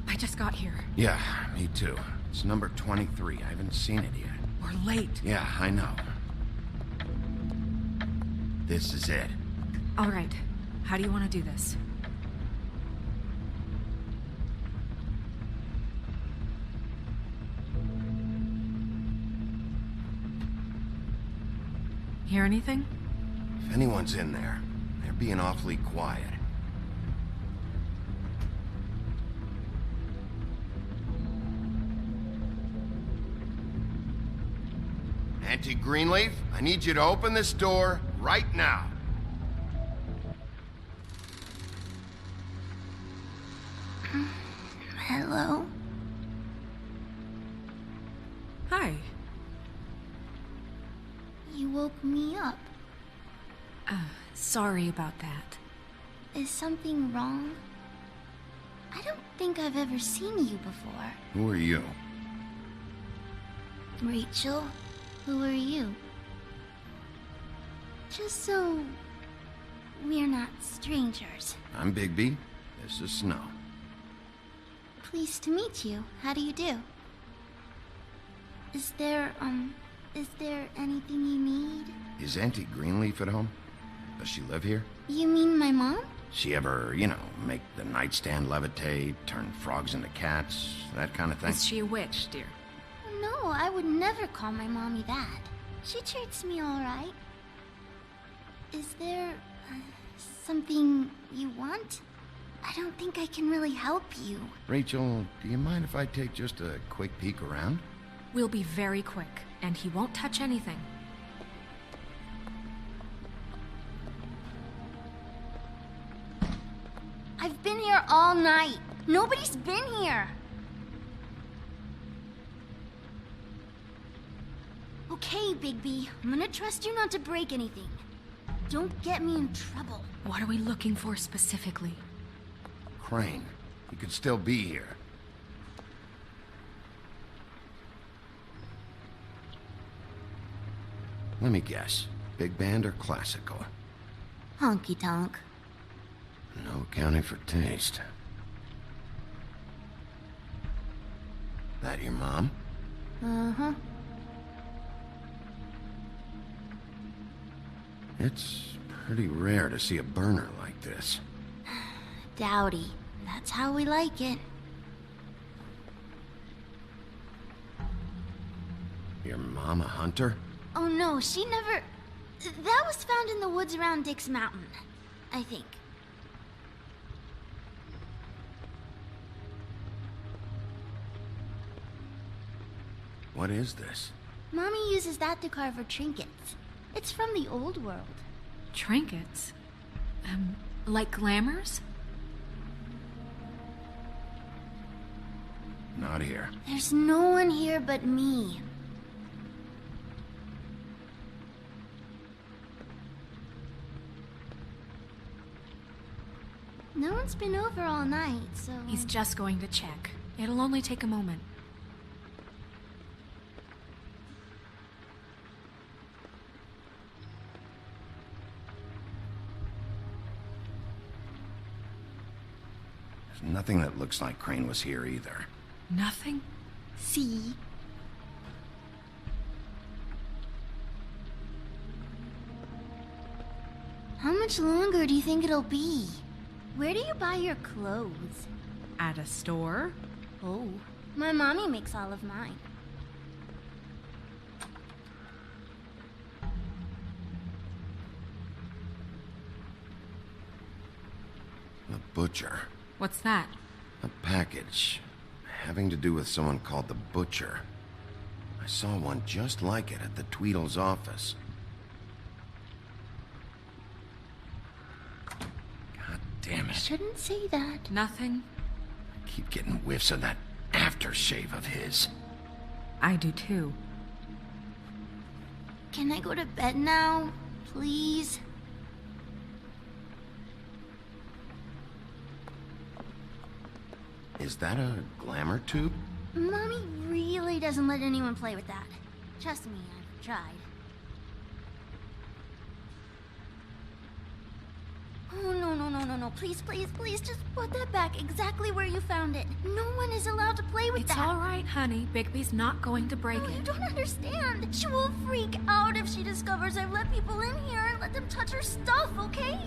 I just got here. Yeah, me too. It's number 23. I haven't seen it yet. We're late. Yeah, I know. This is it. All right. How do you want to do this? Hear anything? If anyone's in there, they're being awfully quiet. Auntie Greenleaf, I need you to open this door right now. Hello? Hi. You woke me up. Sorry about that. Is something wrong? I don't think I've ever seen you before. Who are you? Rachel, who are you? Just so we're not strangers. I'm Bigby. This is Snow. Pleased to meet you. How do you do? Is there anything you need? Is Auntie Greenleaf at home? Does she live here? You mean my mom? She ever, make the nightstand levitate, turn frogs into cats, that kind of thing? Is she a witch, dear? No, I would never call my mommy that. She treats me all right. Is there something you want? I don't think I can really help you. Rachel, do you mind if I take just a quick peek around? We'll be very quick, and he won't touch anything. I've been here all night. Nobody's been here. Okay, Bigby. I'm gonna trust you not to break anything. Don't get me in trouble. What are we looking for specifically? Crane. He could still be here. Let me guess. Big band or classical? Honky tonk. No accounting for taste. That your mom? Uh-huh. It's pretty rare to see a burner like this. Dowdy. That's how we like it. Your mom a hunter? Oh no, she never... That was found in the woods around Dick's Mountain, I think. What is this? Mommy uses that to carve her trinkets. It's from the old world. Trinkets? Like glamours? Not here. There's no one here but me. No one's been over all night, so... He's just going to check. It'll only take a moment. There's nothing that looks like Crane was here either. Nothing? See? How much longer do you think it'll be? Where do you buy your clothes? At a store? Oh, my mommy makes all of mine. The butcher. What's that? A package. Having to do with someone called the Butcher. I saw one just like it at the Tweedle's office. God damn it. Shouldn't say that. Nothing. I keep getting whiffs of that aftershave of his. I do too. Can I go to bed now? Please? Is that a glamour tube? Mommy really doesn't let anyone play with that. Trust me, I've tried. Oh, no. Please, just put that back exactly where you found it. No one is allowed to play with It's that. all right, honey. Bigby's not going to break No, it. you don't understand. She will freak out if she discovers I've let people in here and let them touch her stuff, okay?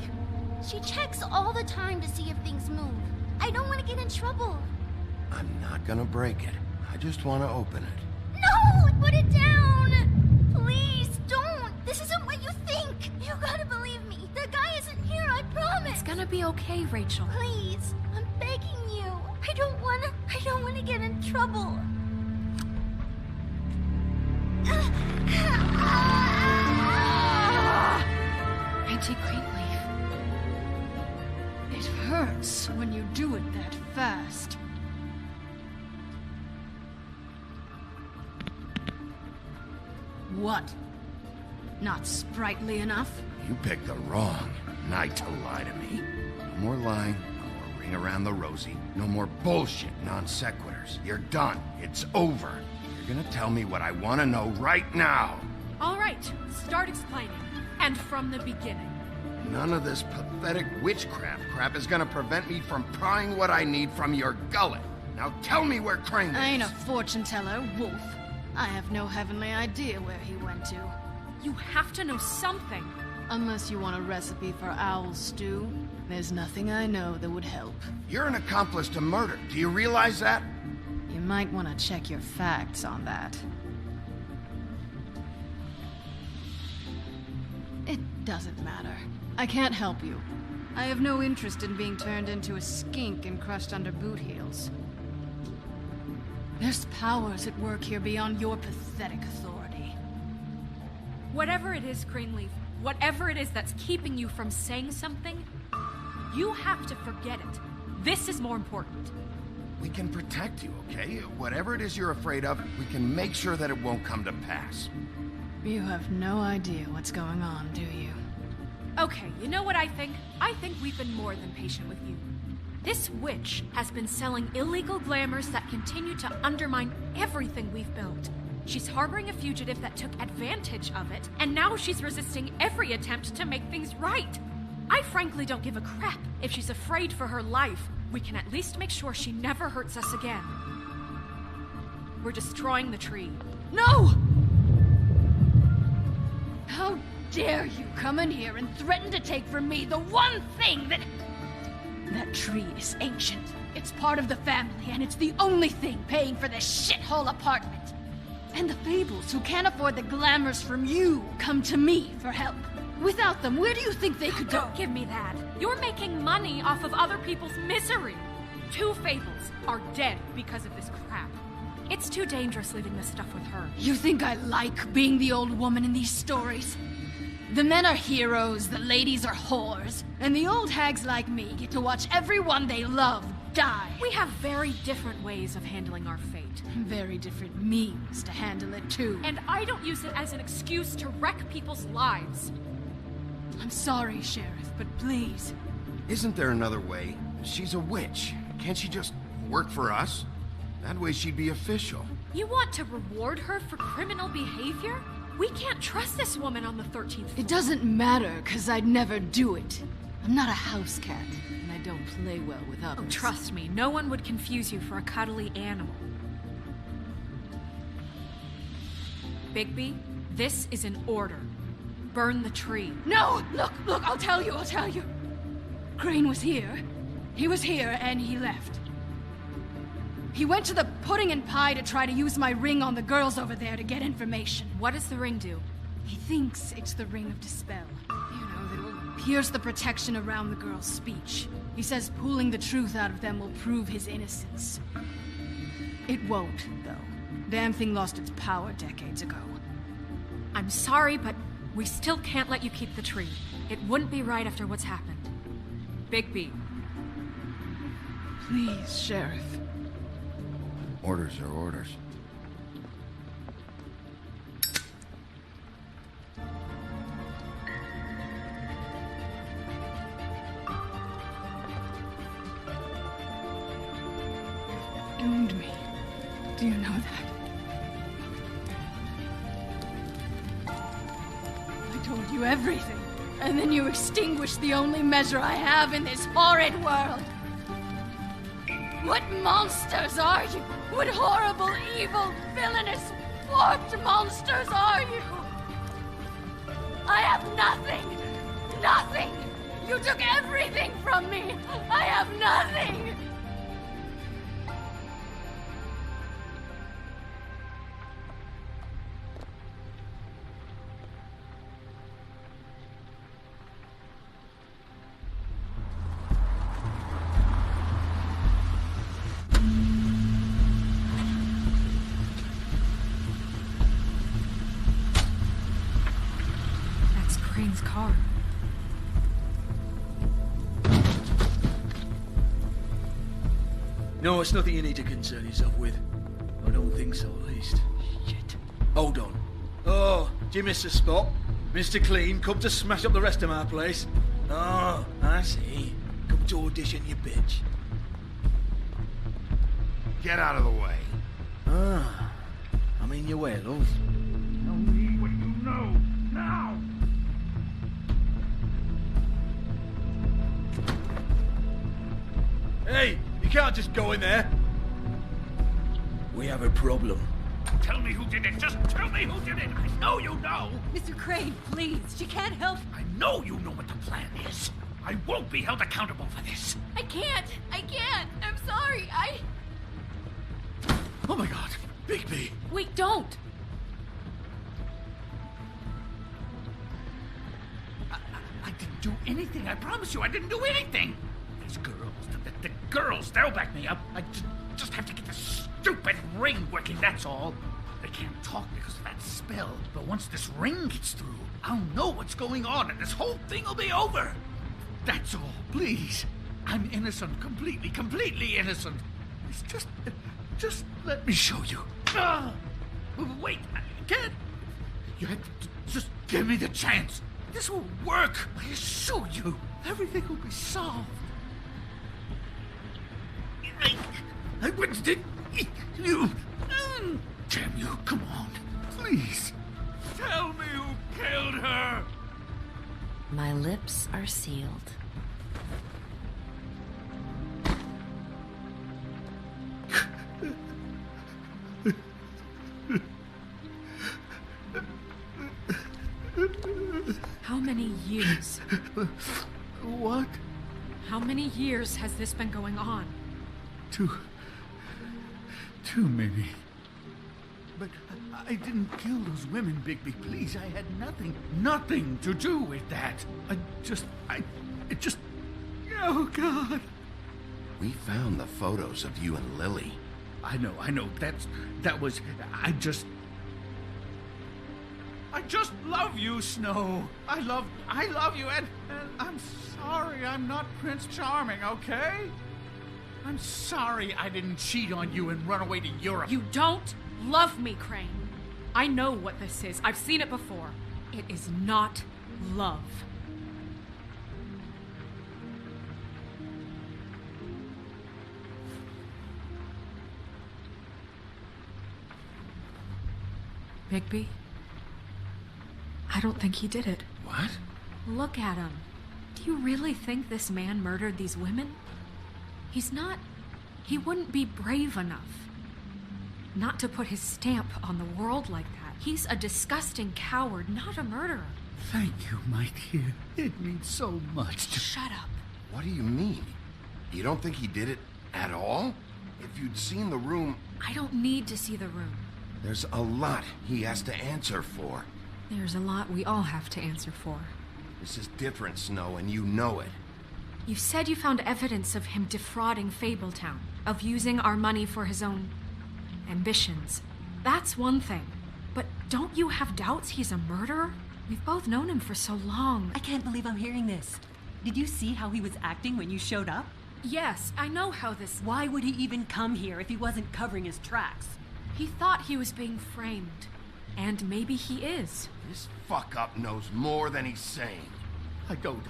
She checks all the time to see if things move. I don't want to get in trouble. I'm not gonna break it. I just want to open it. No! Put it down! Please, don't! This isn't what you think! You gotta believe me. The guy isn't here, I promise! It's gonna be okay, Rachel. Please, I'm begging you. I don't wanna get in trouble. Auntie Greenleaf. It hurts when you do it that fast. What? Not sprightly enough? You picked the wrong night to lie to me. No more lying, no more ring around the rosy, no more bullshit non sequiturs. You're done. It's over. You're gonna tell me what I want to know right now. All right, start explaining. And from the beginning. None of this pathetic witchcraft crap is gonna prevent me from prying what I need from your gullet. Now tell me where Crane is. I ain't a fortune teller, Wolf. I have no heavenly idea where he went to. You have to know something. Unless you want a recipe for owl stew, there's nothing I know that would help. You're an accomplice to murder. Do you realize that? You might want to check your facts on that. It doesn't matter. I can't help you. I have no interest in being turned into a skink and crushed under boot heels. There's powers at work here beyond your pathetic authority. Whatever it is, Greenleaf, whatever it is that's keeping you from saying something, you have to forget it. This is more important. We can protect you, okay? Whatever it is you're afraid of, we can make sure that it won't come to pass. You have no idea what's going on, do you? Okay, you know what I think? I think we've been more than patient with you. This witch has been selling illegal glamours that continue to undermine everything we've built. She's harboring a fugitive that took advantage of it, and now she's resisting every attempt to make things right. I frankly don't give a crap if she's afraid for her life. We can at least make sure she never hurts us again. We're destroying the tree. No! How dare you come in here and threaten to take from me the one thing that... That tree is ancient. It's part of the family, and it's the only thing paying for this shithole apartment. And the Fables, who can't afford the glamours from you, come to me for help. Without them, where do you think they could go? Don't give me that. You're making money off of other people's misery. 2 Fables are dead because of this crap. It's too dangerous leaving this stuff with her. You think I like being the old woman in these stories? The men are heroes, the ladies are whores, and the old hags like me get to watch everyone they love die. We have very different ways of handling our fate. Very different means to handle it, too. And I don't use it as an excuse to wreck people's lives. I'm sorry, Sheriff, but please. Isn't there another way? She's a witch. Can't she just work for us? That way she'd be official. You want to reward her for criminal behavior? We can't trust this woman on the 13th floor. It doesn't matter, because I'd never do it. I'm not a house cat, and I don't play well with others. Oh, trust me, no one would confuse you for a cuddly animal. Bigby, this is an order. Burn the tree. No! Look, I'll tell you. Crane was here. He was here, and he left. He went to the pudding and pie to try to use my ring on the girls over there to get information. What does the ring do? He thinks it's the ring of dispel. You know, that will pierce the protection around the girls' speech. He says pulling the truth out of them will prove his innocence. It won't, though. Damn thing lost its power decades ago. I'm sorry, but we still can't let you keep the tree. It wouldn't be right after what's happened. Bigby. Please, Sheriff. Orders are orders. Doomed me. Do you know that? I told you everything, and then you extinguished the only measure I have in this horrid world. What monsters are you? What horrible, evil, villainous, warped monsters are you? I have nothing! Nothing! You took everything from me! I have nothing! Crane's car. No, it's nothing you need to concern yourself with. I don't think so, at least. Shit. Hold on. Oh, do you miss a spot? Mr. Clean, come to smash up the rest of my place. Oh, I see. Come to audition, you bitch. Get out of the way. Ah, I'm in your way, love. Tell me what you know, now! Hey, you can't just go in there. We have a problem. Tell me who did it. Just tell me who did it. I know you know. Mr. Crane, please. She can't help. I know you know what the plan is. I won't be held accountable for this. I can't. I'm sorry. Oh my God, Bigby. Wait, don't. I didn't do anything. I promise you, I didn't do anything. These girls, the girls, they'll back me up. I just have to get this stupid ring working, that's all. They can't talk because of that spell. But once this ring gets through, I'll know what's going on and this whole thing will be over. That's all, please. I'm innocent, completely innocent. It's just let me show you. Wait, I can't. You had to just give me the chance. This will work. I assure you, everything will be solved. I wouldn't did you. Damn you, come on. Please. Tell me who killed her. My lips are sealed. How many years? What? How many years has this been going on? Too many. But I didn't kill those women, Bigby. Please, I had nothing to do with that. It just... Oh, God. We found the photos of you and Lily. I know. I just love you, Snow. I love you, and I'm sorry I'm not Prince Charming, okay? I'm sorry I didn't cheat on you and run away to Europe. You don't love me, Crane. I know what this is. I've seen it before. It is not love. Bigby? I don't think he did it. What? Look at him. Do you really think this man murdered these women? He wouldn't be brave enough. Not to put his stamp on the world like that. He's a disgusting coward, not a murderer. Thank you, my dear. It means so much to... Shut up. What do you mean? You don't think he did it at all? If you'd seen the room... I don't need to see the room. There's a lot he has to answer for. There's a lot we all have to answer for. This is different, Snow, and you know it. You said you found evidence of him defrauding Fabletown, of using our money for his own ambitions. That's one thing. But don't you have doubts he's a murderer? We've both known him for so long. I can't believe I'm hearing this. Did you see how he was acting when you showed up? Yes, I know how this... Why would he even come here if he wasn't covering his tracks? He thought he was being framed. And maybe he is. This fuck-up knows more than he's saying. I don't.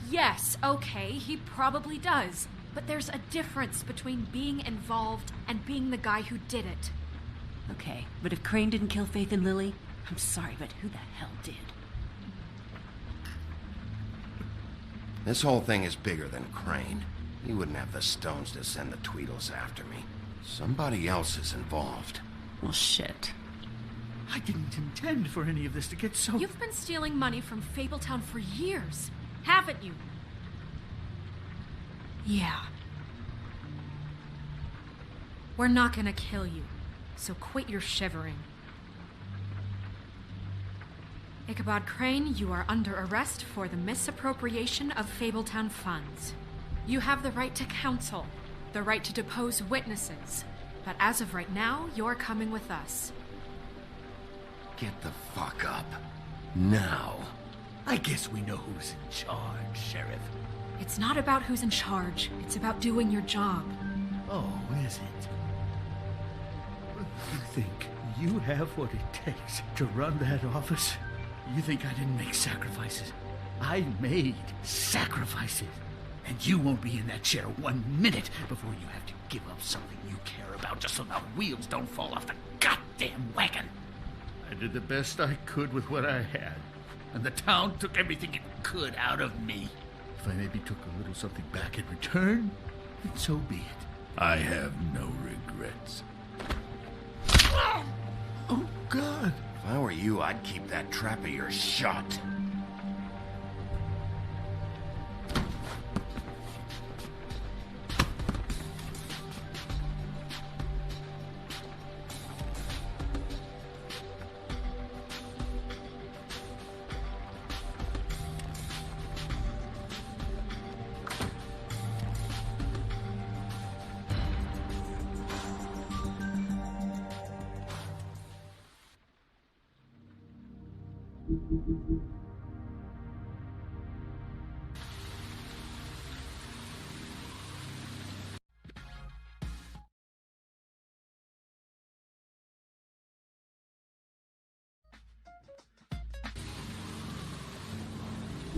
Yes, okay, he probably does. But there's a difference between being involved and being the guy who did it. Okay, but if Crane didn't kill Faith and Lily, I'm sorry, but who the hell did? This whole thing is bigger than Crane. He wouldn't have the stones to send the Tweedles after me. Somebody else is involved. Well, shit. I didn't intend for any of this to get so... You've been stealing money from Fabletown for years, haven't you? Yeah. We're not gonna kill you, so quit your shivering. Ichabod Crane, you are under arrest for the misappropriation of Fabletown funds. You have the right to counsel, the right to depose witnesses, but as of right now, you're coming with us. Get the fuck up. Now. I guess we know who's in charge, Sheriff. It's not about who's in charge. It's about doing your job. Oh, is it? You think you have what it takes to run that office? You think I didn't make sacrifices? I made sacrifices. And you won't be in that chair 1 minute before you have to give up something you care about just so the wheels don't fall off the goddamn wagon. I did the best I could with what I had, and the town took everything it could out of me. If I maybe took a little something back in return, then so be it. I have no regrets. Oh, God. If I were you, I'd keep that trap of yours shut.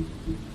you.